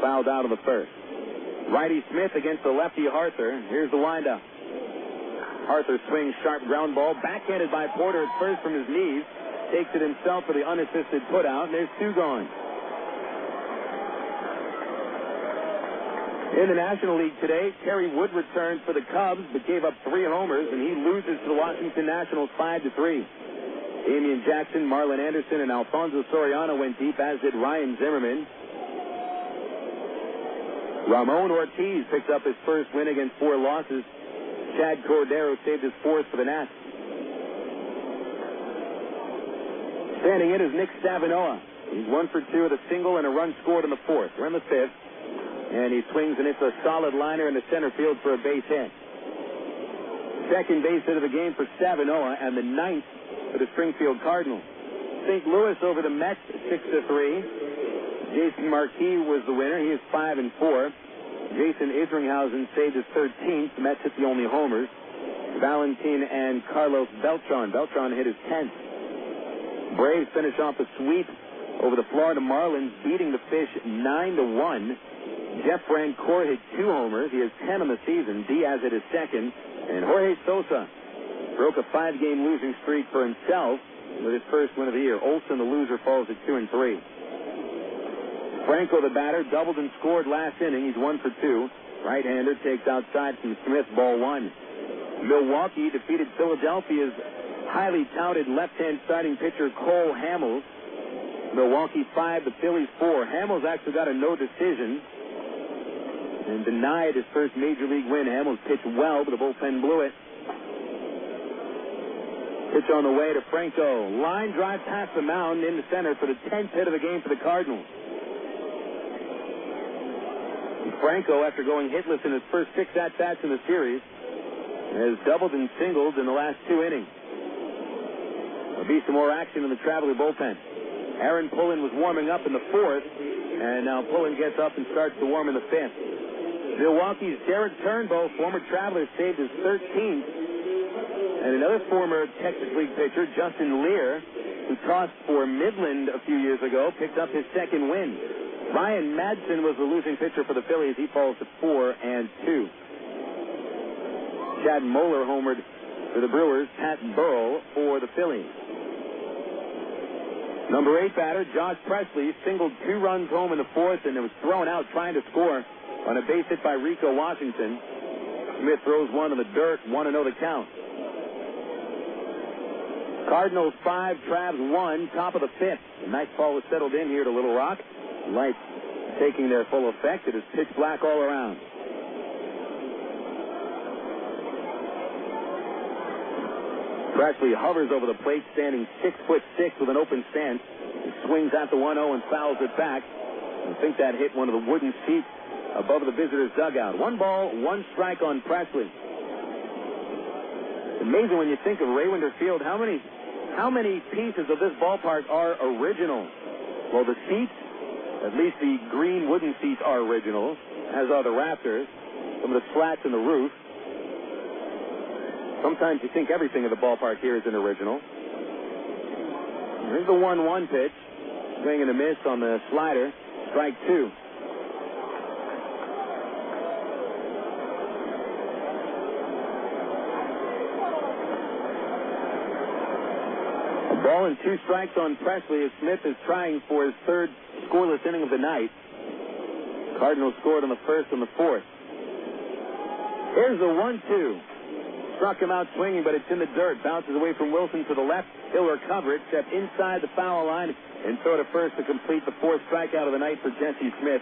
B: Fouled out of the 1st. Righty Smith against the lefty Arthur. Here's the windup. Arthur swings sharp ground ball, backhanded by Porter at first from his knees. Takes it himself for the unassisted putout, and there's 2 gone. In the National League today, Terry Wood returned for the Cubs, but gave up 3 homers, and he loses to the Washington Nationals 5-3. Damian Jackson, Marlon Anderson, and Alfonso Soriano went deep, as did Ryan Zimmerman. Ramon Ortiz picked up his first win against 4 losses. Chad Cordero saved his 4th for the Nats. Standing in is Nick Stavinoha. He's 1 for 2 with a single and a run scored in the 4th. We're in the 5th. And he swings, and it's a solid liner in the center field for a base hit. Second base hit of the game for Stavinoha, and the 9th for the Springfield Cardinals. St. Louis over the Mets, 6-3. Jason Marquis was the winner. He is 5-4. Jason Isringhausen saved his 13th. The Mets hit the only homers. Valentin and Carlos Beltran. Beltran hit his 10th. Braves finish off a sweep over the Florida Marlins, beating the Fish 9-1. Jeff Francoeur hit 2 homers. He has 10 on the season. Diaz hit his 2nd. And Jorge Sosa broke a 5-game losing streak for himself with his first win of the year. Olson, the loser, falls at 2-3. Franco, the batter, doubled and scored last inning. He's 1 for 2. Right-hander takes outside from Smith, ball 1. Milwaukee defeated Philadelphia's highly touted left-hand starting pitcher Cole Hamels. Milwaukee 5, the Phillies 4. Hamels actually got a no decision and denied his first major league win. Hamels pitched well, but the bullpen blew it. Pitch on the way to Franco. Line drive past the mound into center for the 10th hit of the game for the Cardinals. Franco, after going hitless in his first 6 at-bats in the series, has doubled and singled in the last 2 innings. There'll be some more action in the Traveler bullpen. Aaron Pullen was warming up in the 4th, and now Pullen gets up and starts to warm in the 5th. Milwaukee's Derek Turnbow, former Traveler, saved his 13th. And another former Texas League pitcher, Justin Lear, who tossed for Midland a few years ago, picked up his 2nd win. Ryan Madsen was the losing pitcher for the Phillies. He falls to 4-2. Chad Moeller homered for the Brewers. Pat Burrell for the Phillies. Number 8 batter, Josh Presley, singled 2 runs home in the 4th, and it was thrown out trying to score on a base hit by Rico Washington. Smith throws one in the dirt, 1-0 the count. Cardinals 5, Travs 1, top of the 5th. The nightfall was settled in here to Little Rock. Lights taking their full effect. It is pitch black all around. Presley hovers over the plate, standing 6'6" with an open stance. He swings at the 1-0 and fouls it back. I think that hit one of the wooden seats above the visitor's dugout. 1 ball, 1 strike on Presley. It's amazing when you think of Raywinder Field, how many pieces of this ballpark are original? Well, the seats, at least the green wooden seats, are original, as are the rafters, some of the slats in the roof. Sometimes you think everything in the ballpark here is an original. Here's the 1-1 pitch. Swing and a miss on the slider. Strike 2. A ball and 2 strikes on Presley as Smith is trying for his 3rd scoreless inning of the night. Cardinals scored on the 1st and the 4th. Here's the 1-2. Struck him out swinging, but it's in the dirt. Bounces away from Wilson to the left. He'll recover it, step inside the foul line, and throw to first to complete the 4th strikeout of the night for Jesse Smith.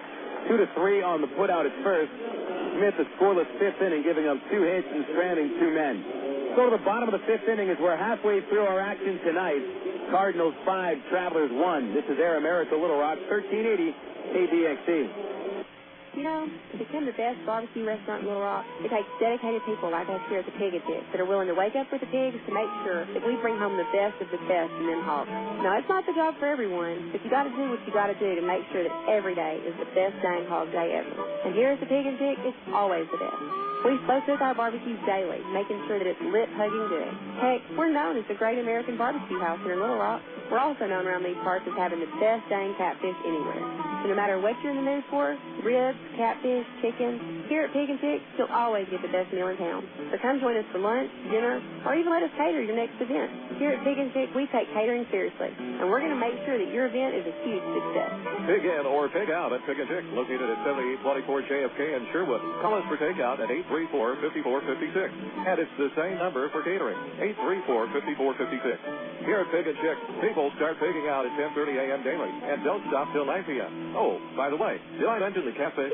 B: 2-3 on the putout at first. Smith, a scoreless 5th inning, giving up 2 hits and stranding 2 men. Go to the bottom of the 5th inning as we're halfway through our action tonight. Cardinals 5, Travelers 1. This is Air America Little Rock, 1380 KDXE.
T: You know, to become the best barbecue restaurant in Little Rock, it takes dedicated people like us here at the Pig and Chick that are willing to wake up with the pigs to make sure that we bring home the best of the best in them hogs. Now, it's not the job for everyone, but you got to do what you got to do to make sure that every day is the best dang hog day ever. And here at the Pig and Chick, it's always the best. We slow cook our barbecues daily, making sure that it's lit, hugging good. Heck, we're known as the Great American Barbecue House here in Little Rock. We're also known around these parts as having the best dang catfish anywhere. So no matter what you're in the mood for, ribs, catfish, chicken, here at Pig and Chick, you'll always get the best meal in town. So come join us for lunch, dinner, or even let us cater your next event. Here at Pig and Chick, we take catering seriously, and we're going to make sure that your event is a huge success.
A: Pig in or pig out at Pig and Chick, located at 7824 JFK in Sherwood. Call us for takeout at 834-5456. And it's the same number for catering, 834-5456. Here at Pig and Chick, people start pigging out at 10:30 a.m. daily and don't stop till 9 p.m. Oh, by the way, did I mention the cafe?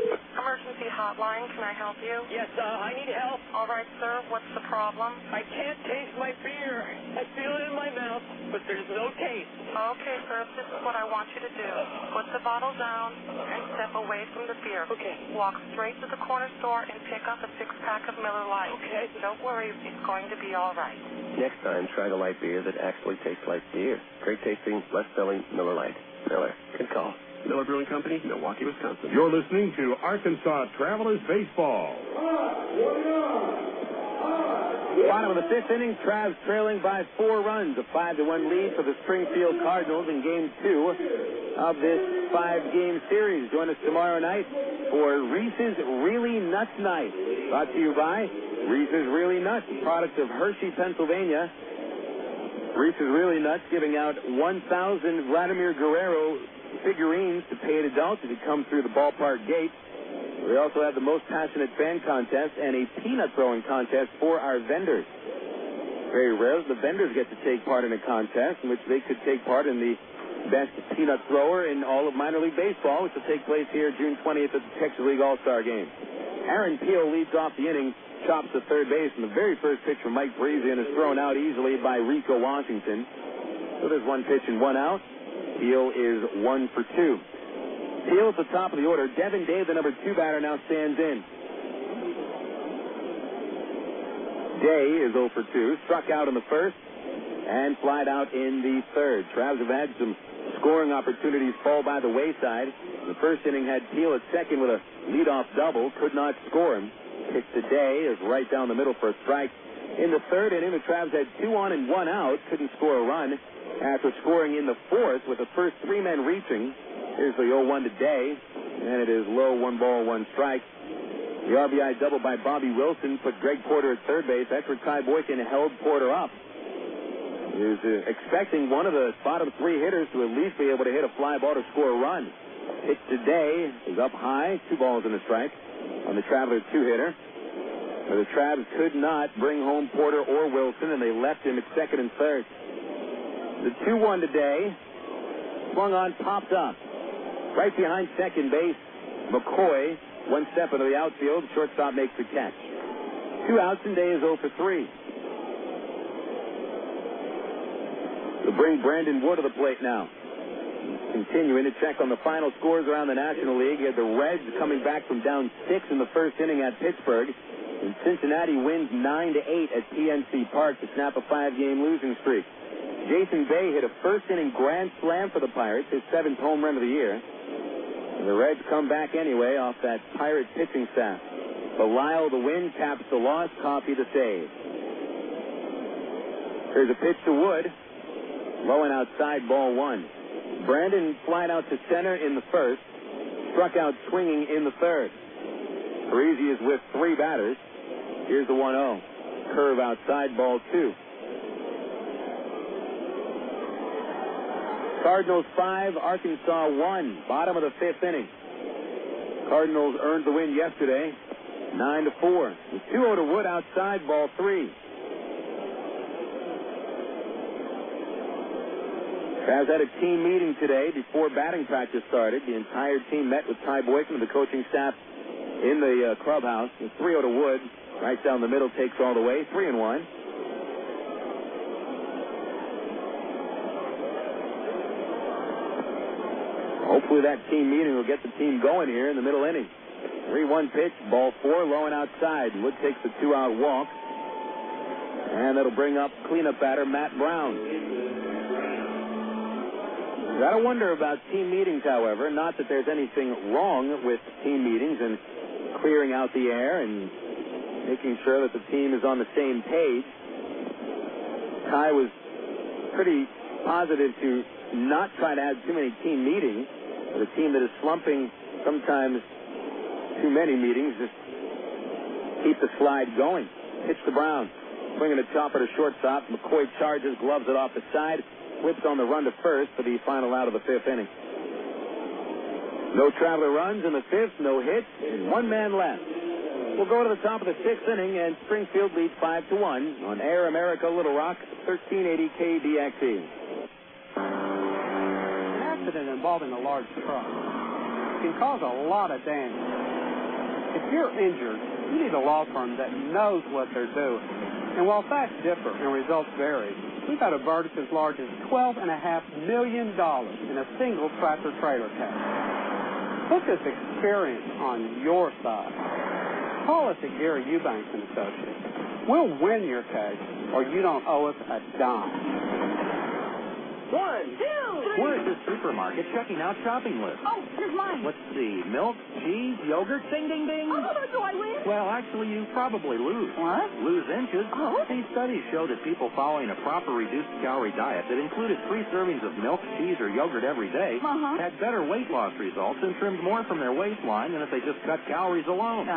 D: Emergency hotline, can I help you?
E: Yes, I need help.
D: All right, sir, what's the problem?
E: I can't taste my beer. I feel it in my mouth, but there's no taste.
D: Okay, sir, this is what I want you to do. Put the bottle down and step away from the beer.
E: Okay.
D: Walk straight to the corner store and pick up a 6-pack of Miller Lite.
E: Okay.
D: Don't worry, it's going to be all right.
F: Next time, try the light beer that actually tastes like beer. Great tasting, less selling Miller Lite. Miller. Good call. Miller Brewing Company, Milwaukee, Wisconsin.
M: You're listening to Arkansas Travelers Baseball.
B: Bottom of the fifth inning, Travs trailing by 4 runs, a 5-1 lead for the Springfield Cardinals in Game 2 of this 5-game series. Join us tomorrow night for Reese's Really Nuts Night. Brought to you by Reese's Really Nuts, a product of Hershey, Pennsylvania. Reese's Really Nuts giving out 1,000 Vladimir Guerrero figurines to paid adults as you come through the ballpark gate. We also have the most passionate fan contest and a peanut throwing contest for our vendors. Very rare the vendors get to take part in a contest in which they could take part in the best peanut thrower in all of minor league baseball, which will take place here June 20th at the Texas League All-Star Game. Aaron Peel leads off the inning, chops to third base, and the very first pitch from Mike Parisi is thrown out easily by Rico Washington. So there's 1 pitch and 1 out. Peel is 1 for 2. Peel at the top of the order. Devin Day, the number 2 batter, now stands in. Day is 0 for 2. Struck out in the first and flied out in the third. Travs have had some scoring opportunities fall by the wayside. The first inning had Peel at second with a leadoff double. Could not score him. Pitch to Day is right down the middle for a strike. In the third inning, the Travs had 2 on and 1 out. Couldn't score a run after scoring in the fourth with the first 3 men reaching. Here's the 0-1 to Day, and it is low, 1 ball, 1 strike. The RBI double by Bobby Wilson put Greg Porter at third base. That's where Ty Boykin held Porter up. He was expecting one of the bottom 3 hitters to at least be able to hit a fly ball to score a run. Pitch to Day is up high, 2 balls and a strike on the Traveler 2-hitter. But the Travs could not bring home Porter or Wilson, and they left him at second and third. The 2-1 to Day, swung on, popped up. Right behind second base, McCoy, 1 step into the outfield. Shortstop makes the catch. 2 outs, and Day is 0 for 3. They'll bring Brandon Wood to the plate now. Continuing to check on the final scores around the National League. You had the Reds coming back from down 6 in the first inning at Pittsburgh. And Cincinnati wins 9-8 at PNC Park to snap a 5-game losing streak. Jason Bay hit a first-inning grand slam for the Pirates, his 7th home run of the year. And the Reds come back anyway off that Pirate pitching staff. Belisle the win, caps the loss, Coffey the save. Here's a pitch to Wood. Low and outside, ball 1. Brandon flied out to center in the first. Struck out swinging in the third. Parisi is with 3 batters. Here's the 1-0. Curve outside, ball 2. Cardinals 5, Arkansas 1. Bottom of the 5th inning. Cardinals earned the win yesterday, 9-4. The 2-0 to Wood outside, ball 3. Travs had a team meeting today before batting practice started. The entire team met with Ty Boykin and the coaching staff in the clubhouse. The 3-0 to Wood, right down the middle, takes all the way, 3-1. Hopefully that team meeting will get the team going here in the middle inning. 3-1 pitch, ball 4, low and outside. Wood takes the 2-out walk. And that'll bring up cleanup batter Matt Brown. You got to wonder about team meetings, however. Not that there's anything wrong with team meetings and clearing out the air and making sure that the team is on the same page. Ty was pretty positive to not try to have too many team meetings. With a team that is slumping sometimes too many meetings, just keep the slide going. Pitch to Brown. Swinging a chopper to shortstop. McCoy charges, gloves it off the side, flips on the run to first for the final out of the fifth inning. No Traveler runs in the fifth, no hits, and one man left. We'll go to the top of the sixth inning, and Springfield leads 5-1 on Air America Little Rock, 1380 KDXE.
U: An accident involving a large truck can cause a lot of damage. If you're injured, you need a law firm that knows what they're doing. And while facts differ and results vary, we've had a verdict as large as $12.5 million in a single tractor-trailer case. Put this experience on your side. Call us at Gary Eubanks & Associates. We'll win your case, or you don't owe us a dime.
V: 1, 2, 3.
L: We're at the supermarket checking out shopping lists.
V: Oh, here's mine.
L: Let's see. Milk, cheese, yogurt, ding, ding, ding.
V: Oh, do I win?
L: Well, actually, you probably lose.
V: What?
L: Lose inches.
V: Oh.
L: These studies show that people following a proper reduced-calorie diet that included 3 servings of milk, cheese, or yogurt every day had better weight loss results and trimmed more from their waistline than if they just cut calories alone.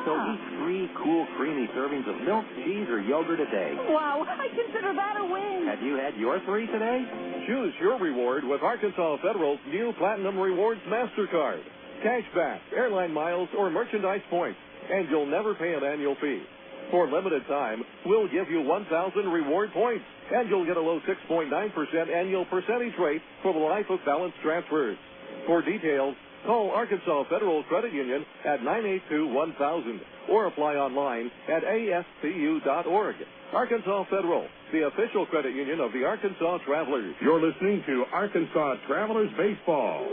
L: So eat 3 cool, creamy servings of milk, cheese, or yogurt a day.
V: Wow, I consider that a win.
L: Have you had your 3 today?
A: Choose your reward with Arkansas Federal's new Platinum Rewards MasterCard. Cashback, airline miles, or merchandise points, and you'll never pay an annual fee. For limited time, we'll give you 1,000 reward points, and you'll get a low 6.9% annual percentage rate for the life of balance transfers. For details, call Arkansas Federal Credit Union at 982-1000 or apply online at ascu.org. Arkansas Federal, the official credit union of the Arkansas Travelers.
M: You're listening to Arkansas Travelers Baseball.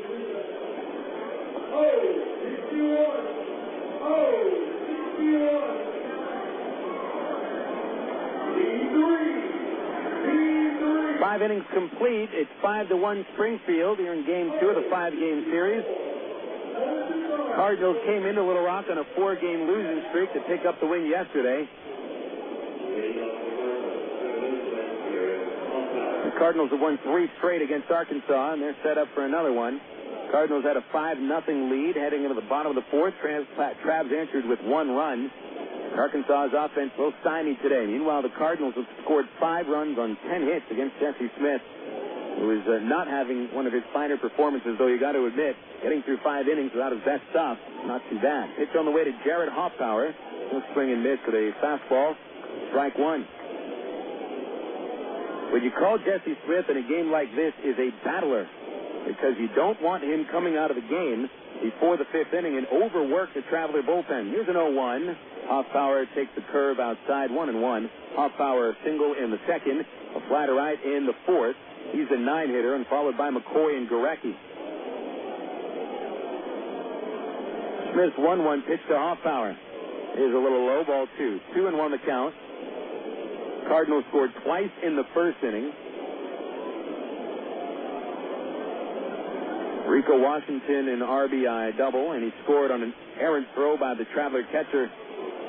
B: Five innings complete. It's 5-1 Springfield here in Game 2 of the 5-game series. Cardinals came into Little Rock on a 4-game losing streak to pick up the win yesterday. The Cardinals have won 3 straight against Arkansas, and they're set up for another one. Cardinals had a 5-0 lead heading into the bottom of the fourth. Travs answered with 1 run. Arkansas's offense a little stymied today. Meanwhile, the Cardinals have scored 5 runs on 10 hits against Jesse Smith, who is not having one of his finer performances, though you got to admit, getting through 5 innings without his best stuff, not too bad. Pitch on the way to Jarrett Hoffpauir. He'll swing and miss with a fastball. Strike 1. What you call Jesse Smith in a game like this is a battler, because you don't want him coming out of the game before the 5th inning and overwork the Traveler bullpen. Here's an 0-1. Hoffpauir takes the curve outside, 1-1. Hoffpauir single in the 2nd, a fly to right in the 4th. He's a 9-hitter, and followed by McCoy and Gorecki. Smith's 1-1 pitch to Hoffpauir. Here's a little low, ball 2. 2-1 the count. Cardinals scored twice in the 1st inning. Rico Washington an RBI double, and he scored on an errant throw by the Traveler catcher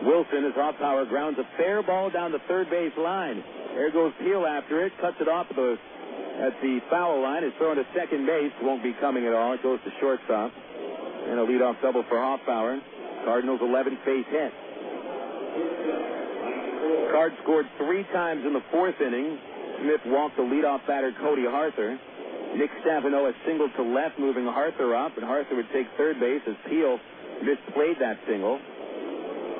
B: Wilson as Hoffpauir grounds a fair ball down the third base line. There goes Peel after it, cuts it off at the foul line. It's thrown to second base. Won't be coming at all. It goes to shortstop. And a leadoff double for Hoffpauir. Cardinals 11th base hit. Card scored 3 times in the 4th inning. Smith walked the leadoff batter Cody Harther. Nick Stavinoha singled to left, moving Harther up, and Harther would take third base as Peel misplayed that single.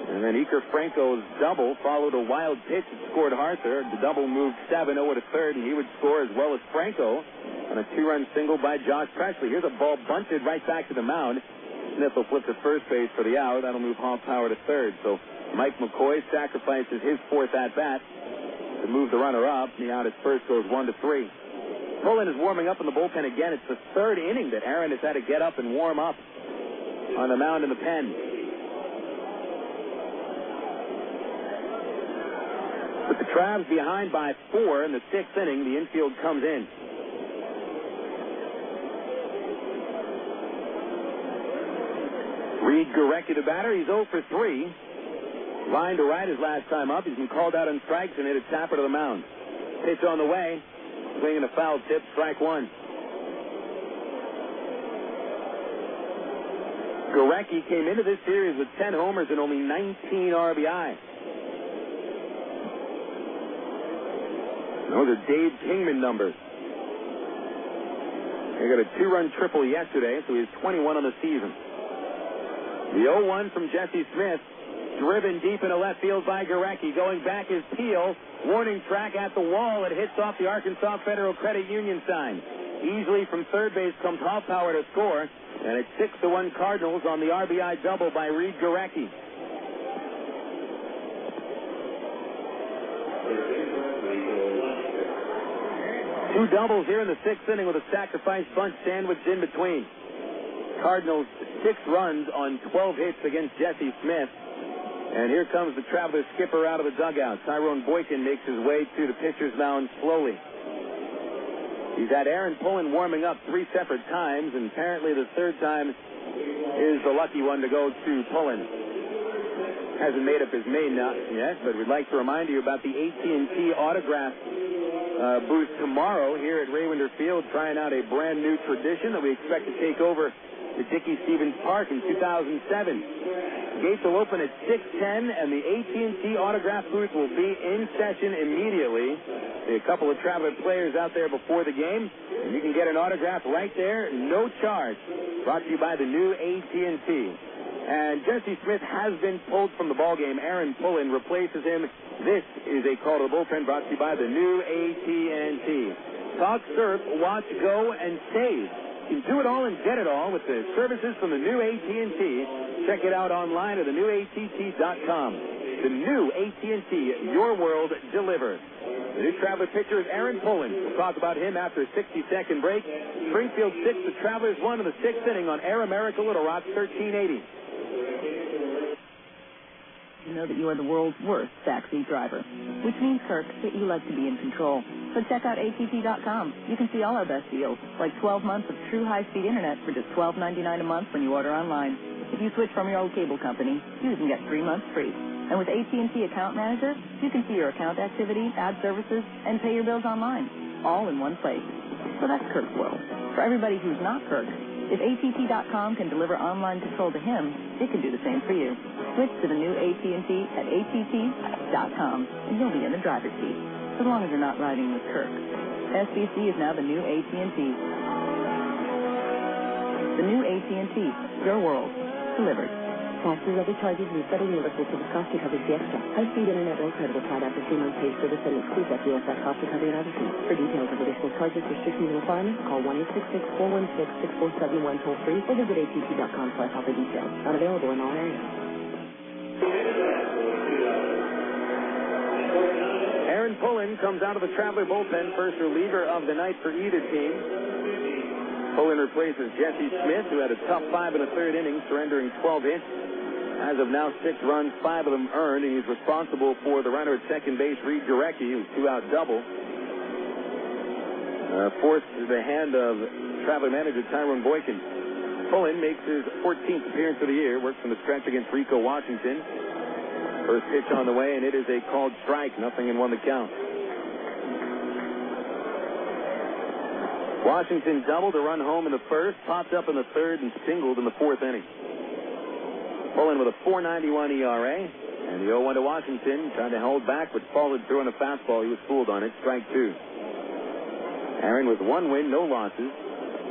B: And then Iker Franco's double followed a wild pitch that scored Harther. The double moved Stavinoha to third, and he would score as well as Franco on a 2-run single by Josh Presley. Here's a ball bunted right back to the mound. Smith will flip to first base for the out. That'll move Hoffpauir to third. So Mike McCoy sacrifices his 4th at-bat to move the runner up. The out at first goes 1-3. Pullen is warming up in the bullpen again. It's the 3rd inning that Aaron has had to get up and warm up on the mound in the pen. With the Travs behind by 4 in the 6th inning, the infield comes in. Reid Gorecki, the batter. He's 0 for 3. Line to right his last time up. He's been called out on strikes and hit a tapper to the mound. Pitch on the way. Swinging a foul tip, strike 1. Gorecki came into this series with 10 homers and only 19 RBI. Those are Dave Kingman numbers. He got a 2-run triple yesterday, so he's 21 on the season. The 0-1 from Jesse Smith, driven deep into left field by Gorecki. Going back is Peel. Warning track at the wall. It hits off the Arkansas Federal Credit Union sign. Easily from third base comes Hoffpauir to score, and it's 6-1 Cardinals on the RBI double by Reid Gorecki. Two doubles here in the sixth inning with a sacrifice bunt sandwiched in between. Cardinals 6 runs on 12 hits against Jesse Smith. And here comes the Travelers skipper out of the dugout. Tyrone Boykin makes his way to the pitcher's mound slowly. He's had Aaron Pullen warming up 3 separate times, and apparently the third time is the lucky one to go to Pullen. Hasn't made up his mind yet, but we'd like to remind you about the AT&T autograph booth tomorrow here at Raywinter Field, trying out a brand new tradition that we expect to take over the Dickey Stevens Park in 2007. Gates will open at 6:10, and the AT&T autograph booth will be in session immediately. A couple of Traveler players out there before the game, and you can get an autograph right there, no charge. Brought to you by the new AT&T. And Jesse Smith has been pulled from the ballgame. Aaron Pullen replaces him. This is a call to the bullpen brought to you by the new AT&T. Talk, surf, watch, go, and save. You can do it all and get it all with the services from the new AT&T. Check it out online at thenewatt.com. The new AT&T, your world delivered. The new Traveler pitcher is Aaron Pullen. We'll talk about him after a 60-second break. Springfield 6, the Travelers 1 in the 6th inning on Air America Little Rock, 1380.
C: You know that you are the world's worst backseat driver, which means, Kirk, that you like to be in control. So check out ATT.com. You can see all our best deals, like 12 months of true high-speed internet for just $12.99 a month when you order online. If you switch from your old cable company, you can get 3 months free. And with AT&T Account Manager, you can see your account activity, add services, and pay your bills online, all in one place. So that's Kirk's world. For everybody who's not Kirk, if ATT.com can deliver online control to him, it can do the same for you. Switch to the new AT&T at ATT.com, and you'll be in the driver's seat, as long as you're not riding with Kirk. SBC is now the new AT&T. The new AT&T, your world, delivered.
H: Taxes, other charges, and federal universal service cost recovery the extra. High-speed internet will credit applied after 3 months paid service and excludes FUSF cost recovery and other fees. For details of additional charges, restrictions, and requirements, call 1-866-416-6471 toll-free or visit att.com/offer details. Not available in all areas.
B: Aaron Pullen comes out of the Traveler bullpen, first reliever of the night for either team. Pullen replaces Jesse Smith, who had a tough 5 in the 3rd inning, surrendering 12 hits. As of now, 6 runs, 5 of them earned, and he's responsible for the runner at second base, Reid Gorecki, who's 2-out double. Forced the hand of Traveler manager Tyrone Boykin. Pullen makes his 14th appearance of the year, works from the stretch against Rico Washington. First pitch on the way, and it is a called strike, 0-1 the count. Washington doubled to run home in the 1st, popped up in the 3rd, and singled in the 4th inning. Pullen with a 4.91 ERA, and the 0-1 to Washington. Tried to hold back, but followed through on a fastball. He was fooled on it. Strike 2. Aaron with 1 win, no losses.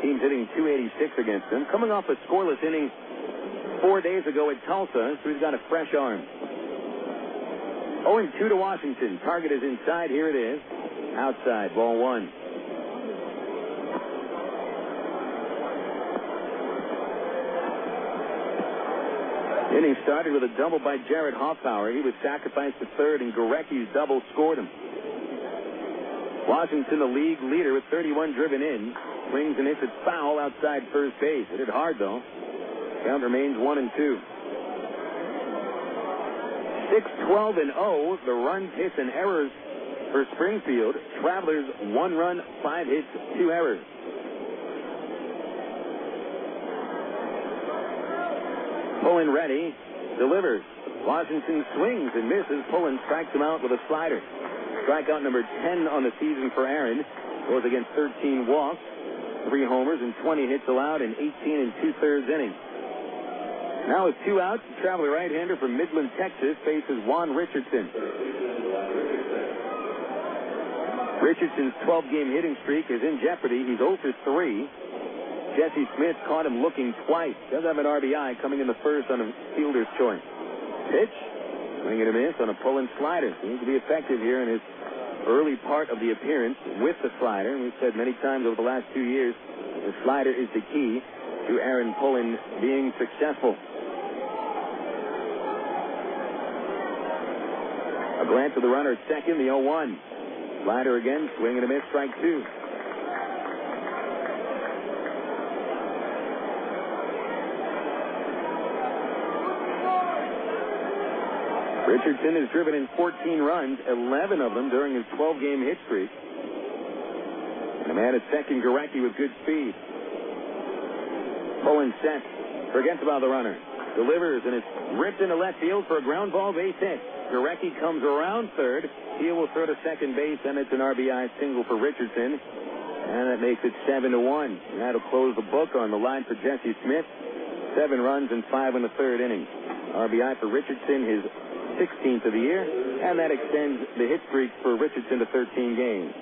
B: Team's hitting .286 against him. Coming off a scoreless inning 4 days ago at Tulsa, so he's got a fresh arm. 0-2 to Washington. Target is inside. Here it is. Outside. Ball 1. Inning started with a double by Jarrett Hoffpauir. He was sacrificed to third, and Gorecki's double scored him. Washington, the league leader, with 31 driven in. Swings and hits it foul outside first base. It hit hard, though. Count remains 1-2. 6-12-0. The runs, hits, and errors for Springfield. Travelers, 1 run, 5 hits, 2 errors. Pullen ready, delivers. Washington swings and misses. Pullen strikes him out with a slider. Strikeout number 10 on the season for Aaron. Goes against 13 walks, 3 homers, and 20 hits allowed in 18 2/3 innings. Now with 2 outs, the traveler right-hander from Midland, Texas, faces Juan Richardson. Richardson's 12-game hitting streak is in jeopardy. He's 0 for 3. Jesse Smith caught him looking twice. Does have an RBI coming in the first on a fielder's choice. Pitch, swing and a miss on a pull-in slider. Seems to be effective here in his early part of the appearance with the slider. We've said many times over the last 2 years, the slider is the key to Aaron Pullen being successful. A glance at the runner at second, the 0-1. Slider again, swing and a miss, strike 2. Richardson has driven in 14 runs, 11 of them during his 12-game hit streak. And a man at second, Gorecki, with good speed. Pullen set, forgets about the runner. Delivers, and it's ripped into left field for a ground ball base hit. Gorecki comes around third. He will throw to second base, and it's an RBI single for Richardson. And that makes it 7-1. And that'll close the book on the line for Jesse Smith. 7 runs and 5 in the third inning. RBI for Richardson, his 16th of the year, and that extends the hit streak for Richardson to 13 games.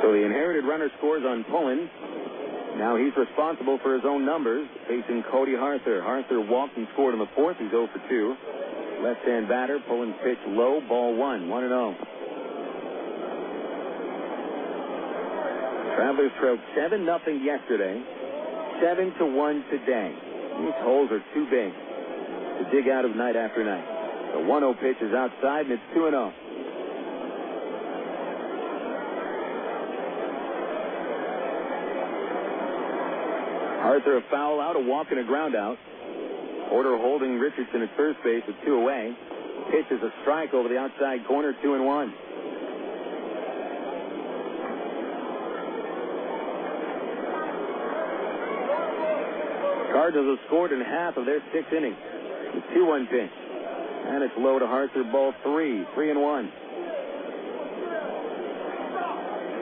B: So the inherited runner scores on Pullen. Now he's responsible for his own numbers, facing Cody Harther. Harther walked and scored in the fourth. He's 0 for 2. Left-hand batter. Pullen's pitch low, ball 1, 1-0. Travelers trailed 7-0 yesterday, 7-1 today. These holes are too big to dig out of night after night. The 1-0 pitch is outside, and it's 2-0. Arthur a foul out, a walk and a ground out. Porter holding Richardson at first base with 2 away. Pitch is a strike over the outside corner, 2-1. Cardinals have scored in half of their 6th inning. The 2-1 pitch. And it's low to Arthur, ball 3, 3-1.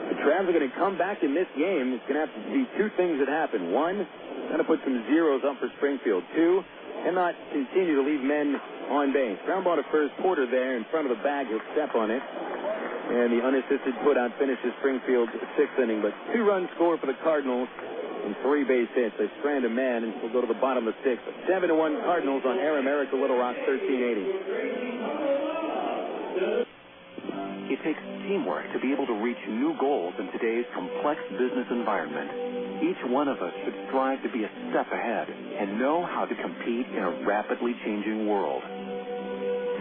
B: The Travs are going to come back in this game. It's going to have to be 2 things that happen. 1, got to put some zeros up for Springfield. 2, cannot continue to leave men on base. Ground ball to first, Porter there in front of the bag. He'll step on it. And the unassisted putout finishes Springfield's 6th inning. But 2-run score for the Cardinals and 3 base hits. They strand a man and will go to the bottom of the 6th. 7-1 Cardinals on Air America Little Rock 1380.
K: It takes teamwork to be able to reach new goals in today's complex business environment. Each one of us should strive to be a step ahead and know how to compete in a rapidly changing world.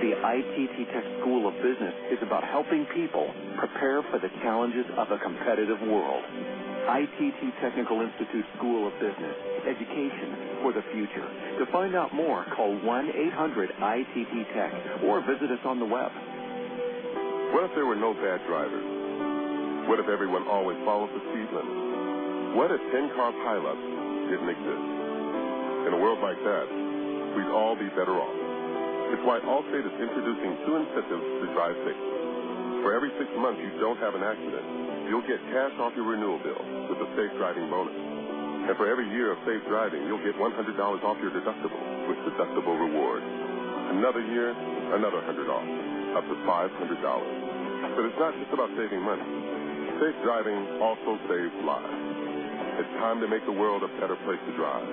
K: The ITT Tech School of Business is about helping people prepare for the challenges of a competitive world. ITT Technical Institute School of Business, education for the future. To find out more, call 1-800-ITT-TECH or visit us on the web.
N: What if there were no bad drivers? What if everyone always followed the speed limit? What if 10-car pileups didn't exist? In a world like that, we'd all be better off. It's why Allstate is introducing 2 incentives to drive safe. For every 6 months you don't have an accident, you'll get cash off your renewal bill with the Safe Driving bonus. And for every year of safe driving, you'll get $100 off your deductible with Deductible Reward. Another year, another $100 off, up to $500. But it's not just about saving money. Safe driving also saves lives. It's time to make the world a better place to drive.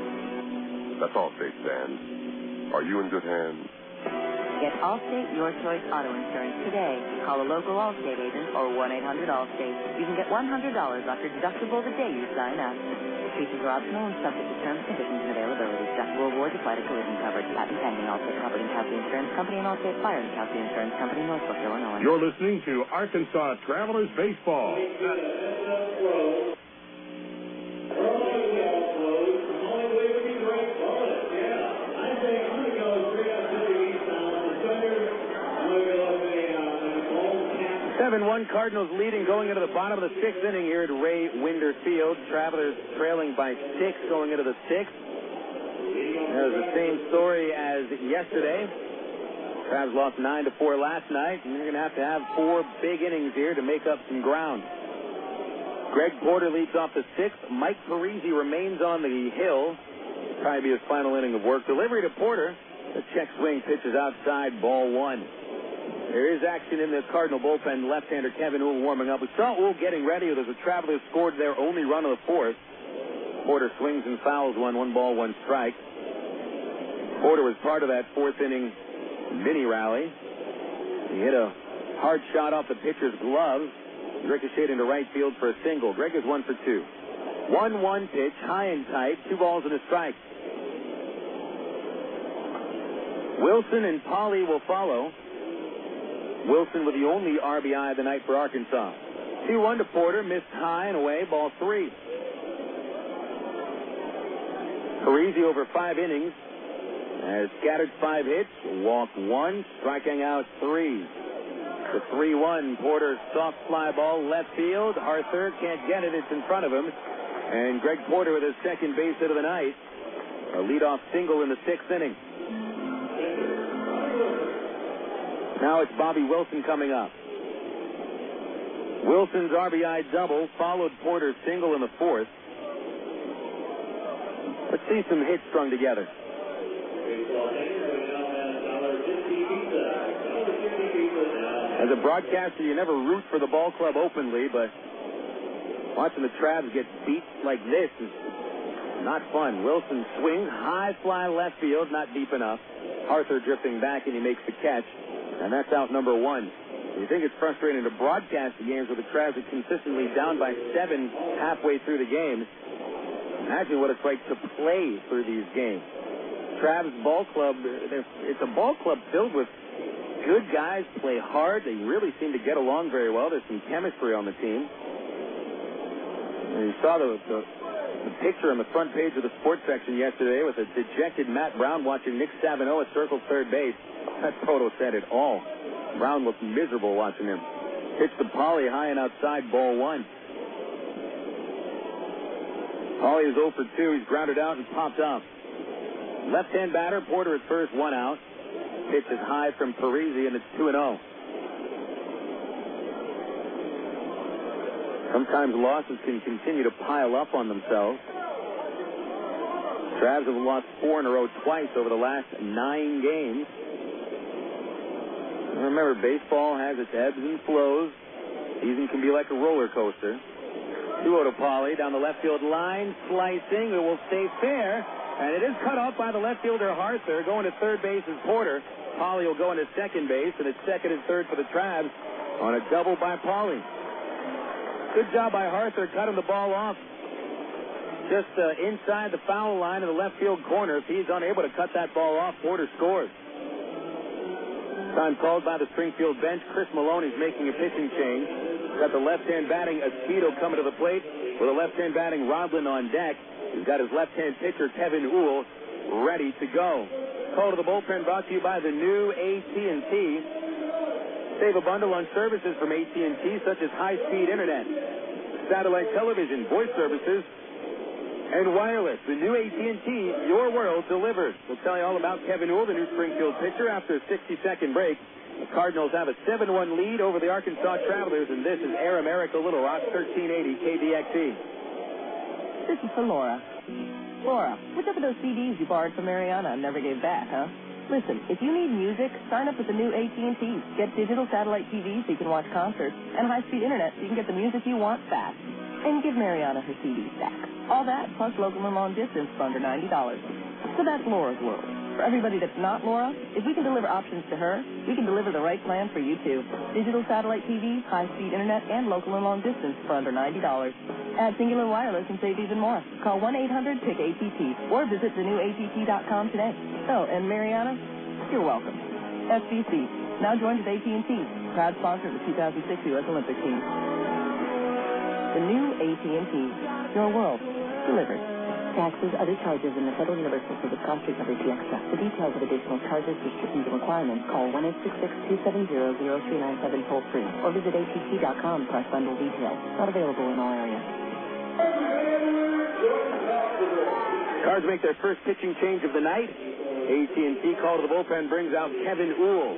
N: That's Allstate stands. Are you in good hands?
R: Get Allstate Your Choice Auto Insurance today. Call a local Allstate agent or 1-800-ALLSTATE. You can get $100 off your deductible the day you sign up. Features are optional and subject to terms, conditions, and availability. Deductible rewards apply to collision coverage. Patent pending. Allstate Property and Casualty Insurance Company and Allstate Fire and Casualty Insurance Company, Northbrook, Illinois.
A: You're listening to Arkansas Travelers Baseball.
B: Cardinals leading going into the bottom of the 6th inning here at Ray Winder Field. Travelers trailing by 6 going into the 6th. That was the same story as yesterday. Travs lost 9-4 last night, and you're going to have 4 big innings here to make up some ground. Greg Porter leads off the 6th. Mike Parisi remains on the hill. Probably be his final inning of work. Delivery to Porter. The check swing pitches outside, ball 1. There is action in the Cardinal bullpen. Left-hander Kevin Uhl warming up. We saw Uhl getting ready. There's a Travelers scored their only run of the 4th. Porter swings and fouls 1 ball, 1 strike. Porter was part of that 4th inning mini rally. He hit a hard shot off the pitcher's glove, ricocheted into right field for a single. Greg is 1 for 2. 1-1 pitch, high and tight, 2 balls and a strike. Wilson and Polly will follow. Wilson with the only RBI of the night for Arkansas. 2-1 to Porter, missed high and away, ball 3. Parisi over 5 innings has scattered 5 hits, walked 1, striking out 3. The 3-1, Porter soft fly ball left field. Arthur can't get it, it's in front of him. And Greg Porter with his second base hit of the night. A leadoff single in the 6th inning. Now it's Bobby Wilson coming up. Wilson's RBI double followed Porter's single in the 4th. Let's see some hits strung together. As a broadcaster, you never root for the ball club openly, but watching the Travs get beat like this is not fun. Wilson swings, high fly left field, not deep enough. Arthur drifting back, and he makes the catch. And that's out number 1. You think it's frustrating to broadcast the games where the Travs are consistently down by 7 halfway through the game. Imagine what it's like to play through these games. Travs ball club, it's a ball club filled with good guys, play hard. They really seem to get along very well. There's some chemistry on the team. And you saw the picture on the front page of the sports section yesterday with a dejected Matt Brown watching Nick Stavinoha circle third base. That photo said it all. Brown looked miserable watching him. Pitch to Polly, high and outside, ball 1. Polly is 0 for 2. He's grounded out and popped up. Left-hand batter, Porter at first, 1 out. Pitch is high from Parisi, and it's 2-0. Sometimes losses can continue to pile up on themselves. Travs have lost 4 in a row twice over the last 9 games. Remember, baseball has its ebbs and flows. Season can be like a roller coaster. 2-0 to Polly down the left field line, slicing. It will stay fair, and it is cut off by the left fielder Arthur. Going to third base is Porter. Polly will go into second base, and it's second and third for the Travs on a double by Polly. Good job by Arthur cutting the ball off just inside the foul line in the left field corner. If he's unable to cut that ball off, Porter scores. Time called by the Springfield bench. Chris Maloney's making a pitching change. Got the left-hand batting Esquido coming to the plate with a left-hand batting Rodlin on deck. He's got his left-hand pitcher Kevin Uhl ready to go. Call to the bullpen brought to you by the new AT&T. Save a bundle on services from AT&T such as high-speed internet, satellite television, voice services, and wireless. The new AT&T, your world delivered. We'll tell you all about Kevin Uhl, the new Springfield pitcher, after a 60-second break. The Cardinals have a 7-1 lead over the Arkansas Travelers, and this is Air America Little Rock, 1380 KDXE.
C: This is for Laura. Laura, what's up with those CDs you borrowed from Mariana and never gave back, huh? Listen, if you need music, sign up with the new AT&T. Get digital satellite TV so you can watch concerts, and high-speed internet so you can get the music you want fast. And give Mariana her CDs back. All that, plus local and long distance for under $90. So that's Laura's world. For everybody that's not Laura, if we can deliver options to her, we can deliver the right plan for you, too. Digital satellite TV, high-speed internet, and local and long distance for under $90. Add Singular Wireless and save even more. Call 1-800-PICK-ATT or visit thenewATT.com today. Oh, and Mariana, you're welcome. FCC, now joined with AT&T, proud sponsor of the 2006 U.S. Olympic team. The new AT&T, your world, delivered.
H: Taxes, other charges, and the Federal Universal Service cost recovery fee extra. For details of additional charges, restrictions, and requirements, call 1-866-270-0397 toll free or visit att.com/bundle details. Not available in all areas.
B: Cards make their first pitching change of the night. AT&T call to the bullpen brings out Kevin Uhl.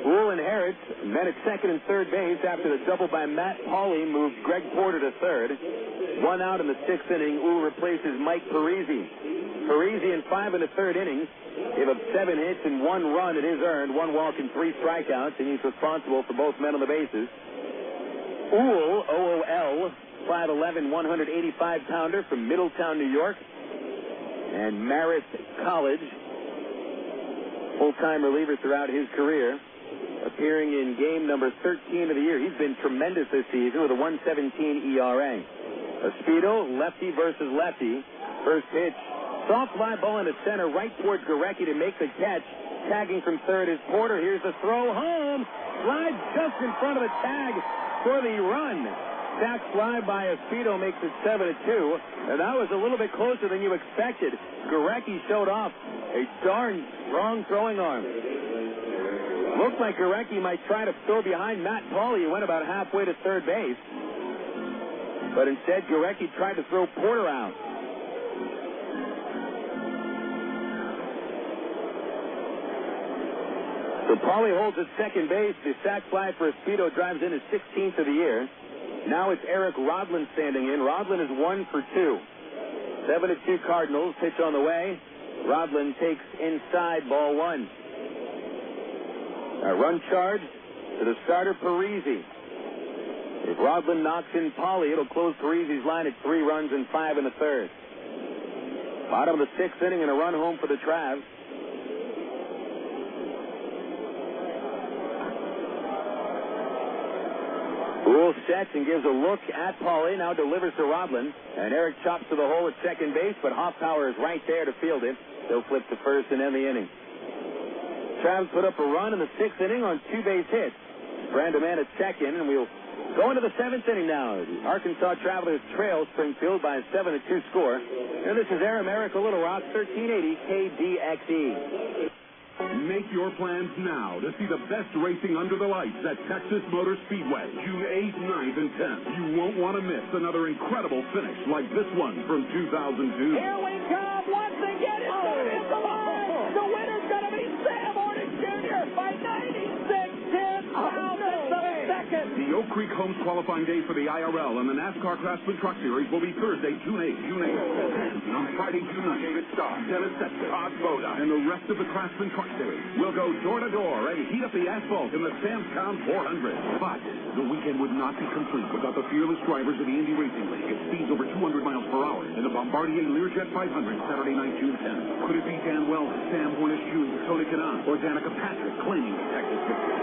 B: Uhl inherits, men at second and third base after the double by Matt Pauley moved Greg Porter to third. 1 out in the 6th inning. Uhl replaces Mike Parisi. Parisi in 5 1/3 innings gave up 7 hits and 1 run. It is earned, 1 walk and 3 strikeouts, and he's responsible for both men on the bases. Uhl, OOL, 5'11", 185-pounder from Middletown, New York, and Marist College. Full-time reliever throughout his career, appearing in game number 13 of the year. He's been tremendous this season with a 1.17 ERA. Espedo, lefty versus lefty. First pitch, soft fly ball into center, right towards Gorecki to make the catch. Tagging from third is Porter. Here's the throw home. Slides just in front of the tag for the run. Sac fly by Espedo makes it 7-2, and that was a little bit closer than you expected. Gorecki showed off a darn strong throwing arm. Looked like Gorecki might try to throw behind Matt Pauley, who went about halfway to third base. But instead, Gorecki tried to throw Porter out. So Pauley holds at second base. The sac fly for Espedo drives in his 16th of the year. Now it's Eric Rodlin standing in. Rodlin is 1 for 2. 7-2 Cardinals. Pitch on the way. Rodlin takes inside, ball 1. A run charge to the starter, Parisi. If Rodlin knocks in Pauley, it'll close Parisi's line at 3 runs and 5 1/3. Bottom of the 6th inning and a run home for the Travs. Uhl sets and gives a look at Pauley, now delivers to Rodlin, and Eric chops to the hole at second base, but Hoffpauir is right there to field it. They'll flip to first and end the inning. Travs put up a run in the 6th inning on 2 base hits. Brand a man at second, and we'll go into the 7th inning now. The Arkansas Travelers trail Springfield by a 7-2 score. And this is Air America Little Rock, 1380 KDXE.
M: Make your plans now to see the best racing under the lights at Texas Motor Speedway, June 8th, 9th, and 10th. You won't want to miss another incredible finish like this one from 2002.
Q: Here we come once again. It's going to hit the line. The winner's going to be Sam Hornick Jr. by 96 thousandths of a second.
M: The Oak Creek Homes qualifying day for the IRL and the NASCAR Craftsman Truck Series will be Thursday, June 8th. On Friday, June 9th, David Starr, Dennis Setzer, Todd Boda, and the rest of the Craftsman Truck Series will go door to door and heat up the asphalt in the Sam's Town 400. But the weekend would not be complete without the fearless drivers of the Indy Racing League at speeds over 200 miles per hour in the Bombardier Learjet 500 Saturday night, June 10th. Could it be Dan Wells, Sam Hornish Jr., Tony Kanaan, or Danica Patrick claiming the Texas victory?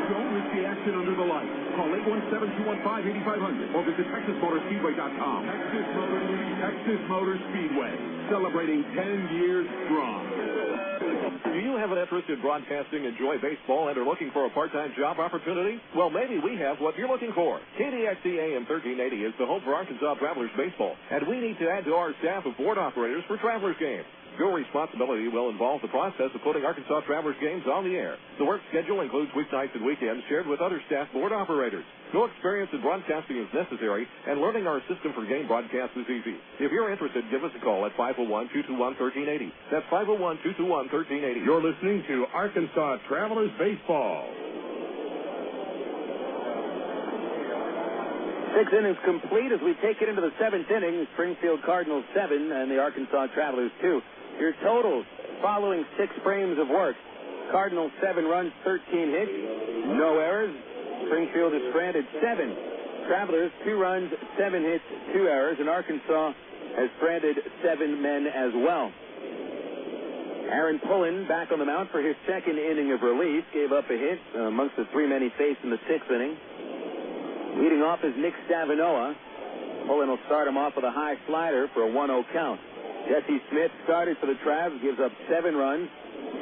M: Don't miss the action under the lights. Call 817-215-8500 or visit TexasMotorspeedway.com. Texas Motor Speedway, celebrating 10 years strong.
A: Do you have an interest in broadcasting, enjoy baseball, and are looking for a part-time job opportunity? Well, maybe we have what you're looking for. KDXE AM 1380 is the home for Arkansas Travelers baseball, and we need to add to our staff of board operators for Travelers games. Your responsibility will involve the process of putting Arkansas Travelers games on the air. The work schedule includes weeknights and weekends shared with other staff board operators. No experience in broadcasting is necessary, and learning our system for game broadcast is easy. If you're interested, give us a call at 501-221-1380. That's 501-221-1380.
M: You're listening to Arkansas Travelers Baseball.
B: 6 innings complete as we take it into the 7th inning. Springfield Cardinals 7 and the Arkansas Travelers 2. Your totals following 6 frames of work. Cardinals 7 runs, 13 hits, no errors. Springfield is stranded 7. Travelers 2 runs, 7 hits, 2 errors, and Arkansas has stranded 7 men as well. Aaron Pullen back on the mound for his 2nd inning of relief. Gave up a hit amongst the 3 men he faced in the 6th inning. Leading off is Nick Stavinoha. Pullen will start him off with a high slider for a 1-0 count. Jesse Smith started for the Travs, gives up 7 runs,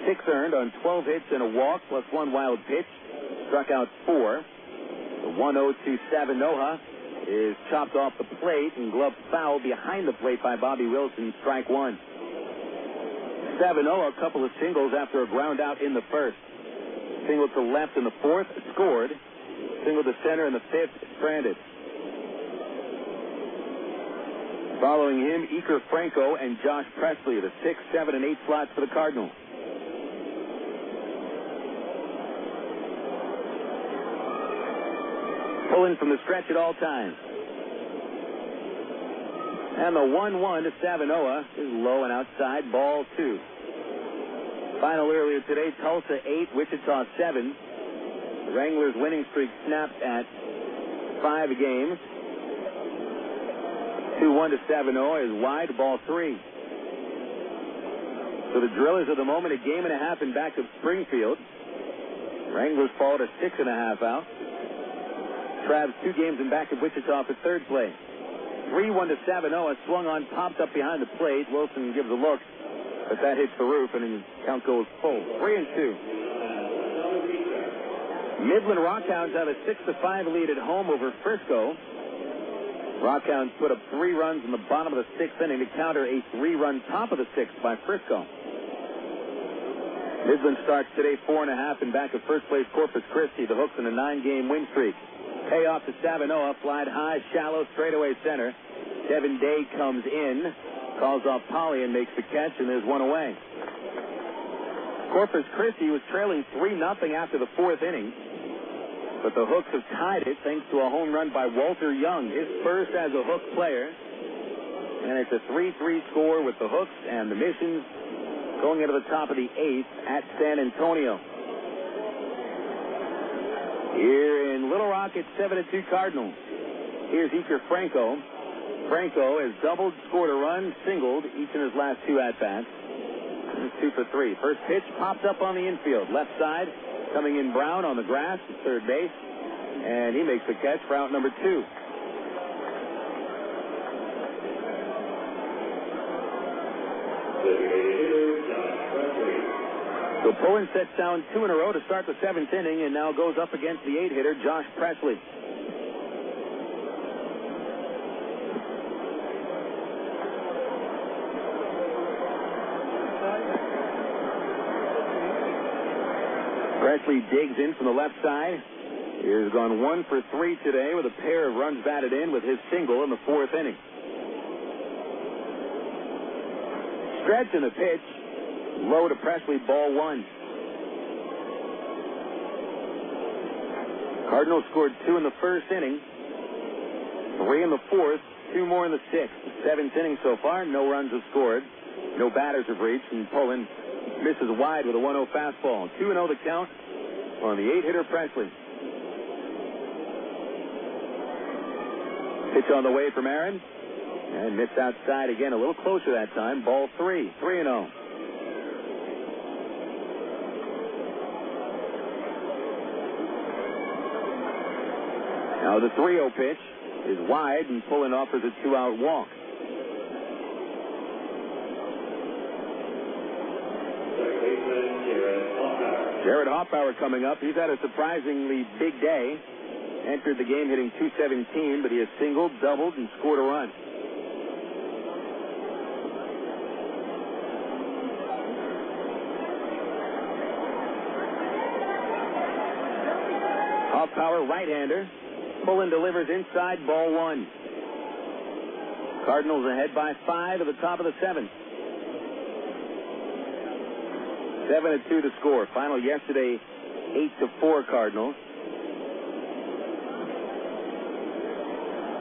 B: 6 earned on 12 hits and a walk, plus 1 wild pitch. Struck out 4. The 1-0 to Stavinoha is chopped off the plate and gloved foul behind the plate by Bobby Wilson, strike 1. Stavinoha, a couple of singles after a ground out in the 1st. Single to left in the 4th, scored. Single to center in the 5th, stranded. Following him, Iker Franco and Josh Presley, the 6, 7, and 8 slots for the Cardinals. Pulling from the stretch at all times. And the 1-1 to Stavinoha is low and outside, ball 2. Final earlier today, Tulsa 8, Wichita 7. The Wranglers' winning streak snapped at 5 games. 2-1 to Stavinoha is wide, ball 3. So the Drillers of the moment, a game and a half in back of Springfield. Wranglers fall to 6.5 out. Travs 2 games in back of Wichita for third place. 3-1 to Stavinoha, swung on, popped up behind the plate. Wilson gives a look, but that hits the roof, and the count goes full. 3-2. Midland Rockhounds have a 6-5 lead at home over Frisco. Rockhounds put up 3 runs in the bottom of the 6th inning to counter a 3-run top of the 6th by Frisco. Midland starts today 4.5 in back of first place Corpus Christi. The Hooks in a 9-game win streak. Payoff to Stavinoha, flied high, shallow, straightaway center. Devin Day comes in, calls off Polly and makes the catch, and there's one away. Corpus Christi was trailing 3-0 after the 4th inning, but the Hooks have tied it thanks to a home run by Walter Young, his first as a Hook player. And it's a 3-3 score with the Hooks and the Missions going into the top of the 8th at San Antonio. Here in Little Rock, it's 7-2 Cardinals. Here's Iker Franco. Franco has doubled, scored a run, singled each in his last 2 at-bats. He's 2 for 3. First pitch popped up on the infield. Left side, coming in Brown on the grass at third base. And he makes the catch for out number 2. So Pullen sets down 2 in a row to start the 7th inning and now goes up against the 8-hitter, Josh Presley. Presley digs in from the left side. He has gone 1 for 3 today with a pair of runs batted in with his single in the 4th inning. Stretch in the pitch. Low to Presley, ball 1. Cardinals scored 2 in the 1st inning, 3 in the 4th, 2 more in the 6th. 7th inning so far, no runs have scored, no batters have reached, and Pullen misses wide with a 1-0 fastball. 2-0 the count on the 8-hitter Presley. Pitch on the way from Aaron, and missed outside again, a little closer that time, ball 3, 3-0. Now the 3-0 pitch is wide, and Pullen offers a 2-out walk. Jarrett Hoffpauir coming up. He's had a surprisingly big day. Entered the game hitting .217, but he has singled, doubled, and scored a run. Hoffpauir, right-hander. Pullen delivers inside, ball 1. Cardinals ahead by 5 at the top of the 7th. 7-2 to score. Final yesterday, 8-4 Cardinals.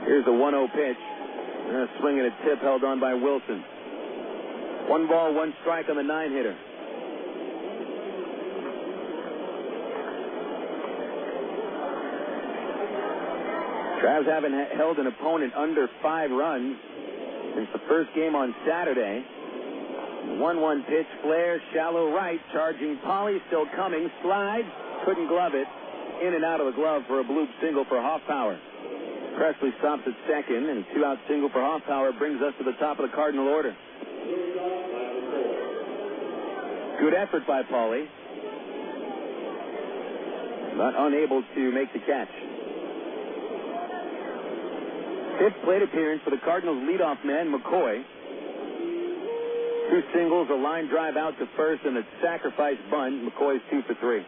B: Here's the 1-0 pitch. A swing and a tip held on by Wilson. 1 ball, 1 strike on the 9-hitter. Travs haven't held an opponent under 5 runs since the first game on Saturday. 1-1 pitch, flare, shallow right, charging Polly, still coming, slides, couldn't glove it, in and out of the glove for a bloop single for Hoffpauir. Presley stops at second, and a 2-out single for Hoffpauir brings us to the top of the Cardinal order. Good effort by Polly, but unable to make the catch. 5th plate appearance for the Cardinals leadoff man, McCoy. 2 singles, a line drive out to first, and a sacrifice bunt. McCoy's 2 for 3.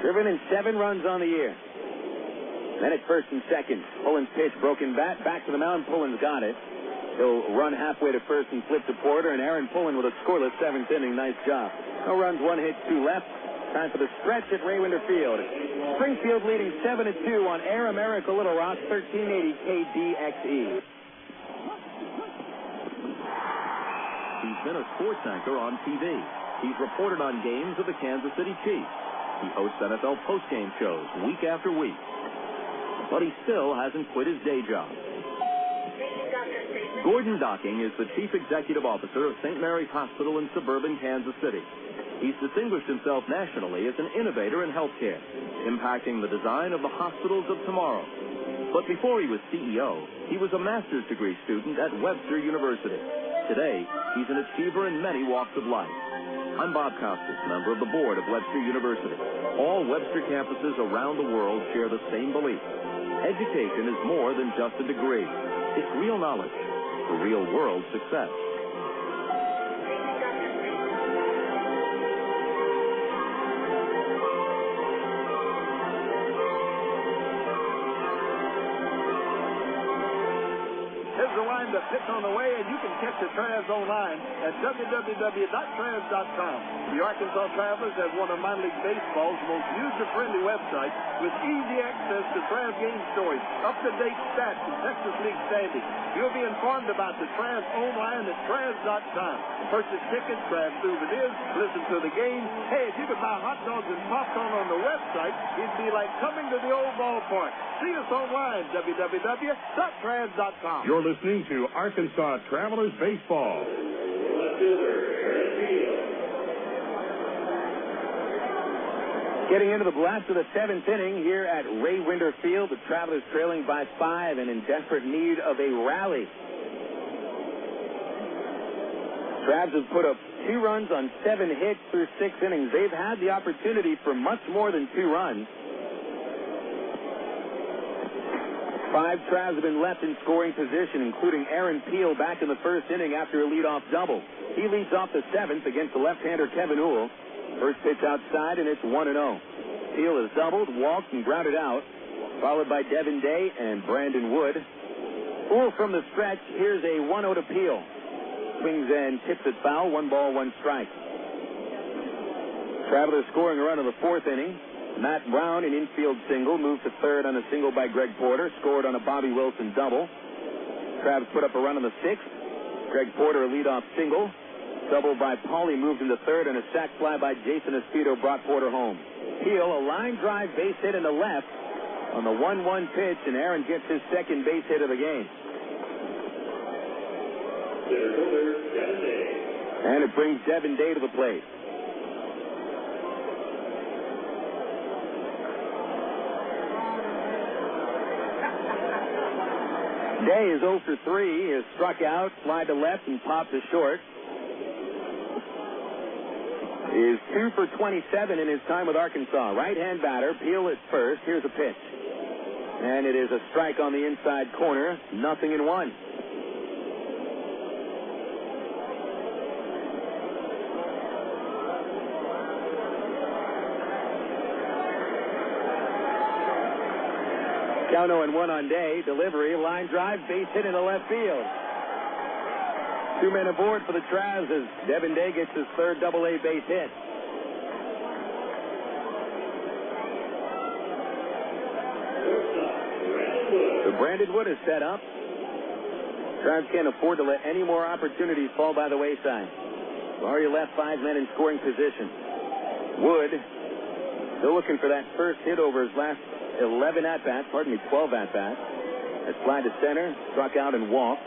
B: Driven in 7 runs on the year. Then at first and second, Pullen's pitch, broken bat, back to the mound. Pullen's got it. He'll run halfway to first and flip to Porter, and Aaron Pullen with a scoreless 7th inning. Nice job. No runs, 1 hit, 2 left. Time for the stretch at Ray Winder Field. Springfield leading 7-2 on Air America Little Rock, 1380 KDXE.
L: He's been a sports anchor on TV. He's reported on games of the Kansas City Chiefs. He hosts NFL postgame shows week after week. But he still hasn't quit his day job. Gordon Docking is the Chief Executive Officer of St. Mary's Hospital in suburban Kansas City. He's distinguished himself nationally as an innovator in healthcare, impacting the design of the hospitals of tomorrow. But before he was CEO, he was a master's degree student at Webster University. Today, he's an achiever in many walks of life. I'm Bob Costas, member of the board of Webster University. All Webster campuses around the world share the same belief. Education is more than just a degree. It's real knowledge for real-world success.
S: The pitch on the way, and you can catch the Travs online at www.travs.com. The Arkansas Travelers have one of minor league baseball's most user-friendly websites with easy access to Travs game stories, up-to-date stats, and Texas League standings. You'll be informed about the Travs online at travs.com. Purchase tickets, grab souvenirs, listen to the game. Hey, if you could buy hot dogs and popcorn on the website, it'd be like coming to the old ballpark. See us online, www.travs.com.
M: You're listening to Arkansas Travelers Baseball.
B: Getting into the blast of the 7th inning here at Ray Winder Field, the Travelers trailing by 5 and in desperate need of a rally. Travs have put up 2 runs on 7 hits through 6 innings. They've had the opportunity for much more than 2 runs. 5 Travs have been left in scoring position, including Aaron Peel back in the first inning after a leadoff double. He leads off the 7th against the left-hander Kevin Uhl. First pitch outside, and it's 1-0. Peel has doubled, walked, and grounded out, followed by Devin Day and Brandon Wood. Uhl from the stretch. Here's a 1-0 to Peel. Swings and tips it foul. 1 ball, 1 strike. Travelers scoring a run in the 4th inning. Matt Brown, an infield single, moved to third on a single by Greg Porter, scored on a Bobby Wilson double. Travs put up a run on the 6th. Greg Porter, a leadoff single. Double by Pauly, moved into third, and a sac fly by Jason Espedo brought Porter home. Peel, a line drive base hit in the left on the 1-1 pitch, and Aaron gets his second base hit of the game. And it brings Devin Day to the plate. Day is 0 for 3. He has struck out, fly to left, and popped to short. He is 2 for 27 in his time with Arkansas. Right-hand batter, Peel at first. Here's a pitch. And it is a strike on the inside corner. 0-1. Count 0-1 on Day. Delivery, line drive, base hit into left field. 2 men aboard for the Travs as Devin Day gets his third Double-A base hit. So Brandon Wood is set up. Travs can't afford to let any more opportunities fall by the wayside. Already left 5 men in scoring position. Wood still looking for that first hit over his last 12 at-bats. That's fly to center, struck out and walked.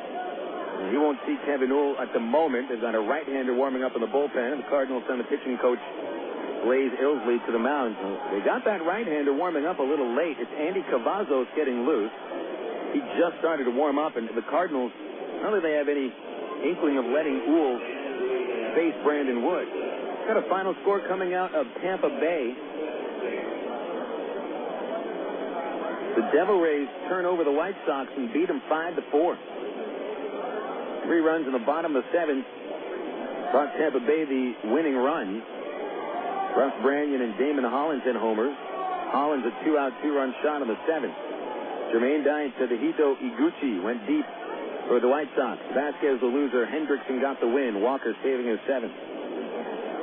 B: And he won't see Kevin Uhl at the moment. They've got a right-hander warming up in the bullpen. The Cardinals send the pitching coach, Blaze Ilsley, to the mound. So they got that right-hander warming up a little late. It's Andy Cavazos getting loose. He just started to warm up, and the Cardinals, not that they have any inkling of letting Uhl face Brandon Wood. Got a final score coming out of Tampa Bay. The Devil Rays turn over the White Sox and beat them 5-4. 3 runs in the bottom of the 7th brought Tampa Bay the winning run. Russ Branyan and Damon Hollins hit homers. Hollins a 2-out, 2-run shot in the 7th. Jermaine Dye and Tadahito Iguchi went deep for the White Sox. Vasquez the loser. Hendrickson got the win. Walker saving his 7th.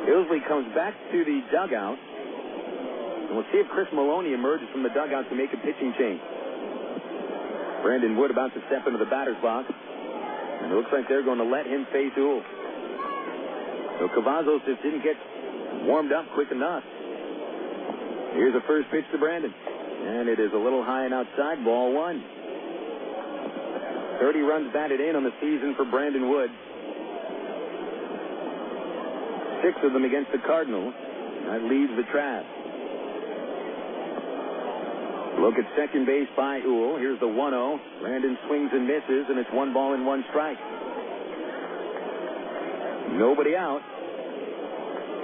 B: Illsley comes back to the dugout. And we'll see if Chris Maloney emerges from the dugout to make a pitching change. Brandon Wood about to step into the batter's box. And it looks like they're going to let him face Uhl. So Cavazos just didn't get warmed up quick enough. Here's the first pitch to Brandon. And it is a little high and outside, ball 1. 30 runs batted in on the season for Brandon Wood. 6 of them against the Cardinals. That leaves the Travs. Look at second base by Uhl. Here's the 1-0. Brandon swings and misses, and it's 1 ball and 1 strike. Nobody out.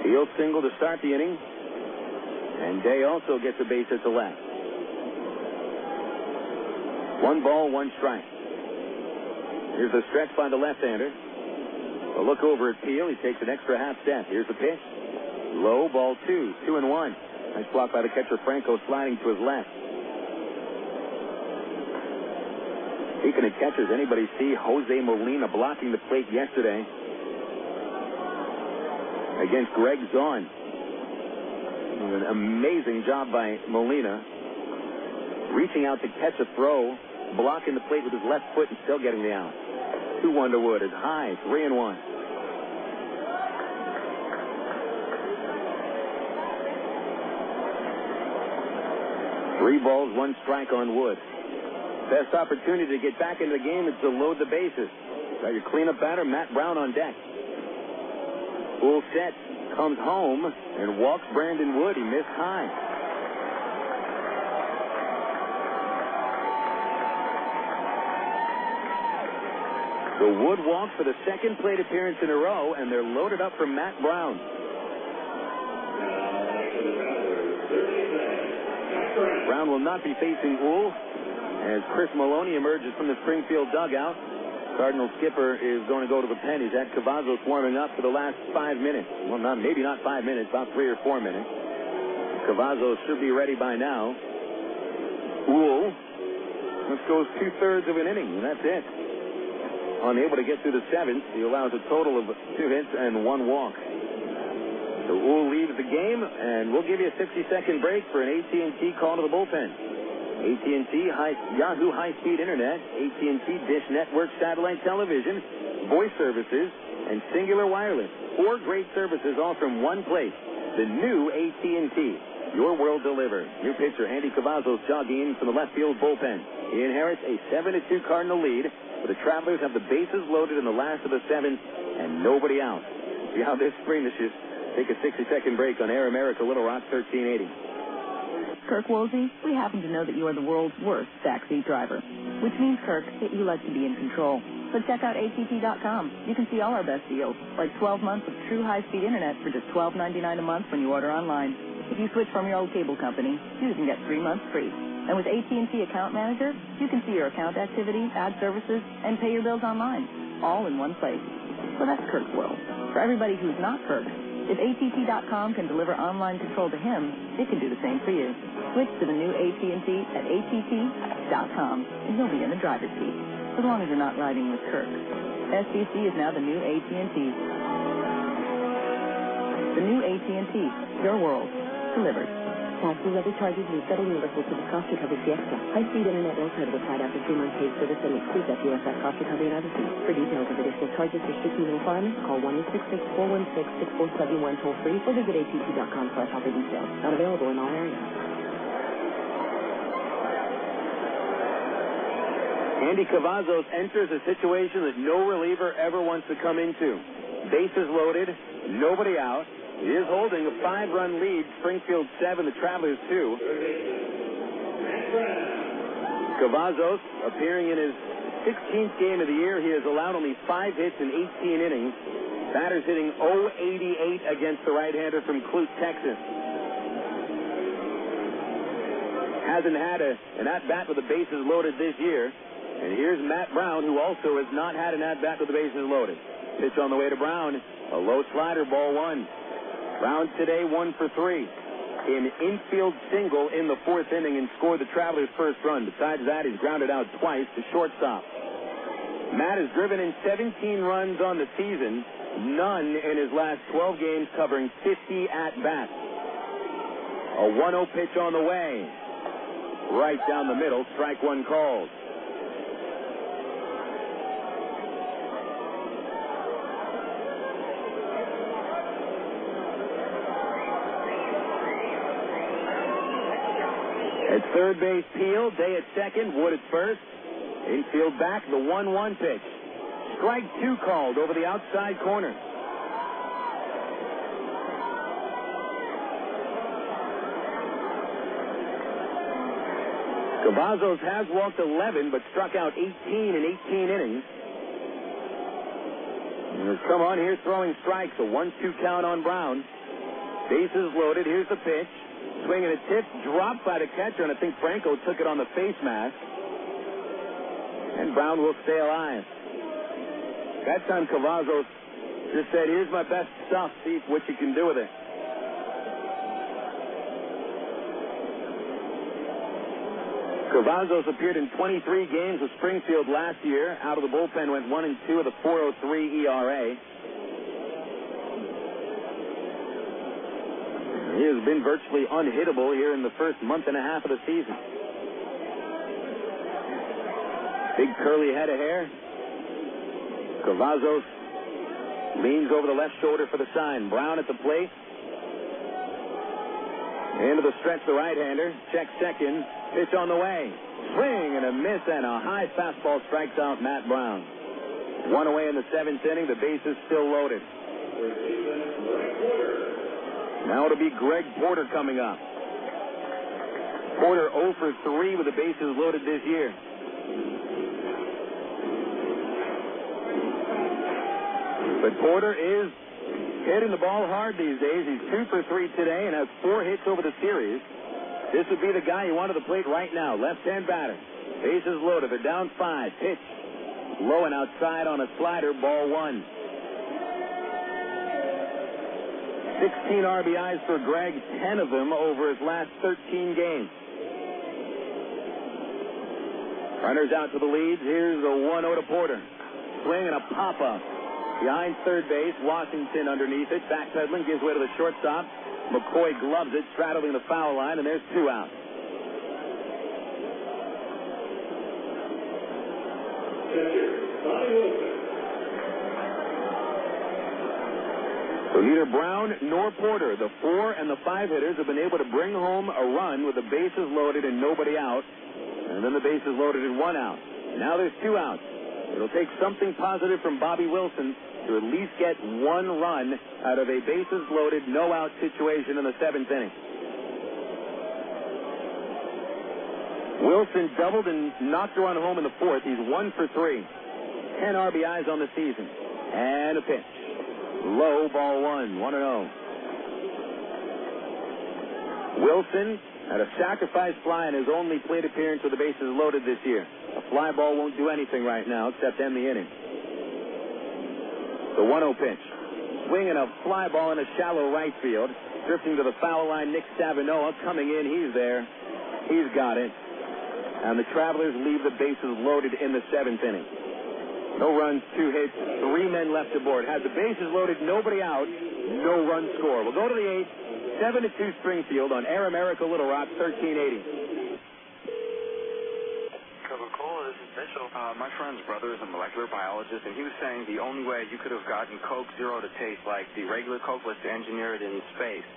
B: Field single to start the inning. And Day also gets a base hit to left. 1 ball, 1 strike. Here's the stretch by the left-hander. A look over at Peel. He takes an extra half step. Here's the pitch. Low, ball 2. 2-1. Nice block by the catcher Franco, sliding to his left. Speaking of catchers, anybody see Jose Molina blocking the plate yesterday against Greg Zaun? An amazing job by Molina, reaching out to catch a throw, blocking the plate with his left foot and still getting the out. 2-1 to Wood. Is high, 3-1. Three balls, 1 strike on Wood. Best opportunity to get back into the game is to load the bases. Got your cleanup batter, Matt Brown, on deck. Full set, comes home and walks Brandon Wood. He missed high. So Wood walks for the second plate appearance in a row, and they're loaded up for Matt Brown. Brown will not be facing Uhl as Chris Maloney emerges from the Springfield dugout. Cardinal skipper is going to go to the pen. He's had Cavazos warming up for the last 5 minutes. Well, maybe not 5 minutes, about 3 or 4 minutes. Cavazos should be ready by now. Uhl, this goes 2/3 of an inning, and that's it. Unable to get through the 7th, he allows a total of 2 hits and 1 walk. So Uhl leaves the game, and we'll give you a 60-second break for an AT&T call to the bullpen. AT&T Yahoo high-speed internet, AT&T Dish Network satellite television, voice services, and Singular Wireless. 4 great services all from one place. The new AT&T. Your world delivered. New pitcher Andy Cavazos jogging in from the left field bullpen. He inherits a 7-2 Cardinal lead, but the Travelers have the bases loaded in the last of the 7th and nobody out. See how this spring this is. Take a 60-second break on Air America Little Rock 1380.
C: Kirk Woolsey, we happen to know that you are the world's worst backseat driver, which means, Kirk, that you like to be in control. So check out ATT.com. You can see all our best deals, like 12 months of true high-speed internet for just $12.99 a month when you order online. If you switch from your old cable company, you can get 3 months free. And with AT&T Account Manager, you can see your account activity, add services, and pay your bills online, all in one place. So that's Kirk's world. For everybody who's not Kirk, if ATT.com can deliver online control to him, it can do the same for you. Switch to the new AT&T at ATT.com, and you'll be in the driver's seat, as long as you're not riding with Kirk. SBC is now the new AT&T. The new AT&T, your world, delivered.
H: Taxes, other charges, and federal universal to the cost recovery Fiesta. High-speed internet no credit applied after 3 months paid service and excludes FUSF cost recovery and other fees. For details of additional charges, restrictions, and requirements, call 1-866-416-6471 toll-free or visit att.com/offer details. Not available in all areas.
B: Andy Cavazos enters a situation that no reliever ever wants to come into. Bases loaded, nobody out. He is holding a 5-run lead. Springfield 7, the Travelers 2. Cavazos appearing in his 16th game of the year. He has allowed only 5 hits in 18 innings. Batters hitting .088 against the right-hander from Clute, Texas. Hasn't had an at-bat with the bases loaded this year. And here's Matt Brown, who also has not had an at-bat with the bases loaded. Pitch on the way to Brown. A low slider, ball 1. Brown today 1 for 3. An infield single in the 4th inning and scored the Travelers' first run. Besides that, he's grounded out twice to shortstop. Matt has driven in 17 runs on the season, none in his last 12 games, covering 50 at-bats. A 1-0 pitch on the way. Right down the middle, strike one called. At third base, Peel. Day at second. Wood at first. Infield back. The 1-1 pitch. Strike two called over the outside corner. Cavazos has walked 11, but struck out 18 in 18 innings. Come on, here throwing strikes. A 1-2 count on Brown. Bases loaded. Here's the pitch. Swing and a tip, dropped by the catcher, and I think Franco took it on the face mask. And Brown will stay alive. That time Cavazos just said, here's my best stuff, see what you can do with it. Cavazos appeared in 23 games with Springfield last year. Out of the bullpen went 1-2 with a 4.03 ERA. He has been virtually unhittable here in the first month and a half of the season. Big curly head of hair. Cavazos leans over the left shoulder for the sign. Brown at the plate. Into the stretch, the right-hander. Check second. Pitch on the way. Swing and a miss, and a high fastball strikes out Matt Brown. One away in the seventh inning. The bases still loaded. Now it'll be Greg Porter coming up. Porter 0 for 3 with the bases loaded this year. But Porter is hitting the ball hard these days. He's 2 for 3 today and has 4 hits over the series. This would be the guy you want to the plate right now. Left-hand batter. Bases loaded. They're down 5. Pitch. Low and outside on a slider. Ball 1. 16 RBIs for Greg, 10 of them over his last 13 games. Runners out to the leads. Here's a 1-0 to Porter. Swing and a pop-up. Behind third base, Washington underneath it. Backpedaling, gives way to the shortstop. McCoy gloves it, straddling the foul line, and there's 2 outs. So neither Brown nor Porter, the 4 and the 5 hitters, have been able to bring home a run with the bases loaded and nobody out. And then the bases loaded and 1 out. Now there's 2 outs. It'll take something positive from Bobby Wilson to at least get 1 run out of a bases loaded, no out situation in the 7th inning. Wilson doubled and knocked a run home in the 4th. He's 1 for 3. 10 RBIs on the season. And a pitch. Low, ball 1, 1-0. Wilson had a sacrifice fly in his only plate appearance with the bases loaded this year. A fly ball won't do anything right now except end the inning. The 1-0 pitch. Swing and a fly ball in a shallow right field. Drifting to the foul line, Nick Stavinoha coming in. He's there. He's got it. And the Travelers leave the bases loaded in the 7th inning. No runs, 2 hits, 3 men left aboard. Had the bases loaded, nobody out, no run score. We'll go to the 8th, 7-2 Springfield on Air America Little Rock, 1380.
I: Coca-Cola, this is Mitchell. My friend's brother is a molecular biologist, and he was saying the only way you could have gotten Coke Zero to taste like the regular Coke was to engineer it in space.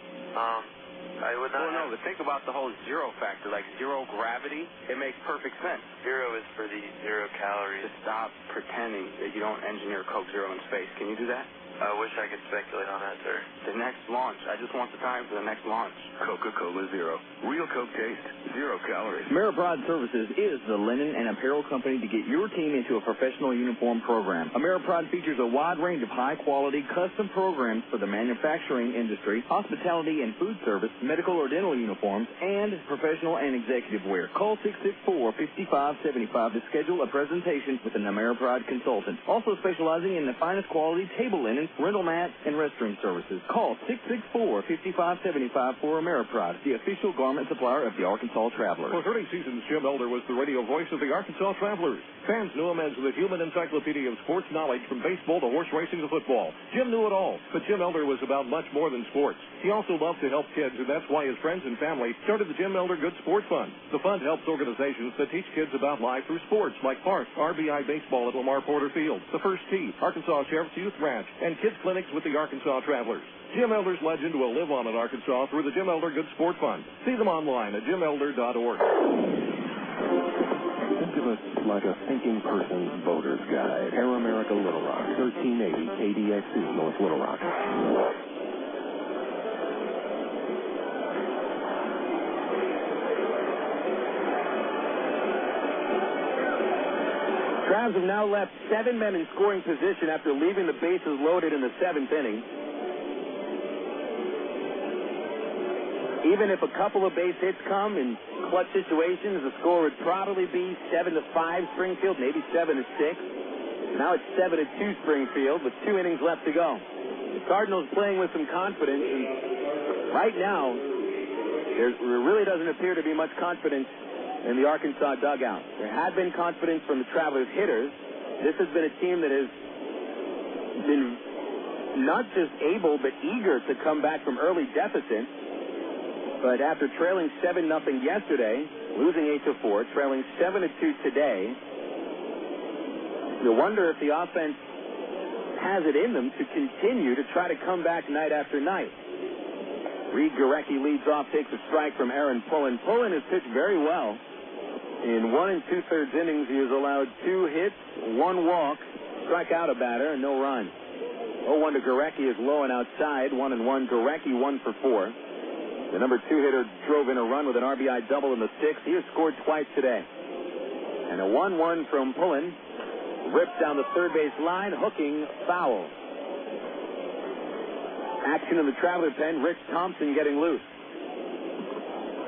I: I would not. Well, no, but think about the whole zero factor, like zero gravity. It makes perfect sense. Zero is for the 0 calories. Just stop pretending that you don't engineer Coke Zero in space. Can you do that? I wish I could speculate on that, sir. The next launch. I just want the time for the next launch.
O: Coca-Cola Zero. Real Coke taste. 0 calories.
P: Ameripride Services is the linen and apparel company to get your team into a professional uniform program. Ameripride features a wide range of high-quality custom programs for the manufacturing industry, hospitality, and food service, service, medical or dental uniforms, and professional and executive wear. Call 664-5575 to schedule a presentation with an AmeriPride consultant. Also specializing in the finest quality table linens, rental mats, and restroom services. Call 664-5575 for AmeriPride, the official garment supplier of the Arkansas Traveler.
A: For 30 seasons, Jim Elder was the radio voice of the Arkansas Travelers. Fans knew him as the human encyclopedia of sports knowledge from baseball to horse racing to football. Jim knew it all, but Jim Elder was about much more than sports. He also loved to help kids, and that's why his friends and family started the Jim Elder Good Sport Fund. The fund helps organizations that teach kids about life through sports, like Park, RBI Baseball at Lamar Porter Field, the First Tee, Arkansas Sheriff's Youth Ranch, and kids clinics with the Arkansas Travelers. Jim Elder's legend will live on in Arkansas through the Jim Elder Good Sport Fund. See them online at jimelder.org.
M: Think of us like a thinking person's voter's guide. Air America Little Rock, 1380 KDXC, North Little Rock.
B: Travs have now left 7 men in scoring position after leaving the bases loaded in the 7th inning. Even if a couple of base hits come in clutch situations, the score would probably be 7-5 Springfield, maybe 7-6. Now it's 7-2 Springfield with 2 innings left to go. The Cardinals playing with some confidence, and right now there really doesn't appear to be much confidence in the Arkansas dugout. There had been confidence from the Travelers hitters. This has been a team that has been not just able but eager to come back from early deficits. But after trailing 7-0 yesterday, losing 8-4, trailing 7-2 today, you wonder if the offense has it in them to continue to try to come back night after night. Reid Gorecki leads off, takes a strike from Aaron Pullen. Pullen has pitched very well. In 1 2/3 innings, he has allowed 2 hits, 1 walk, struck out a batter, and no run. 0-1 to Gorecki is low and outside. 1-1. Gorecki 1 for 4. The number 2 hitter drove in a run with an RBI double in the 6th. He has scored twice today. And a 1-1 from Pullen. Ripped down the third base line, hooking foul. Action in the Traveler pen, Rich Thompson getting loose.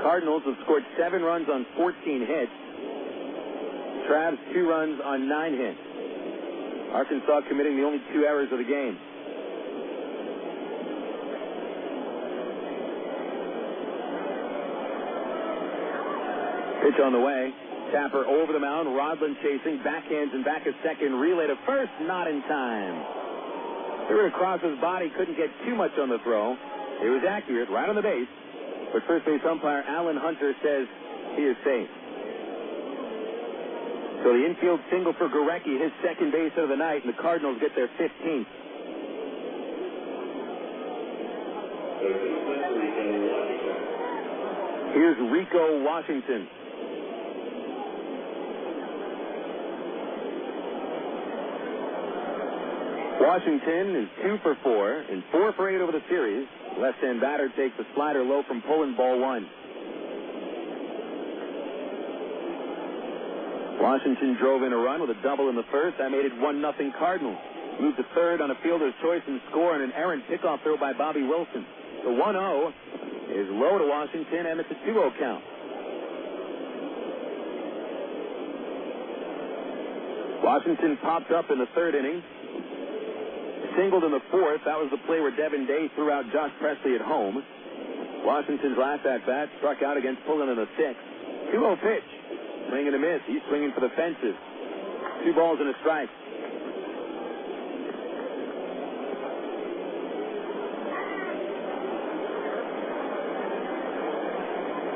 B: Cardinals have scored 7 runs on 14 hits. Travs 2 runs on 9 hits. Arkansas committing the only 2 errors of the game. Pitch on the way. Tapper over the mound. Rodland chasing. Backhands and back at second. Relay to first. Not in time. Threw it across his body. Couldn't get too much on the throw. It was accurate. Right on the base. But first base umpire Alan Hunter says he is safe. So the infield single for Gorecki, his second base of the night, and the Cardinals get their 15th. Here's Rico Washington. Washington is 2 for 4 and 4 for 8 over the series. Left-hand batter takes a slider low from Pullen, ball 1. Washington drove in a run with a double in the first. That made it 1-0 Cardinals. Moved to third on a fielder's choice and score on an errant pickoff throw by Bobby Wilson. The 1-0 is low to Washington, and it's a 2-0 count. Washington popped up in the third inning. Singled in the fourth. That was the play where Devin Day threw out Josh Presley at home. Washington's last at-bat struck out against Pullen in the sixth. 2-0 pitch. Swing and a miss. He's swinging for the fences. 2 balls and a strike.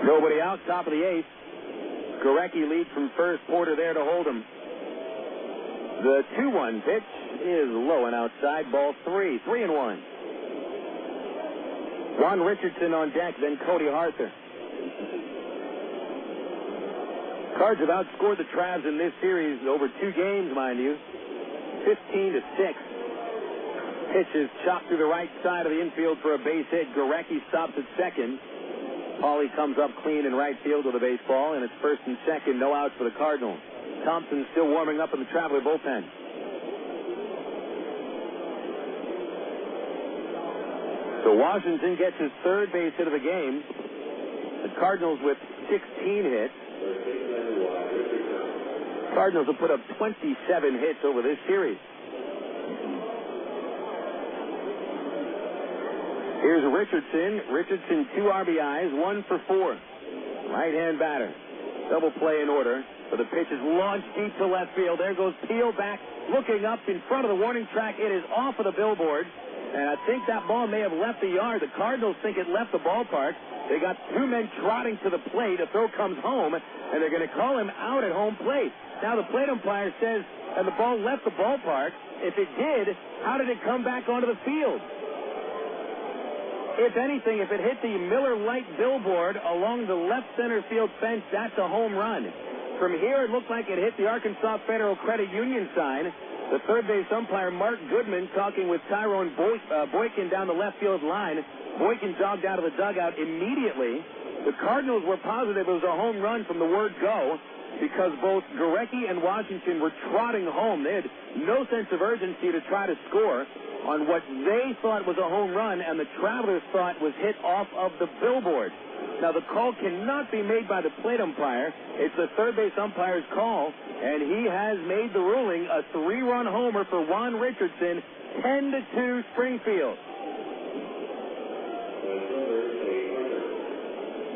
B: Nobody out, top of the 8th. Gorecki leads from first. Porter there to hold him. The 2-1 pitch is low and outside. Ball 3. 3-1. Juan Richardson on deck, then Cody Arthur. Cards have outscored the Travs in this series over 2 games, mind you. 15-6. Pitch is chopped to the right side of the infield for a base hit. Gorecki stops at second. Pauly comes up clean in right field with a baseball, and it's first and second, no outs for the Cardinals. Thompson still warming up in the Traveler bullpen. So Washington gets his third base hit of the game. The Cardinals with 16 hits. Cardinals have put up 27 hits over this series. Here's Richardson. Richardson, 2 RBIs, 1 for 4. Right-hand batter. Double play in order. But the pitch is launched deep to left field. There goes Peel back, looking up in front of the warning track. It is off of the billboard. And I think that ball may have left the yard. The Cardinals think it left the ballpark. They got 2 men trotting to the plate. A throw comes home, and they're going to call him out at home plate. Now the plate umpire says, and the ball left the ballpark. If it did, how did it come back onto the field? If anything, if it hit the Miller Lite billboard along the left center field fence, that's a home run. From here, it looked like it hit the Arkansas Federal Credit Union sign. The third base umpire, Mark Goodman, talking with Tyrone Boykin down the left field line. Boykin jogged out of the dugout immediately. The Cardinals were positive it was a home run from the word go because both Gorecki and Washington were trotting home. They had no sense of urgency to try to score on what they thought was a home run and the Travelers thought was hit off of the billboard. Now, the call cannot be made by the plate umpire. It's the third base umpire's call, and he has made the ruling a 3-run homer for Juan Richardson, 10-2 Springfield.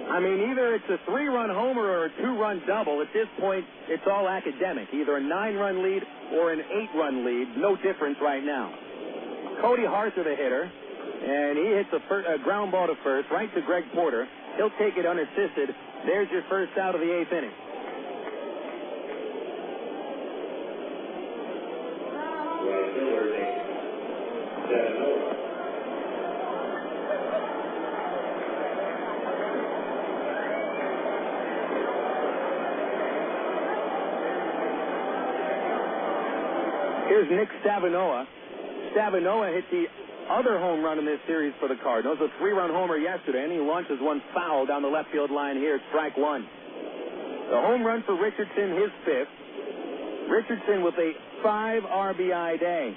B: I mean, either it's a 3-run homer or a 2-run double. At this point, it's all academic. Either a 9-run lead or an 8-run lead. No difference right now. Cody Harther, the hitter, and he hits a ground ball to first, right to Greg Porter. He'll take it unassisted. There's your first out of the 8th inning. Here's Nick Stavinoha. Stavinoha hit the other home run in this series for the Cardinals, a 3-run homer yesterday, and he launches one foul down the left field line here, strike 1. The home run for Richardson, his 5th. Richardson with a 5 RBI day.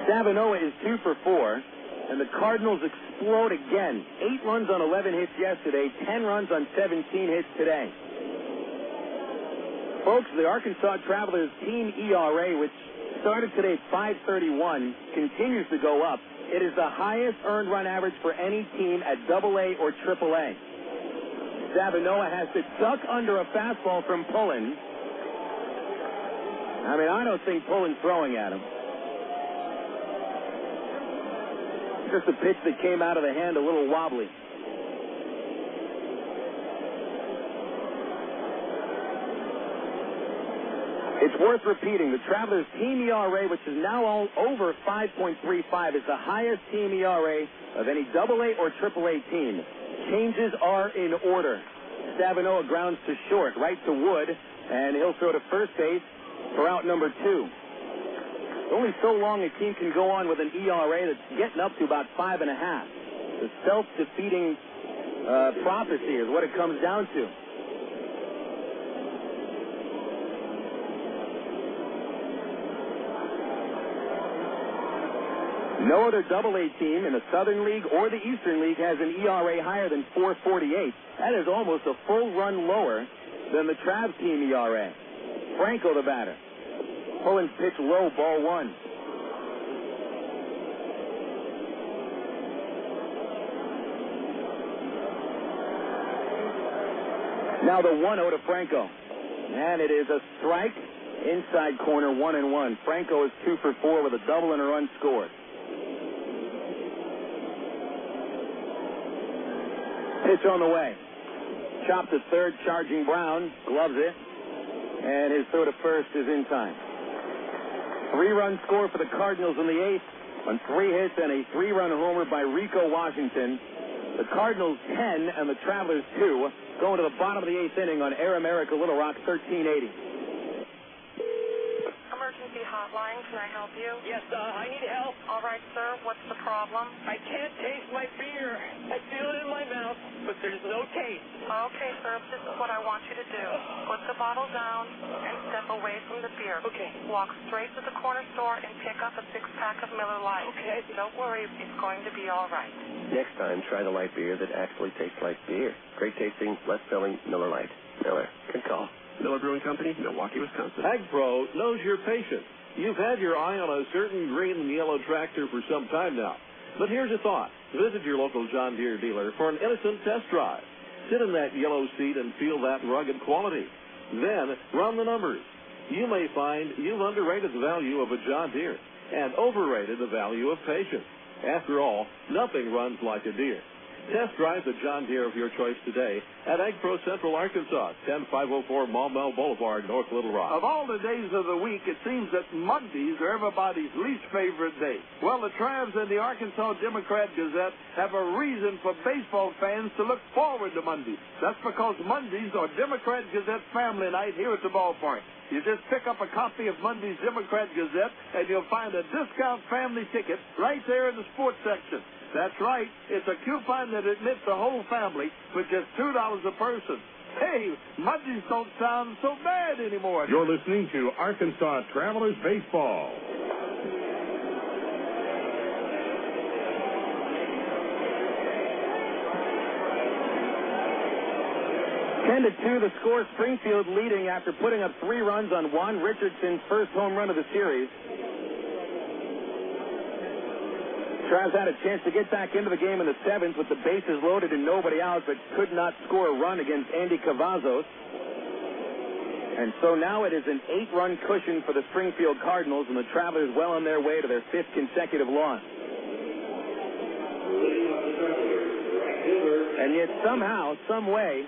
B: Stavinoha is 2 for 4, and the Cardinals explode again. 8 runs on 11 hits yesterday, 10 runs on 17 hits today. Folks, the Arkansas Travelers team ERA, which started today at 5.31, continues to go up. It is the highest earned run average for any team at AA or AAA. Stavinoha has to duck under a fastball from Pullen. I mean, I don't think Pullen's throwing at him. Just a pitch that came out of the hand a little wobbly. It's worth repeating. The Travelers' team ERA, which is now all over 5.35, is the highest team ERA of any AA or AAA team. Changes are in order. Stavinoha grounds to short, right to Wood, and he'll throw to first base for out number 2. Only so long a team can go on with an ERA that's getting up to about 5.5. The self-defeating prophecy is what it comes down to. No other AA team in the Southern League or the Eastern League has an ERA higher than 4.48. That is almost a full run lower than the Travs team ERA. Franco, the batter. Pullen's pitch low, ball 1. Now the 1-0 to Franco. And it is a strike. Inside corner, 1-1. Franco is 2 for 4 with a double and a run scored. Pitch on the way. Chop to third, charging Brown. Gloves it. And his throw to first is in time. 3-run score for the Cardinals in the 8th on 3 hits and a 3-run homer by Rico Washington. The Cardinals 10 and the Travelers 2 going to the bottom of the 8th inning on Air America Little Rock 1380.
D: Emergency emergency hotline. Can I help you?
E: Yes, I need help.
D: All right, sir. What's the problem?
E: I can't taste my beer. I feel it in my mouth, but there's no taste.
D: Okay, sir. This is what I want you to do. Put the bottle down and step away from the beer.
E: Okay.
D: Walk straight to the corner store and pick up a six-pack of Miller Lite.
E: Okay.
D: Don't worry. It's going to be all right.
F: Next time, try the light beer that actually tastes like beer. Great tasting, less filling Miller Lite. Miller, good call. Miller Brewing Company, Milwaukee, Wisconsin.
G: AgPro knows you're patient. You've had your eye on a certain green and yellow tractor for some time now. But here's a thought. Visit your local John Deere dealer for an innocent test drive. Sit in that yellow seat and feel that rugged quality. Then run the numbers. You may find you've underrated the value of a John Deere and overrated the value of patience. After all, nothing runs like a Deere. Test drive the John Deere of your choice today at AgPro Central Arkansas, 10504 Maumelle Boulevard, North Little Rock.
S: Of all the days of the week, it seems that Mondays are everybody's least favorite day. Well, the Travs and the Arkansas Democrat-Gazette have a reason for baseball fans to look forward to Mondays. That's because Mondays are Democrat-Gazette family night here at the ballpark. You just pick up a copy of Monday's Democrat-Gazette, and you'll find a discount family ticket right there in the sports section. That's right. It's a coupon that admits the whole family for just $2 a person. Hey, Mondays don't sound so bad anymore.
M: You're listening to Arkansas Travelers Baseball.
B: 10-2 the score. Springfield leading after putting up 3 runs on Juan Richardson's first home run of the series. Travs had a chance to get back into the game in the 7th with the bases loaded and nobody out, but could not score a run against Andy Cavazos. And so now it is an 8-run cushion for the Springfield Cardinals, and the Travelers well on their way to their 5th consecutive loss. And yet somehow, some way,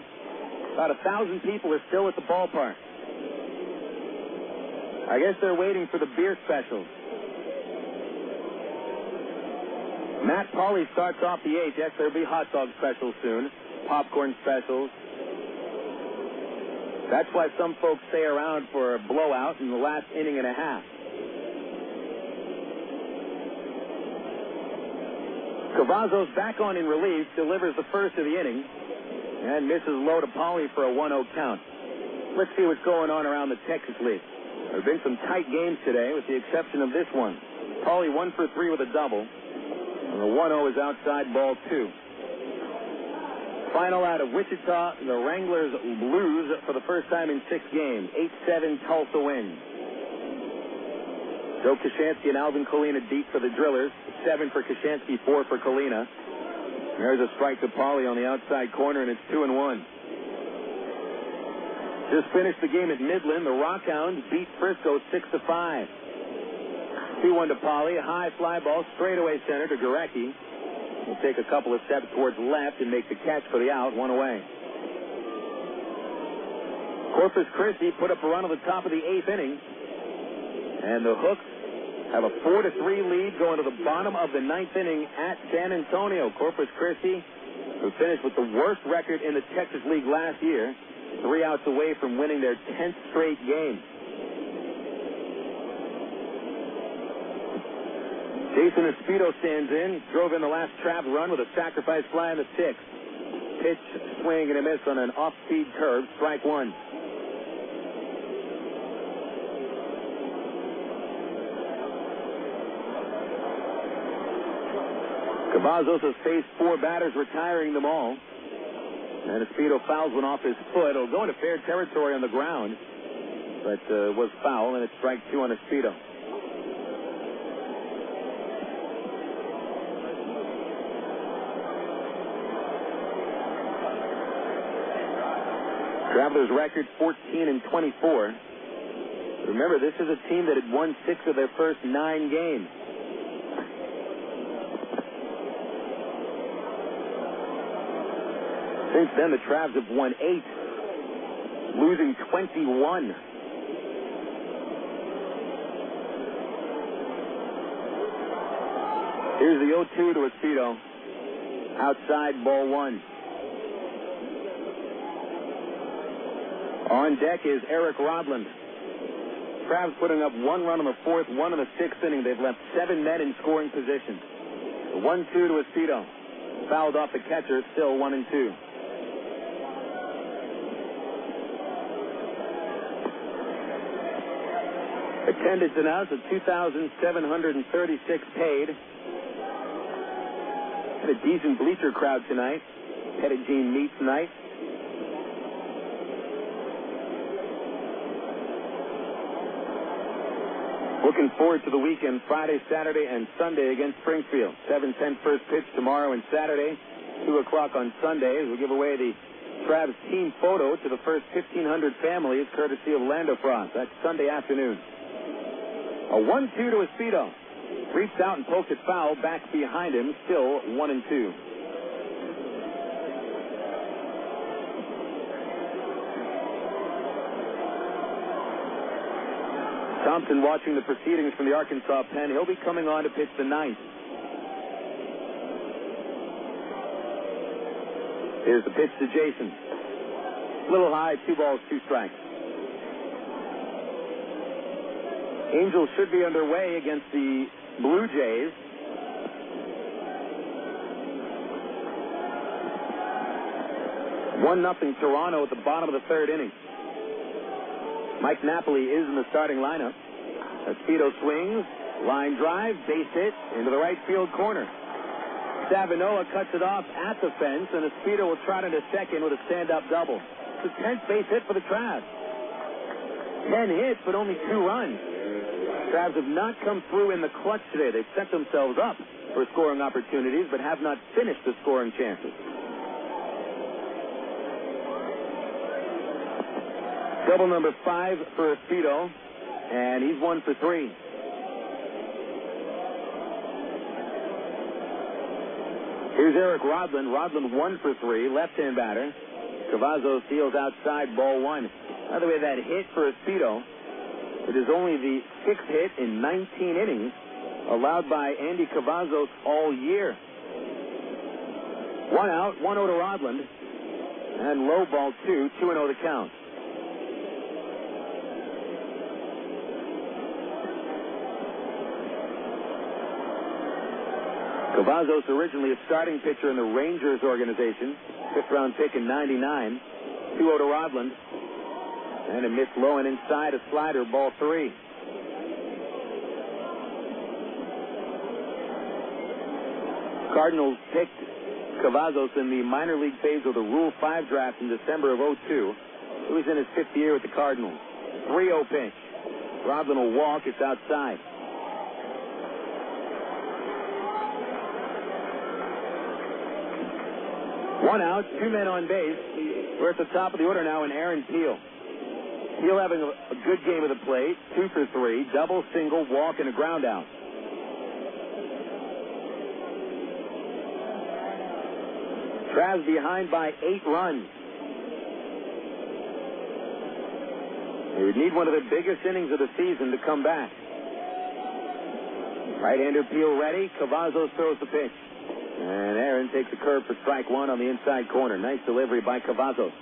B: about 1,000 people are still at the ballpark. I guess they're waiting for the beer specials. Matt Pauley starts off the 8th. Yes, there'll be hot dog specials soon. Popcorn specials. That's why some folks stay around for a blowout in the last inning and a half. Cavazos back on in relief, delivers the first of the inning, and misses low to Pauley for a 1-0 count. Let's see what's going on around the Texas League. There have been some tight games today, with the exception of this one. Pauley 1 for 3 with a double. And the 1-0 is outside ball 2. Final out of Wichita, the Wranglers lose for the first time in 6 games. 8-7 Tulsa wins. Joe Kashansky and Alvin Kalina deep for the Drillers. 7 for Kashansky, 4 for Kalina. There's a strike to Pauley on the outside corner, and it's 2-1. Just finished the game at Midland. The Rockhounds beat Frisco 6-5. 2-1 to Pauley. A high fly ball straightaway center to Gorecki. He'll take a couple of steps towards left and make the catch for the out. 1 away. Corpus Christi put up a run on the top of the 8th inning. And the Hooks have a 4-3 lead going to the bottom of the 9th inning at San Antonio. Corpus Christi, who finished with the worst record in the Texas League last year, 3 outs away from winning their 10th straight game. Jason Espedo stands in, drove in the last Travs run with a sacrifice fly in the 6th. Pitch, swing, and a miss on an off-speed curve. Strike 1. Cavazos has faced 4 batters, retiring them all. And Espedo fouls one off his foot. It'll go into fair territory on the ground, but was foul, and it's strike 2 on Espedo. Travelers record 14-24. Remember, this is a team that had won 6 of their first 9 games. Since then, the Travs have won 8, losing 21. Here's the 0-2 to Espedo. Outside, ball 1. On deck is Eric Rodland. Crabs putting up 1 run in the 4th, 1 in the 6th inning. They've left 7 men in scoring position. The 1-2 to Espedo. Fouled off the catcher, still 1-2. Attendance announced at 2,736 paid. Had a decent bleacher crowd tonight. Pettigene meets tonight. Looking forward to the weekend, Friday, Saturday, and Sunday against Springfield. 7:10 first pitch tomorrow and Saturday, 2 o'clock on Sunday. We'll give away the Crabs team photo to the first 1,500 families, courtesy of Lando Frost. That's Sunday afternoon. A 1-2 to Espedo. Reached out and poked it foul. Back behind him, still 1-2. Thompson watching the proceedings from the Arkansas pen. He'll be coming on to pitch the 9th. Here's the pitch to Jason. A little high, 2 balls, 2 strikes. Angels should be underway against the Blue Jays. One nothing Toronto at the bottom of the 3rd inning. Mike Napoli is in the starting lineup. Espedo swings, line drive, base hit into the right field corner. Stavinoha cuts it off at the fence, and Espedo will trot into second with a stand-up double. It's a 10th base hit for the Crabs. 10 hits, but only 2 runs. Crabs have not come through in the clutch today. They've set themselves up for scoring opportunities, but have not finished the scoring chances. Double number 5 for Espedo, and he's 1 for 3. Here's Eric Rodland. Rodland 1 for 3, left-hand batter. Cavazos deals outside, ball 1. By the way, that hit for Espedo, it is only the 6th hit in 19 innings allowed by Andy Cavazos all year. 1 out, 1-0 to Rodland, and low ball 2, 2-0 the count. Cavazos, originally a starting pitcher in the Rangers organization, 5th-round pick in '99. 2-0 to Rodland. And a miss low and inside, a slider, ball 3. Cardinals picked Cavazos in the minor league phase of the Rule 5 draft in December of '02. He was in his 5th year with the Cardinals. 3-0 pitch. Rodland will walk. It's outside. One out, 2 men on base. We're at the top of the order now in Aaron Peel. Peel having a good game of the plate, 2 for 3, double, single, walk, and a ground out. Travs behind by 8 runs. They would need one of the biggest innings of the season to come back. Right-hander Peel ready. Cavazos throws the pitch. And Aaron takes a curve for strike 1 on the inside corner. Nice delivery by Cavazos.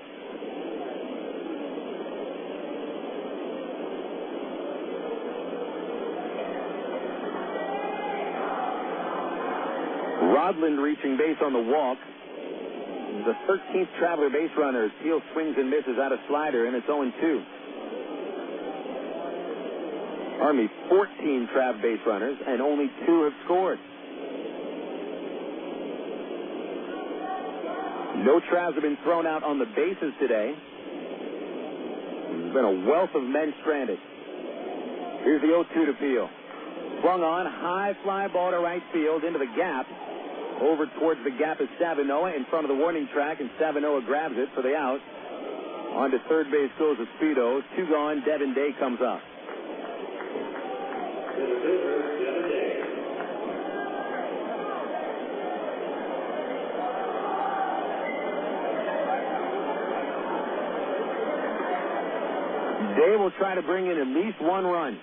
B: Rodland reaching base on the walk. The 13th traveler base runner. Peel swings and misses out a slider, and it's 0-2. Army 14 Trav base runners, and only 2 have scored. No Travs have been thrown out on the bases today. There's been a wealth of men stranded. Here's the 0-2 to Peel. Swung on, high fly ball to right field into the gap. Over towards the gap is Stavinoha in front of the warning track, and Stavinoha grabs it for the out. On to third base goes Espedo. 2 gone, Devin Day comes up. Day will try to bring in at least 1 run.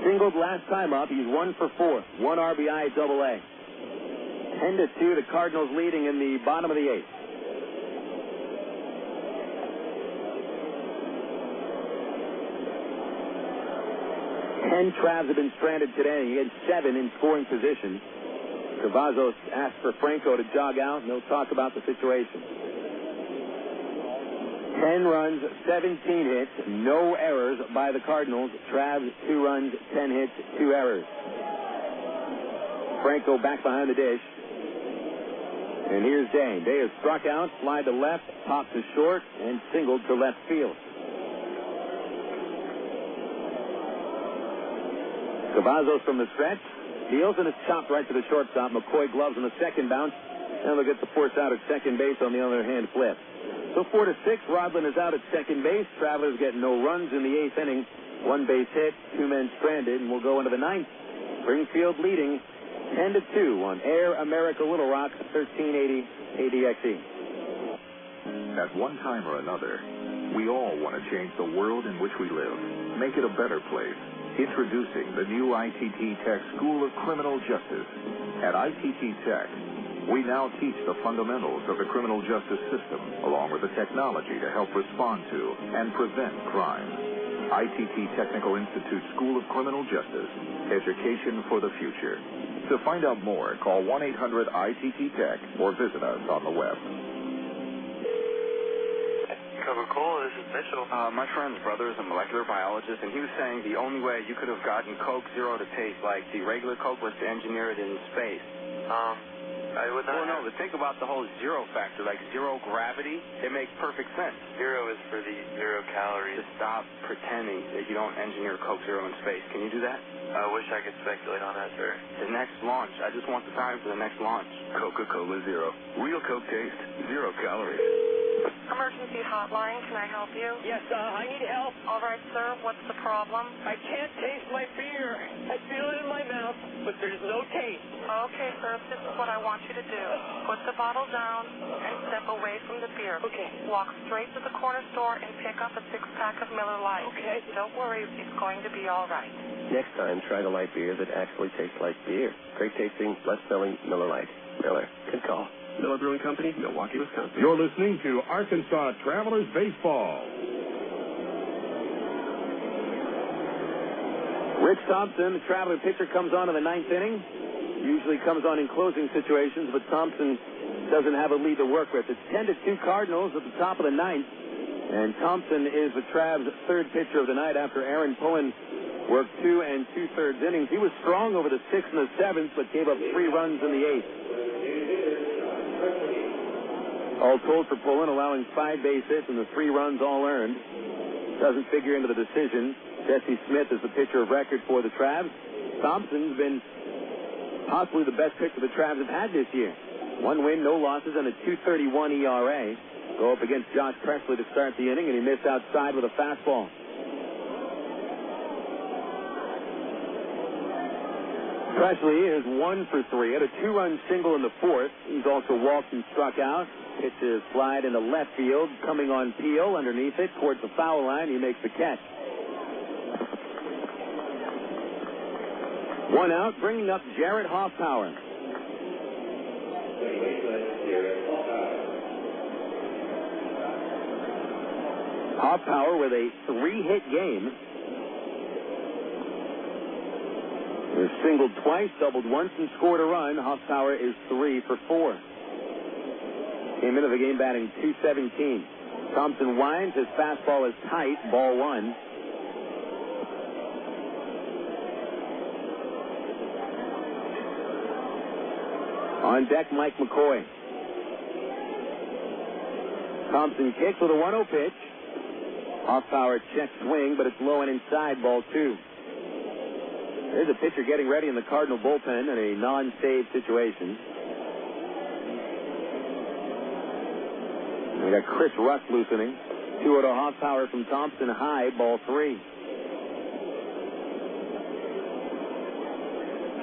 B: Singled last time up. He's 1 for 4. 1 RBI at Double-A. 10-2, the Cardinals leading in the bottom of the 8th. 10 Travs have been stranded today. He had 7 in scoring position. Cavazos asked for Franco to jog out, and they'll talk about the situation. 10 runs, 17 hits, no errors by the Cardinals. Travs, 2 runs, 10 hits, 2 errors. Franco back behind the dish. And here's Day. Day has struck out, fly to left, popped to short, and singled to left field. Cavazos from the stretch. Deals and it's chopped right to the shortstop. McCoy gloves on the second bounce. And they'll get the force out at second base on the other hand flip. So 4-6, Rodlin is out at second base. Travelers get no runs in the 8th inning. 1 base hit, 2 men stranded, and we'll go into the 9th. Springfield leading 10-2 on Air America Little Rock, 1380 ADXE.
J: At one time or another, we all want to change the world in which we live, make it a better place. Introducing the new ITT Tech School of Criminal Justice. At ITT Tech, we now teach the fundamentals of the criminal justice system, along with the technology to help respond to and prevent crime. ITT Technical Institute School of Criminal Justice. Education for the future. To find out more, call 1-800-ITT-TECH or visit us on the web.
I: Coca-Cola, this is Mitchell. My friend's brother is a molecular biologist, and he was saying the only way you could have gotten Coke Zero to taste like the regular Coke was to engineer it in space. I would not. Well, no, but think about the whole zero factor, like zero gravity. It makes perfect sense. Zero is for the 0 calories. To stop pretending that you don't engineer Coke Zero in space. Can you do that? I wish I could speculate on that, sir. The next launch. I just want the time for the next launch.
O: Coca-Cola Zero. Real Coke taste. 0 calories.
D: Emergency hotline, can I help you?
E: Yes, I need help.
D: All right, sir, what's the problem?
E: I can't taste my beer. I feel it in my mouth, but there's no taste.
D: Okay, sir, this is what I want you to do. Put the bottle down and step away from the beer.
E: Okay.
D: Walk straight to the corner store and pick up a 6-pack of Miller Lite.
E: Okay.
D: Don't worry, it's going to be all right.
F: Next time, try the light beer that actually tastes like beer. Great tasting, less selling Miller Lite. Miller. Good call. Miller Brewing Company, Milwaukee, Wisconsin.
M: You're listening to Arkansas Travelers Baseball.
B: Rich Thompson, the Traveler pitcher, comes on in the 9th inning. Usually comes on in closing situations, but Thompson doesn't have a lead to work with. It's 10-2 Cardinals at the top of the 9th. And Thompson is the Travs' 3rd pitcher of the night after Aaron Pullen worked 2 2/3 innings. He was strong over the 6th and the 7th, but gave up 3 runs in the 8th. All told for Pullen, allowing 5 base hits and the 3 runs all earned. Doesn't figure into the decision. Jesse Smith is the pitcher of record for the Travs. Thompson's been possibly the best pitcher the Travs have had this year. 1 win, no losses, and a 2.31 ERA. Go up against Josh Presley to start the inning, and he missed outside with a fastball. Presley is 1 for 3. Had a 2-run single in the 4th. He's also walked and struck out. Pitches slide into left field, coming on Peel underneath it towards the foul line. He makes the catch. 1 out, bringing up Jarrett Hoffpauir. Hoffpauir with a 3-hit game. He singled twice, doubled once, and scored a run. Hoffpauir is 3 for 4. Came into the game batting .217. Thompson winds. His fastball is tight. Ball 1. On deck, Mike McCoy. Thompson kicks with a 1-0 pitch. Hoffpauir checks swing, but it's low and inside. Ball 2. There's a pitcher getting ready in the Cardinal bullpen in a non-save situation. We got Chris Russ loosening. 2-0 Hoffpauir from Thompson high. Ball 3.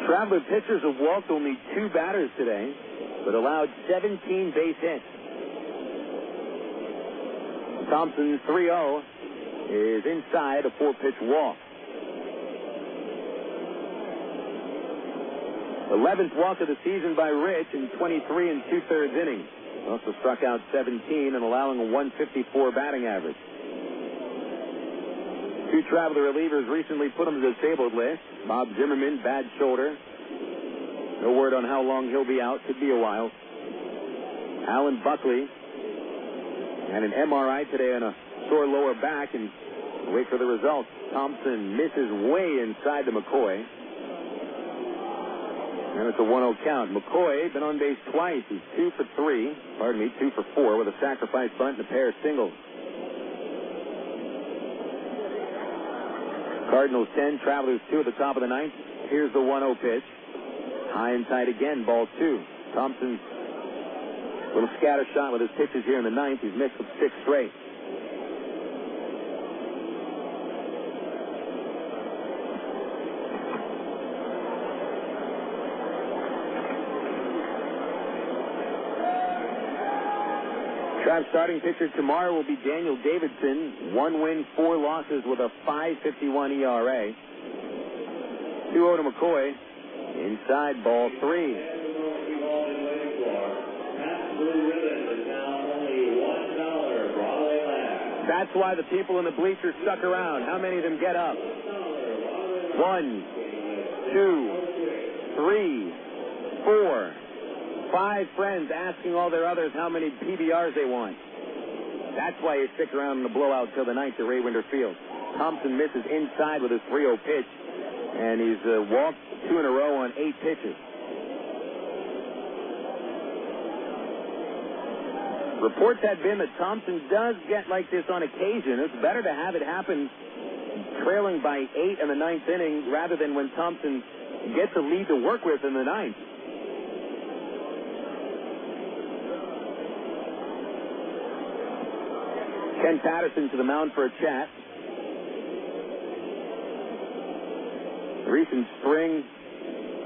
B: Traveler pitchers have walked only 2 batters today, but allowed 17 base hits. Thompson's 3-0 is inside a 4-pitch walk. 11th walk of the season by Rich in 23 2/3 innings. Also struck out 17 and allowing a 154 batting average. Two Traveler relievers recently put on the disabled list. Bob Zimmerman, bad shoulder. No word on how long he'll be out. Could be a while. Alan Buckley had an MRI today on a sore lower back, and wait for the results. Thompson misses way inside to McCoy. And it's a 1-0 count. McCoy been on base twice. He's 2 for 4 with a sacrifice bunt and a pair of singles. Cardinals 10, Travelers 2 at the top of the ninth. Here's the 1-0 pitch. High and tight again, ball 2. Thompson, little scatter shot with his pitches here in the ninth. He's missed with 6 straight. Trav's starting pitcher tomorrow will be Daniel Davidson. 1 win, 4 losses with a 5.51 ERA. 2-0 to McCoy. Inside, ball 3. That's why the people in the bleachers stuck around. How many of them get up? 1, 2, 3, 4. 5 friends asking all their others how many PBRs they want. That's why you stick around in the blowout till the ninth at Ray Winder Field. Thompson misses inside with his 3-0 pitch, and he's walked 2 in a row on 8 pitches. Reports had been that Thompson does get like this on occasion. It's better to have it happen trailing by 8 in the ninth inning rather than when Thompson gets a lead to work with in the ninth. Ken Patterson to the mound for a chat. The recent string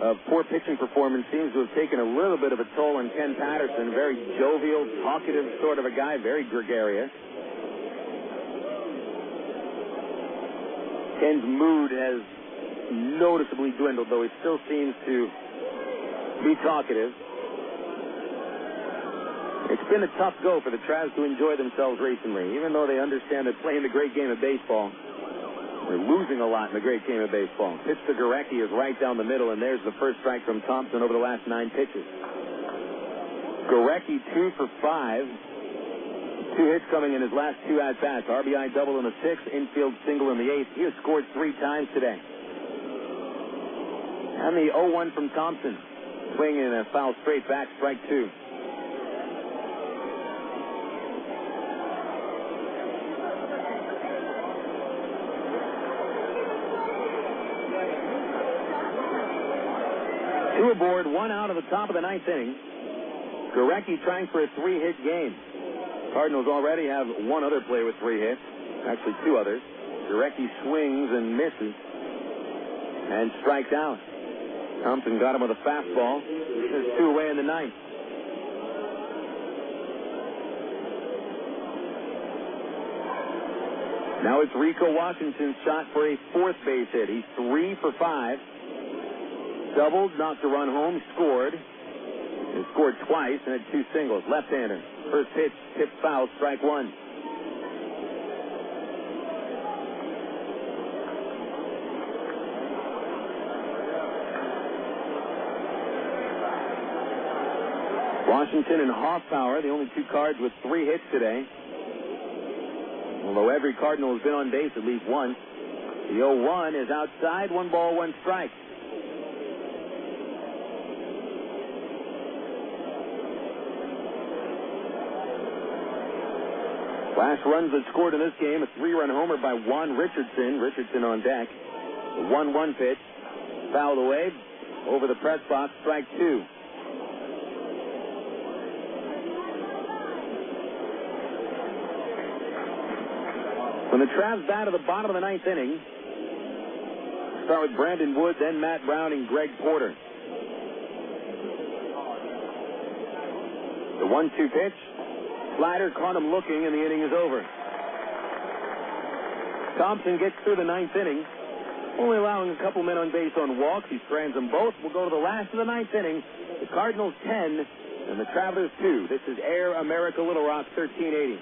B: of poor pitching performance seems to have taken a little bit of a toll on Ken Patterson. Very jovial, talkative sort of a guy, very gregarious. Ken's mood has noticeably dwindled, though he still seems to be talkative. It's been a tough go for the Travs to enjoy themselves recently, even though they understand that playing the great game of baseball, they're losing a lot in the great game of baseball. Pitch to Gorecki is right down the middle, and there's the first strike from Thompson over the last 9 pitches. Gorecki 2 for 5. 2 hits coming in his last 2 at-bats. RBI double in the 6th, infield single in the 8th. He has scored 3 times today. And the 0-1 from Thompson. Swinging a foul straight back, strike 2. Two aboard, 1 out of the top of the ninth inning. Gorecki trying for a 3-hit game. Cardinals already have 1 other player with 3 hits. Actually, 2 others. Gorecki swings and misses and strikes out. Thompson got him with a fastball. There's 2 away in the ninth. Now it's Rico Washington's shot for a 4th base hit. He's 3 for 5. Doubled, knocked a run home, scored. He scored twice and had 2 singles. Left-hander. First pitch, tipped foul, strike 1. Washington and Hoffpauir, the only 2 cards with 3 hits today. Although every Cardinal has been on base at least once. The 0-1 is outside, 1 ball, 1 strike. Last runs that scored in this game, a 3-run homer by Juan Richardson. Richardson on deck. The 1-1 pitch, fouled away, over the press box, strike 2. When the Travs bat at the bottom of the ninth inning, start with Brandon Wood, then Matt Brown and Greg Porter. The 1-2 pitch. Slider caught him looking, and the inning is over. Thompson gets through the ninth inning, only allowing a couple men on base on walks. He strands them both. We'll go to the last of the ninth inning. The Cardinals 10 and the Travelers 2. This is Air America Little Rock 1380.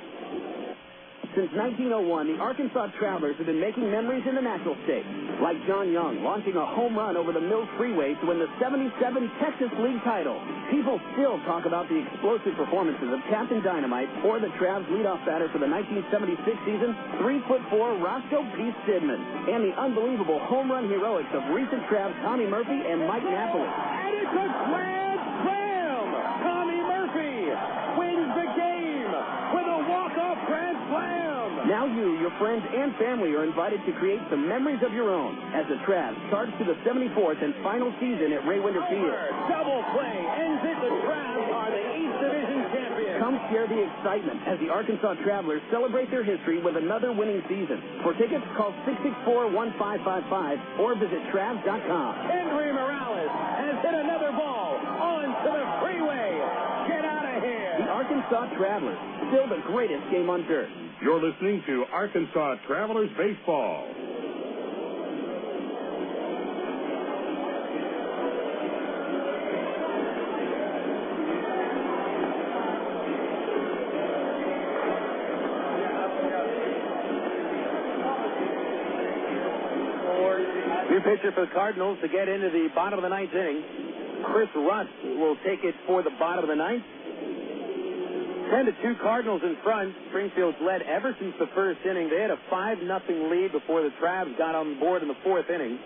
T: Since 1901, the Arkansas Travelers have been making memories in the Natural State, like John Young launching a home run over the Mills Freeway to win the '77 Texas League title. People still talk about the explosive performances of Captain Dynamite or the Travs leadoff batter for the 1976 season, 3'4" Roscoe P. Stidman, and the unbelievable home run heroics of recent Travs Tommy Murphy and Mike Napoli.
A: And it's a grand slam! Tommy Murphy wins the game with a walk-off grand slam!
T: Now you, your friends, and family are invited to create some memories of your own as the Travs charge to the 74th and final season at Ray Winder Field.
A: Double play ends it. The Travs are the East Division champions.
T: Come share the excitement as the Arkansas Travelers celebrate their history with another winning season. For tickets, call 664-1555 or visit Travs.com.
A: Henry Morales has hit another ball onto the freeway. Get out of here.
T: The Arkansas Travelers, still the greatest game on dirt.
M: You're listening to Arkansas Travelers Baseball.
B: New pitcher for the Cardinals to get into the bottom of the ninth inning. Chris Russ will take it for the bottom of the ninth. 10-2 Cardinals in front. Springfield's led ever since the first inning. They had a 5-0 lead before the Travs got on board in the fourth inning.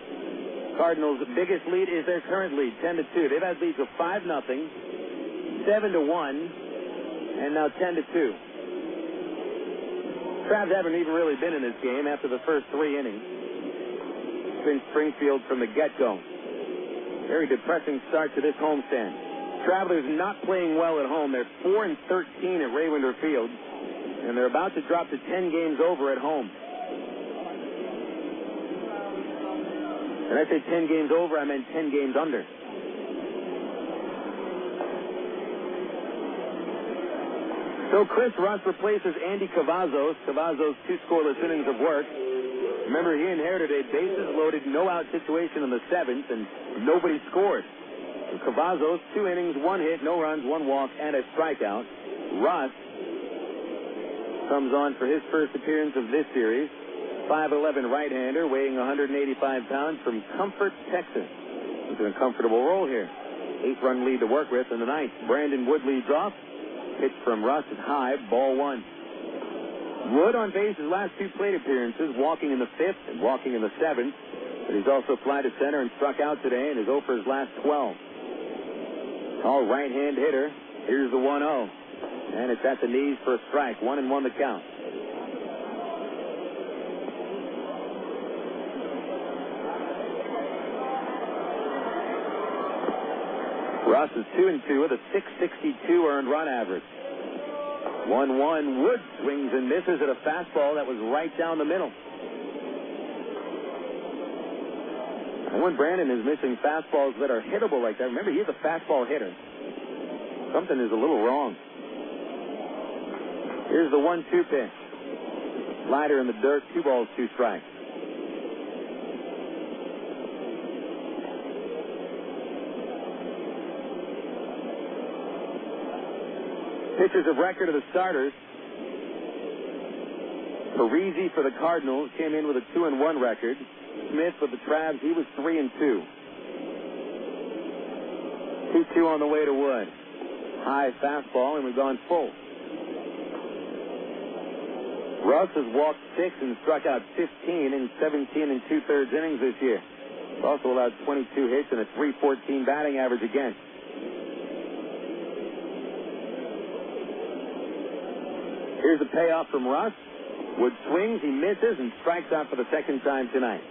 B: Cardinals' biggest lead is their current lead, 10-2. They've had leads of 5-0, 7-1, and now 10-2. Travs haven't even really been in this game after the first three innings. It's been Springfield from the get-go. Very depressing start to this homestand. Travelers not playing well at home. They're 4-13 at Ray Winder Field, and they're about to drop to 10 games over at home. And I say 10 games over, I meant 10 games under. So Chris Russ replaces Andy Cavazos. Cavazos' 2 scoreless innings of work. Remember, he inherited a bases-loaded, no-out situation in the 7th, and nobody scored. Cavazos, 2 innings, 1 hit, no runs, 1 walk, and a strikeout. Russ comes on for his first appearance of this series. 5'11" right-hander, weighing 185 pounds from Comfort, Texas. He's in a comfortable role here. 8-run lead to work with in the ninth. Brandon Wood leads off. Pitch from Russ is high, ball 1. Wood on base his last 2 plate appearances, walking in the 5th and walking in the 7th. But he's also fly to center and struck out today and is 0 for his last 12. Tall right-hand hitter. Here's the 1-0. And it's at the knees for a strike. 1-1 the count. Russ is 2-2 with a .662 earned run average. 1-1. Wood swings and misses at a fastball that was right down the middle. And when Brandon is missing fastballs that are hittable like that, remember, he's a fastball hitter. Something is a little wrong. Here's the 1-2 pitch. Slider in the dirt, 2 balls, 2 strikes. Pitchers of record of the starters. Parisi for the Cardinals came in with a 2-1 record. Smith with the Travs, he was 3-2. 2-2 on the way to Wood. High fastball, and we've gone full. Russ has walked 6 and struck out 15 in 17 2/3 innings this year. He's also allowed 22 hits and a .314 batting average against. Here's a payoff from Russ. Wood swings, he misses, and strikes out for the second time tonight.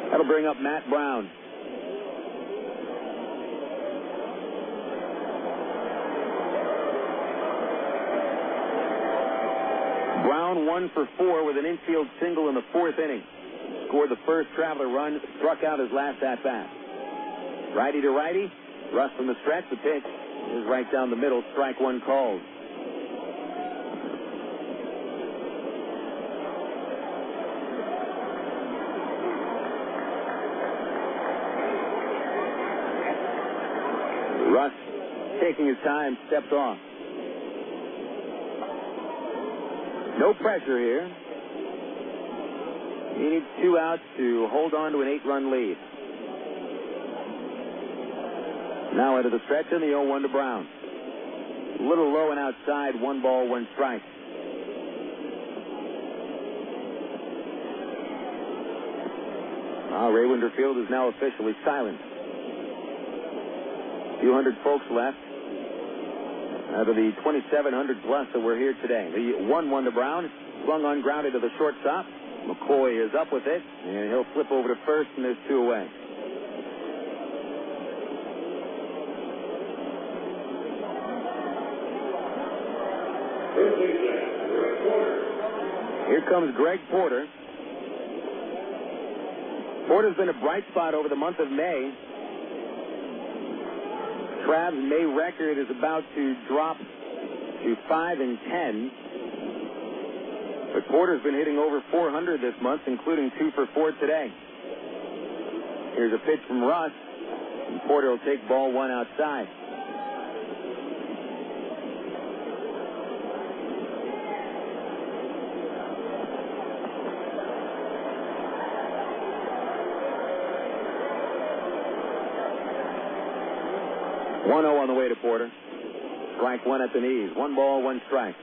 B: That'll bring up Matt Brown. Brown 1 for 4 with an infield single in the 4th inning. Scored the first Traveler run, struck out his last at-bat. Righty to righty, Russ from the stretch. The pitch is right down the middle. Strike 1 called. Russ taking his time, steps off. No pressure here. He needs 2 outs to hold on to an 8-run lead. Now into the stretch and the 0-1 to Brown. A little low and outside, 1 ball, 1 strike. Ray Winterfield is now officially silent. A few hundred folks left out of the 2,700 plus that were here today. The 1-1 to Brown, swung ungrounded to the shortstop. McCoy is up with it, and he'll flip over to first, and there's 2 away. Here comes Greg Porter. Porter's been a bright spot over the month of May. Trav's May record is about to drop to 5-10. But Porter's been hitting over 400 this month, including 2 for 4 today. Here's a pitch from Russ, and Porter will take ball 1 outside. On the way to Porter. Strike 1 at the knees. 1 ball, 1 strike.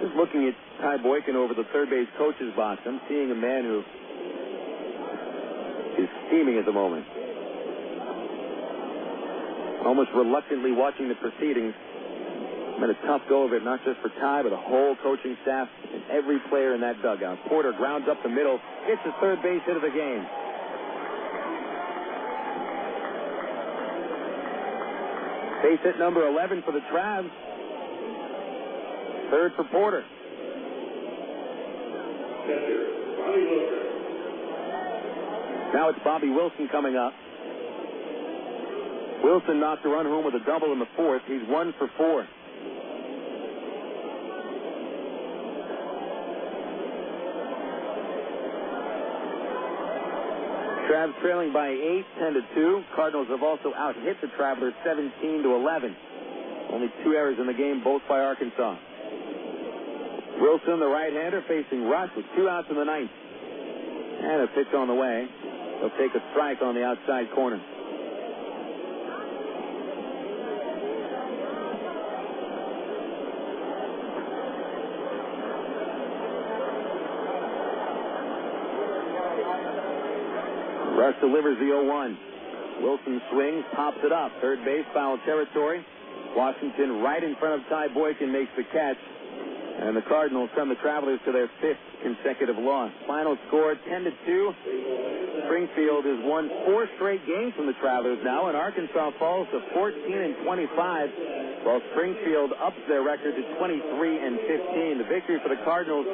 B: Just looking at Ty Boykin over the third base coach's box, I'm seeing a man who is steaming at the moment. Almost reluctantly watching the proceedings. It's been a tough go of it, not just for Ty, but the whole coaching staff and every player in that dugout. Porter grounds up the middle, hits the third base hit of the game. Base hit number 11 for the Travs. Third for Porter. Now it's Bobby Wilson coming up. Wilson knocked a run home with a double in the 4th. He's 1 for 4. Travs trailing by 8, 10-2. Cardinals have also out-hit the Travelers 17-11. Only 2 errors in the game, both by Arkansas. Wilson, the right-hander, facing Russ with 2 outs in the 9th. And a pitch on the way. He'll take a strike on the outside corner. Russ delivers the 0-1. Wilson swings, pops it up. Third base, foul territory. Washington right in front of Ty Boykin makes the catch. And the Cardinals send the Travelers to their 5th consecutive loss. Final score 10-2. Springfield has won 4 straight games from the Travelers now, and Arkansas falls to 14-25, while Springfield ups their record to 23-15. The victory for the Cardinals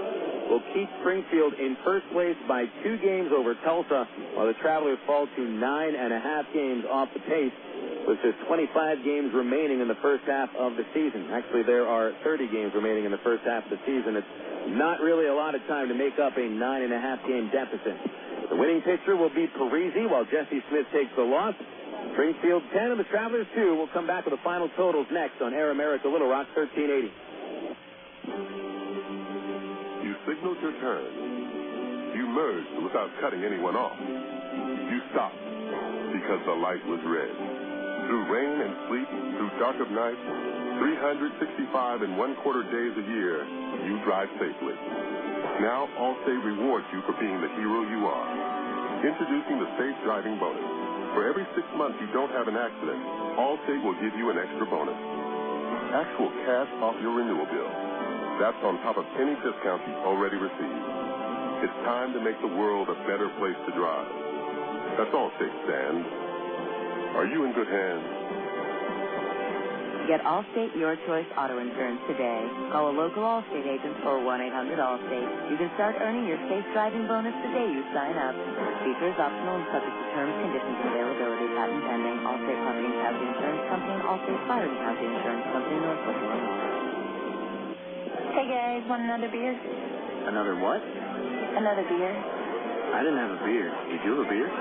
B: will keep Springfield in first place by 2 games over Tulsa, while the Travelers fall to 9.5 games off the pace, with just 25 games remaining in the first half of the season. Actually, there are 30 games remaining in the first half of the season. It's not really a lot of time to make up a 9.5 game deficit. The winning pitcher will be Parisi, while Jesse Smith takes the loss. Springfield 10 and the Travelers 2. Will come back with the final totals next on Air America Little Rock 1380.
N: You signaled your turn. You merged without cutting anyone off. You stopped because the light was red. Through rain and sleet, through dark of night, 365 and 1/4 days a year, you drive safely. Now, Allstate rewards you for being the hero you are. Introducing the Safe Driving Bonus. For every 6 months you don't have an accident, Allstate will give you an extra bonus. Actual cash off your renewal bill. That's on top of any discounts you've already received. It's time to make the world a better place to drive. That's Allstate stands. Are you in good hands?
R: Get Allstate Your Choice Auto Insurance today. Call a local Allstate agent or 1-800-ALLSTATE. You can start earning your safe driving bonus the day you sign up. Features optional and subject to terms, conditions, and availability. Patent pending. Allstate Property and Casualty Insurance Company and Allstate Fire and Casualty Insurance Company, Northwest Illinois.
C: Hey guys, want another beer?
K: Another what?
C: Another beer.
K: I didn't have a beer. Did you have a beer? I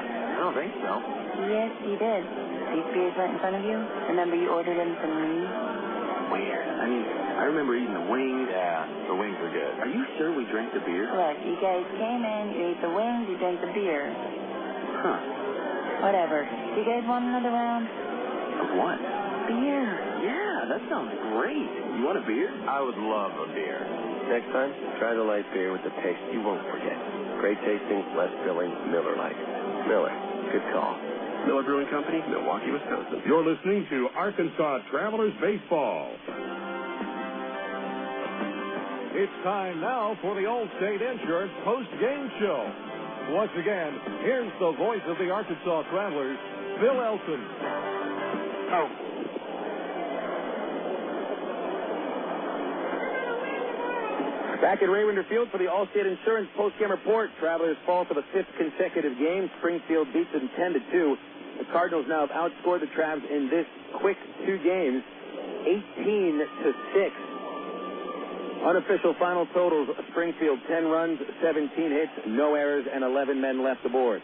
K: don't think so.
C: Yes, you did. These beers right in front of you. Remember you ordered them from me?
K: weird. I mean, I remember eating the wings.
F: Yeah, the wings were good.
K: Are you sure we drank the beer?
R: Look, you guys came in, you ate the wings, you drank the beer.
K: Huh.
R: Whatever. Do you guys want another round?
K: Of what?
R: Beer.
K: Yeah, that sounds great. You want a beer?
F: I would love a beer. Next time, try the light beer with the taste you won't forget. Great tasting, less filling, Miller Lite. Miller, good call. Miller Brewing Company, Milwaukee, Wisconsin.
M: You're listening to Arkansas Travelers Baseball.
A: It's time now for the Allstate Insurance post-game show. Once again, here's the voice of the Arkansas Travelers, Bill Elson.
B: Oh. Back at Raywinder Field for the Allstate Insurance postgame report. Travelers fall for the 5th consecutive game. Springfield beats them 10-2. The Cardinals now have outscored the Travs in this quick 2 games, 18-6. Unofficial final totals: Springfield 10 runs, 17 hits, no errors, and 11 men left aboard.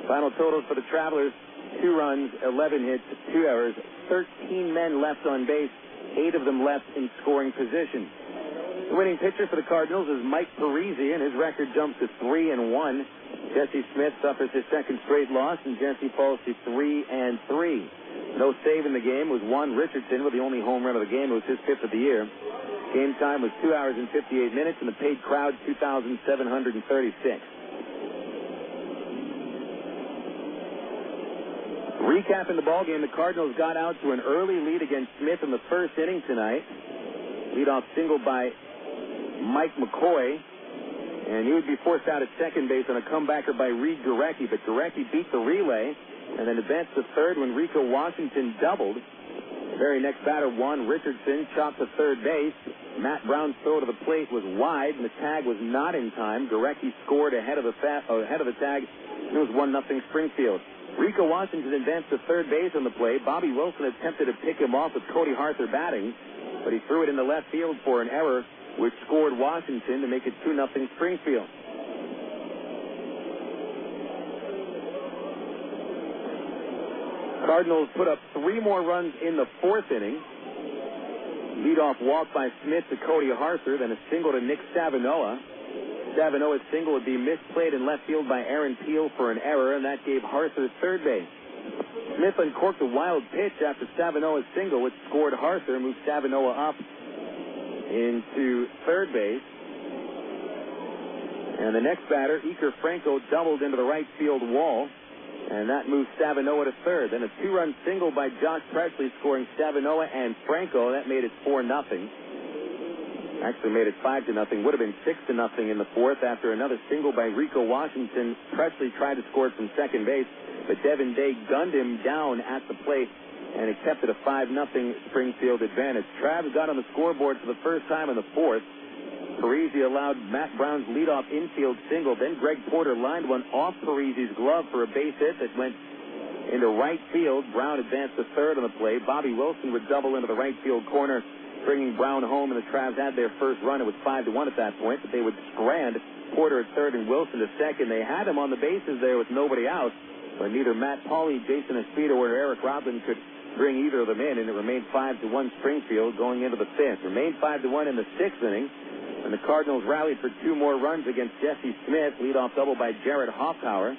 B: Final totals for the Travelers: 2 runs, 11 hits, 2 errors, 13 men left on base, 8 of them left in scoring position. The winning pitcher for the Cardinals is Mike Parisi, and his record jumps to 3-1. Jesse Smith suffers his 2nd straight loss, and Jesse falls to 3-3. No save in the game was Juan Richardson with the only home run of the game. It was his 5th of the year. Game time was 2 hours and 58 minutes, and the paid crowd 2,736. Recapping the ballgame, the Cardinals got out to an early lead against Smith in the 1st inning tonight. Leadoff single by Mike McCoy, and he would be forced out at second base on a comebacker by Reid Gorecki, but Gorecki beat the relay and then advanced to third when Rico Washington doubled. The very next batter, Juan Richardson, chopped to third base. Matt Brown's throw to the plate was wide, and the tag was not in time. Gorecki scored ahead of the tag, and it was 1-0 Springfield. Rico Washington advanced to third base on the play. Bobby Wilson attempted to pick him off with Cody Harther batting, but he threw it into left field for an error, which scored Washington to make it 2-0 Springfield. Cardinals put up 3 more runs in the 4th inning. Leadoff walk by Smith to Cody Harther, then a single to Nick Stavinoha. Stavinoha's single would be misplayed in left field by Aaron Peel for an error, and that gave Harther third base. Smith uncorked a wild pitch after Stavinoha's single, which scored Harther, moved Stavinoha up into third base. And the next batter, Iker Franco, doubled into the right field wall, and that moved Stavinoha to third. Then a 2-run single by Josh Presley, scoring Stavinoha and Franco. That made it 4-0. Actually made it 5-0. Would have been 6-0 in the 4th after another single by Rico Washington. Presley tried to score from second base, but Devin Day gunned him down at the plate, and it kept it a 5-0 Springfield advantage. Travs got on the scoreboard for the first time in the 4th. Parisi allowed Matt Brown's leadoff infield single. Then Greg Porter lined one off Parisi's glove for a base hit that went into right field. Brown advanced to third on the play. Bobby Wilson would double into the right field corner, bringing Brown home, and the Travs had their first run. It was 5-1 at that point, but they would strand Porter at third and Wilson to second. They had him on the bases there with nobody out, but neither Matt Pauley, Jason Espedo, or Eric Rodlin could bring either of them in, and it remained 5-1 Springfield going into the 5th. Remained 5-1 in the 6th inning, and the Cardinals rallied for 2 more runs against Jesse Smith. Leadoff double by Jarrett Hoffpauir.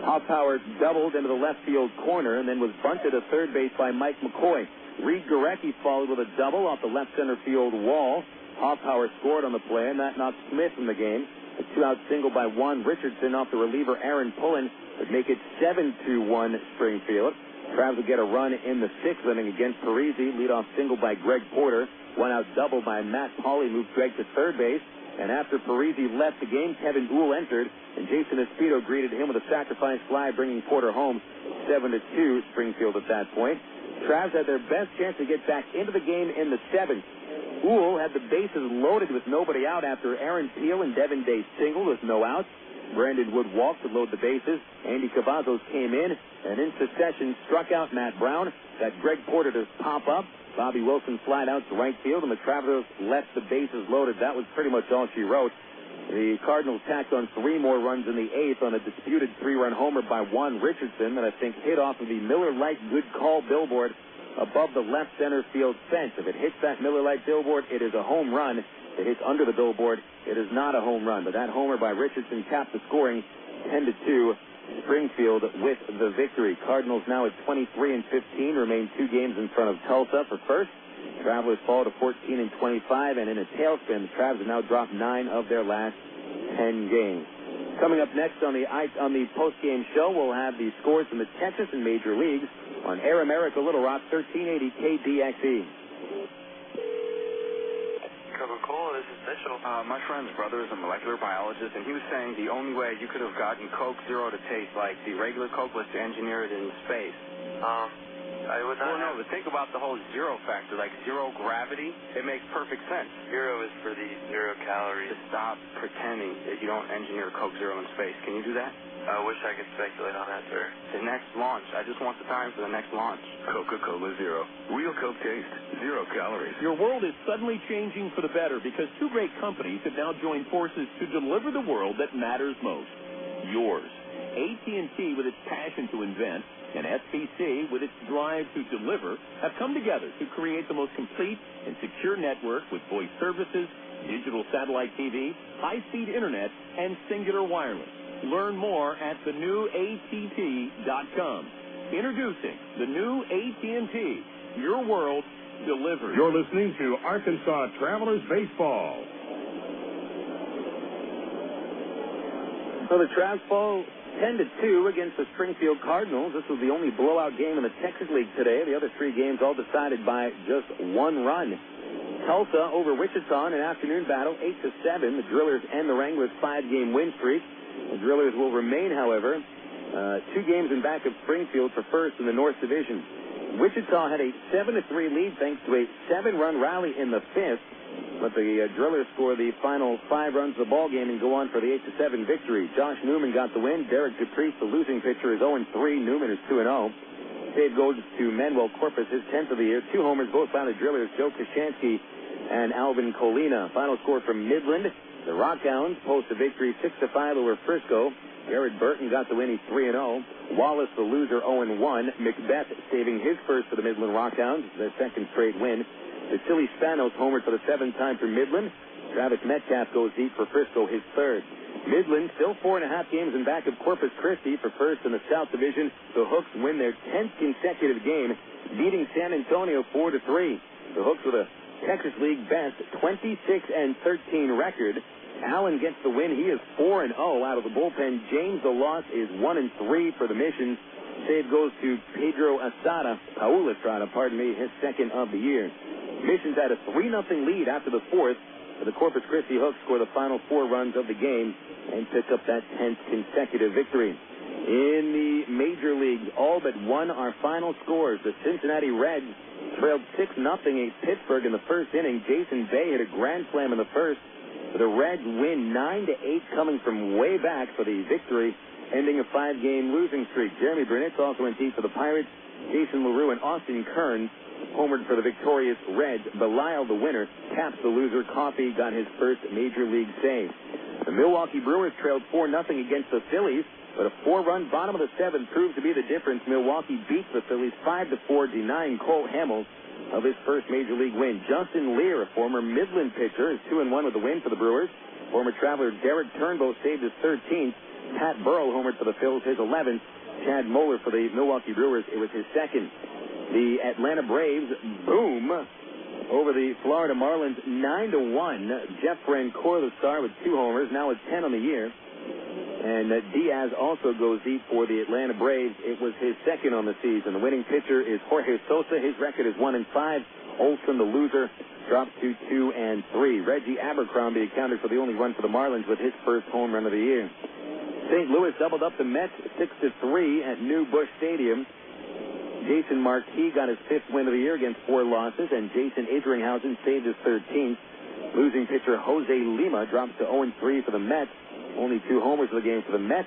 B: Hoffpauir doubled into the left field corner and then was bunted to third base by Mike McCoy. Reid Gorecki followed with a double off the left center field wall. Hoffpauir scored on the play, and that knocked Smith in the game. A 2-out single by Juan Richardson off the reliever Aaron Pullen would make it 7-1 Springfield. Travs would get a run in the 6th inning against Parisi. Leadoff single by Greg Porter. 1-out double by Matt Pauley moved Greg to third base. And after Parisi left the game, Kevin Gould entered, and Jason Espedo greeted him with a sacrifice fly, bringing Porter home. 7-2 Springfield at that point. Travs had their best chance to get back into the game in the 7th. Gould had the bases loaded with nobody out after Aaron Peel and Devin Day singled with no outs. Brandon Wood walked to load the bases. Andy Cavazos came in and in succession struck out Matt Brown. Got Greg Porter to pop up. Bobby Wilson flied out to right field, and the Travelers left the bases loaded. That was pretty much all she wrote. The Cardinals tacked on 3 more runs in the 8th on a disputed 3-run homer by Juan Richardson that I think hit off of the Miller Lite good call billboard above the left center field fence. If it hits that Miller Lite billboard, it is a home run. If it hits under the billboard, it is not a home run. But that homer by Richardson capped the scoring 10-2. Springfield with the victory. Cardinals now at 23-15, remain 2 games in front of Tulsa for first. Travelers fall to 14-25, and in a tailspin, the Travs have now dropped 9 of their last 10 games. Coming up next on the post-game show, we'll have the scores from the Texas and Major Leagues on Air America Little Rock, 1380 KDXE.
I: Coca-Cola, this is Mitchell. My friend's brother is a molecular biologist, and he was saying the only way you could have gotten Coke Zero to taste like the regular Coke was to engineer it in space. I would not. Well, no, but think about the whole zero factor, like zero gravity. It makes perfect sense. Zero is for the 0 calories. To stop pretending that you don't engineer Coke Zero in space. Can you do that? I wish I could speculate on that, sir. The next launch. I just want the time for the next launch.
O: Coca-Cola Zero. Real Coke taste. 0 calories.
L: Your world is suddenly changing for the better because 2 great companies have now joined forces to deliver the world that matters most. Yours. AT&T with its passion to invent and SBC with its drive to deliver have come together to create the most complete and secure network with voice services, digital satellite TV, high-speed internet, and singular wireless. Learn more at thenewatt.com. Introducing the new AT&T. Your world delivered.
M: You're listening to Arkansas Travelers Baseball.
B: So the Travs fall 10-2 against the Springfield Cardinals. This was the only blowout game in the Texas League today. The other 3 games all decided by just 1 run. Tulsa over Wichita in an afternoon battle, 8-7. The Drillers and the Wranglers' 5-game win streak. The Drillers will remain, however, 2 games in back of Springfield for first in the North Division. Wichita had a 7-3 lead thanks to a 7-run rally in the 5th, but the Drillers score the final 5 runs of the ball game and go on for the 8-7 victory. Josh Newman got the win. Derek Dupree, the losing pitcher, is 0-3. Newman is 2-0. Save goes to Manuel Corpus, his 10th of the year. 2 homers, both by the Drillers, Joe Kashansky and Alvin Colina. Final score from Midland. The Rockhounds post a victory 6-5 over Frisco. Garrett Burton got the win. He's 3-0. Wallace, the loser, 0-1. Macbeth saving his first for the Midland Rockhounds, their 2nd straight win. Vasily Spanos homered for the 7th time for Midland. Travis Metcalf goes deep for Frisco, his 3rd. Midland still 4.5 games in back of Corpus Christi for first in the South Division. The Hooks win their 10th consecutive game, beating San Antonio 4-3. The Hooks with a Texas League best 26-13 record. Allen gets the win. He is 4-0 out of the bullpen. James the loss is 1-3 for the Mission. Save goes to Pedro Paul Estrada, his 2nd of the year. Mission's had a 3-0 lead after the 4th. The Corpus Christi Hooks score the final 4 runs of the game and pick up that 10th consecutive victory. In the Major Leagues, all but one are final scores. The Cincinnati Reds trailed 6-0 against Pittsburgh in the 1st inning. Jason Bay hit a grand slam in the 1st. The Reds win 9-8, coming from way back for the victory, ending a 5-game losing streak. Jeremy Burnett also went deep for the Pirates. Jason LaRue and Austin Kearns homered for the victorious Reds. Belial, the winner, caps the loser. Coffey got his first Major League save. The Milwaukee Brewers trailed 4-0 against the Phillies, but a 4-run bottom of the 7th proved to be the difference. Milwaukee beats the Phillies 5-4, denying Cole Hamels of his first Major League win. Justin Lear, a former Midland pitcher, is 2-1 with the win for the Brewers. Former Traveler Derek Turnbow saved his 13th. Pat Burrow homered for the Phils, his 11th. Chad Moeller for the Milwaukee Brewers, it was his 2nd. The Atlanta Braves boom over the Florida Marlins 9-1. Jeff Francoeur, the star, with 2 homers, now with 10 on the year. And Diaz also goes deep for the Atlanta Braves. It was his 2nd on the season. The winning pitcher is Jorge Sosa. His record is 1-5. Olson, the loser, dropped to 2-3. Reggie Abercrombie accounted for the only run for the Marlins with his first home run of the year. St. Louis doubled up the Mets 6-3 at New Busch Stadium. Jason Marquis got his 5th win of the year against 4 losses, and Jason Adringhausen saved his 13th. Losing pitcher Jose Lima drops to 0-3 for the Mets. Only 2 homers of the game for the Mets,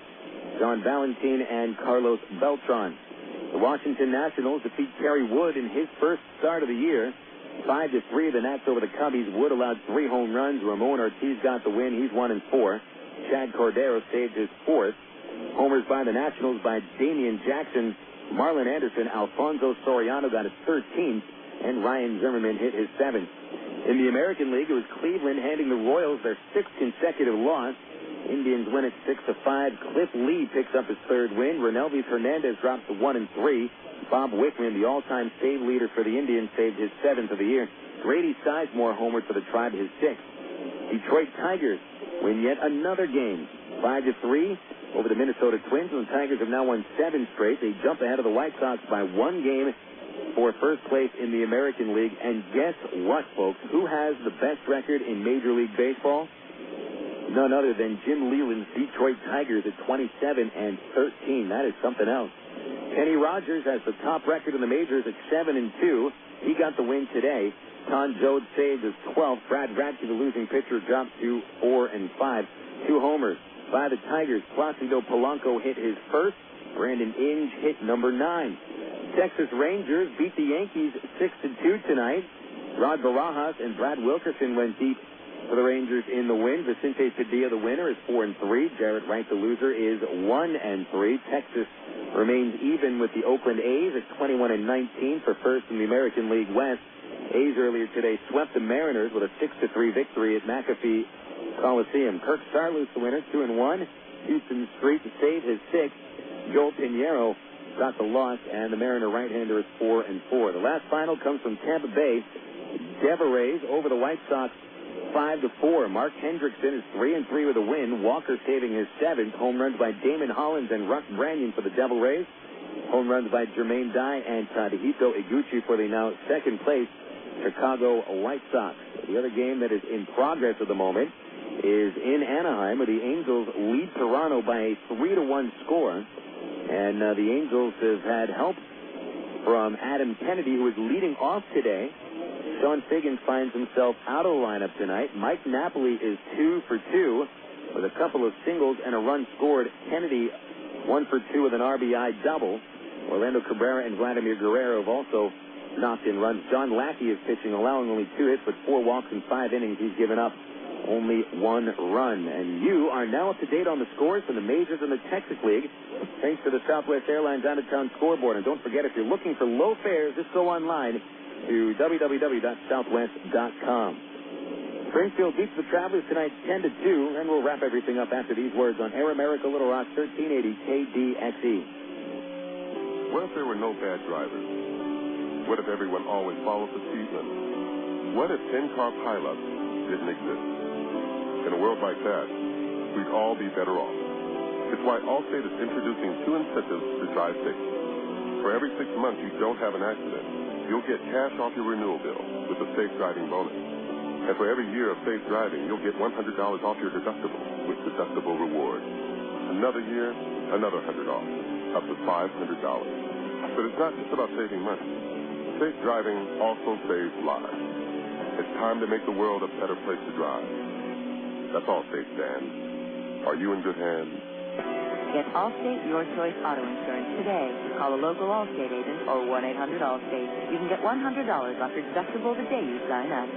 B: John Valentin and Carlos Beltran. The Washington Nationals defeat Kerry Wood in his first start of the year. 5-3, the Nats over the Cubbies. Wood allowed 3 home runs. Ramon Ortiz got the win. He's 1-4. Chad Cordero saved his 4th. Homers by the Nationals by Damian Jackson, Marlon Anderson, Alfonso Soriano got his 13th, and Ryan Zimmerman hit his 7th. In the American League, it was Cleveland handing the Royals their 6th consecutive loss. Indians win it 6-5. Cliff Lee picks up his 3rd win. Renelvis Hernandez drops to 1-3. Bob Wickman, the all-time save leader for the Indians, saved his 7th of the year. Grady Sizemore homered for the Tribe, his 6th. Detroit Tigers win yet another game, 5-3 over the Minnesota Twins, and the Tigers have now won 7 straight. They jump ahead of the White Sox by 1 game for first place in the American League. And guess what, folks? Who has the best record in Major League Baseball? None other than Jim Leyland's Detroit Tigers at 27-13. That is something else. Kenny Rogers has the top record in the majors at 7-2. He got the win today. Ton Joad saved his 12th. Brad Radke, the losing pitcher, dropped to 4-5. 2 homers by the Tigers. Placido Polanco hit his 1st. Brandon Inge hit number 9. Texas Rangers beat the Yankees 6-2 tonight. Rod Barajas and Brad Wilkerson went deep for the Rangers in the win. Vicente Padilla, the winner, is 4-3. Jarrett Wright, the loser, is 1-3. Texas remains even with the Oakland A's at 21-19 for first in the American League West. A's earlier today swept the Mariners with a 6-3 victory at McAfee Coliseum. Kirk Saarloos, the winner, 2-1. Houston Street to save his 6th. Joel Pinheiro got the loss, and the Mariner right-hander is 4-4. The last final comes from Tampa Bay. Devil Rays over the White Sox 5-4. Mark Hendrickson is 3-3 with a win. Walker saving his 7th. Home runs by Damon Hollins and Russ Branyan for the Devil Rays. Home runs by Jermaine Dye and Tadahito Iguchi for the now second place Chicago White Sox. The other game that is in progress at the moment is in Anaheim, where the Angels lead Toronto by a 3-1 score. And the Angels have had help from Adam Kennedy, who is leading off today. Sean Figgins finds himself out of the lineup tonight. Mike Napoli is 2 for 2 with a couple of singles and a run scored. Kennedy 1 for 2 with an RBI double. Orlando Cabrera and Vladimir Guerrero have also knocked in runs. John Lackey is pitching, allowing only 2 hits, but 4 walks in 5 innings. He's given up only 1 run. And you are now up to date on the scores from the majors and the Texas League, thanks to the Southwest Airlines out-of-town scoreboard. And don't forget, if you're looking for low fares, just go online to www.southwest.com. Springfield beats the Travelers tonight 10-2, and we'll wrap everything up after these words on Air America Little Rock 1380 KDXE.
N: What if there were no bad drivers? What if everyone always followed the speed limit? What if 10-car pileups didn't exist? In a world like that, we'd all be better off. It's why Allstate is introducing 2 incentives to drive safe. For every 6 months you don't have an accident, you'll get cash off your renewal bill with the Safe Driving bonus. And for every year of safe driving, you'll get $100 off your deductible with Deductible Rewards. Another year, another $100 off, up to $500. But it's not just about saving money. Safe driving also saves lives. It's time to make the world a better place to drive. That's Allstate stands. Are you in good hands?
R: Get Allstate Your Choice Auto Insurance today. Call a local Allstate agent or 1-800-ALLSTATE. You can get $100 off your deductible the day you sign up.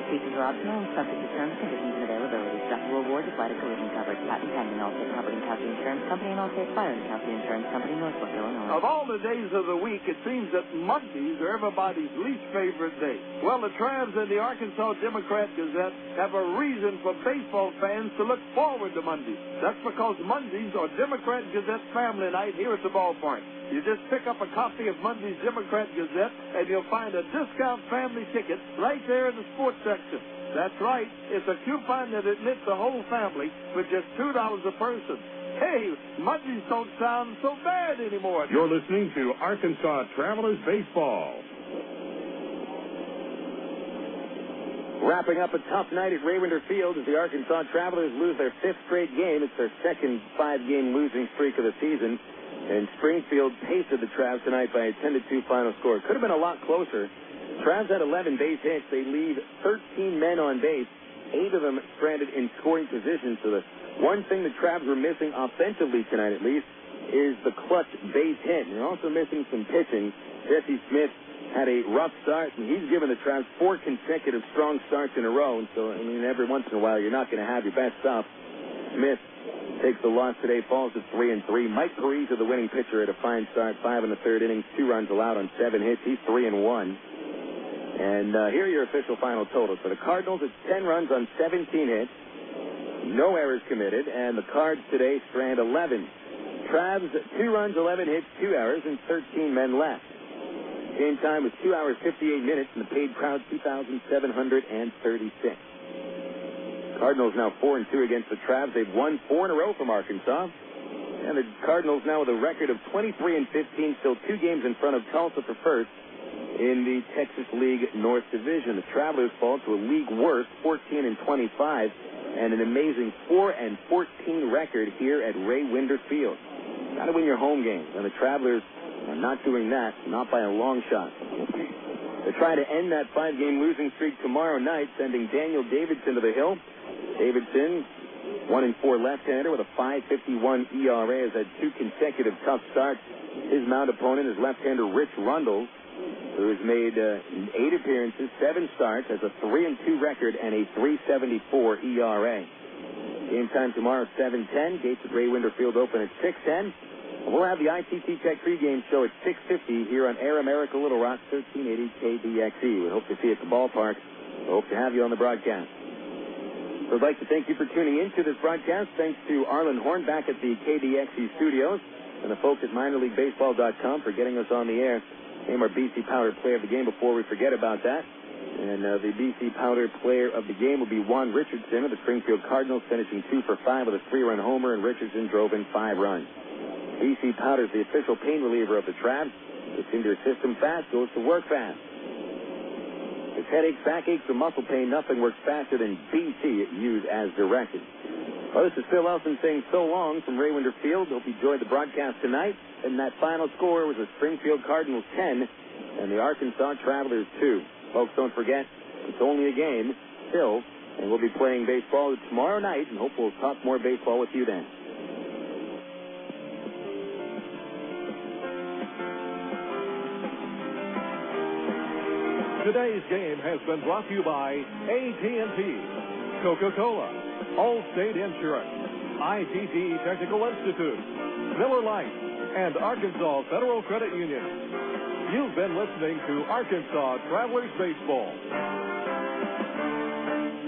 R: Features are optional and subject to terms, conditions, and availability. Deductible rewards apply to collision coverage. Patent pending. Allstate Property and Casualty Insurance Company and Allstate Fire and Casualty Insurance Company, Northbrook, Illinois.
S: Of all the days of the week, it seems that Mondays are everybody's least favorite day. Well, the Travs and the Arkansas Democrat-Gazette have a reason for baseball fans to look forward to Mondays. That's because Mondays are Democrat-Gazette family night here at the ballpark. You just pick up a copy of Monday's Democrat-Gazette, and you'll find a discount family ticket right there in the sports section. That's right. It's a coupon that admits the whole family for just $2 a person. Hey, Mondays don't sound so bad anymore.
M: You're listening to Arkansas Travelers Baseball.
B: Wrapping up a tough night at Raymonder Field as the Arkansas Travelers lose their 5th straight game. It's their second 5-game losing streak of the season. And Springfield pasted the Travs tonight by a 10-2 final score. Could have been a lot closer. Travs had 11 base hits. They leave 13 men on base, 8 of them stranded in scoring position. So the one thing the Travs were missing offensively tonight, at least, is the clutch base hit. And they're also missing some pitching. Jesse Smith had a rough start, and he's given the Travs 4 consecutive strong starts in a row. And so, I mean, every once in a while, you're not going to have your best stuff. Smith takes the loss today, falls to 3-3. Mike Parisi, the winning pitcher, had a fine start, 5 in the third innings, 2 runs allowed on 7 hits. He's 3-1. And here are your official final totals. For the Cardinals, it's 10 runs on 17 hits, no errors committed, and the Cards today strand 11. Travs, 2 runs, 11 hits, 2 errors, and 13 men left. Game time was 2 hours, 58 minutes, and the paid crowd, 2,736. Cardinals now 4-2 against the Travs. They've won 4 in a row from Arkansas. And the Cardinals now with a record of 23-15, still 2 games in front of Tulsa for first in the Texas League North Division. The Travelers fall to a league worst 14-25 and an amazing 4-14 record here at Ray Winder Field. Got to win your home games, and the Travelers are not doing that, not by a long shot. They try to end that 5-game losing streak tomorrow night, sending Daniel Davidson to the hill. Davidson, 1-4 left-hander with a 5.51 ERA, has had 2 consecutive tough starts. His mound opponent is left-hander Rich Rundles, who has made 8 appearances, 7 starts, has a 3-2 record and a 3.74 ERA. Game time tomorrow, 7:10. Gates at Ray Winder Field open at 6:10. We'll have the ITT Tech pregame show at 6:50 here on Air America Little Rock, 1380 KDXE. We hope to see you at the ballpark. We hope to have you on the broadcast. So I'd like to thank you for tuning in to this broadcast. Thanks to Arlen Horn back at the KDXE studios and the folks at minorleaguebaseball.com for getting us on the air. Name our BC Powder Player of the Game before we forget about that. And the BC Powder Player of the Game will be Juan Richardson of the Springfield Cardinals, finishing 2 for 5 with a 3-run homer, and Richardson drove in 5 runs. BC Powder is the official pain reliever of the Travs. Gets into your system fast, goes to work fast. If headaches, backaches, or muscle pain, nothing works faster than BC. Use as directed. Well, this is Phil Elson saying so long from Ray Winder Field. Hope you enjoyed the broadcast tonight. And that final score was the Springfield Cardinals 10 and the Arkansas Travelers 2. Folks, don't forget, it's only a game still, and we'll be playing baseball tomorrow night, and hope we'll talk more baseball with you then.
A: Today's game has been brought to you by AT&T, Coca-Cola, Allstate Insurance, ITT Technical Institute, Miller Lite, and Arkansas Federal Credit Union. You've been listening to Arkansas Travelers Baseball.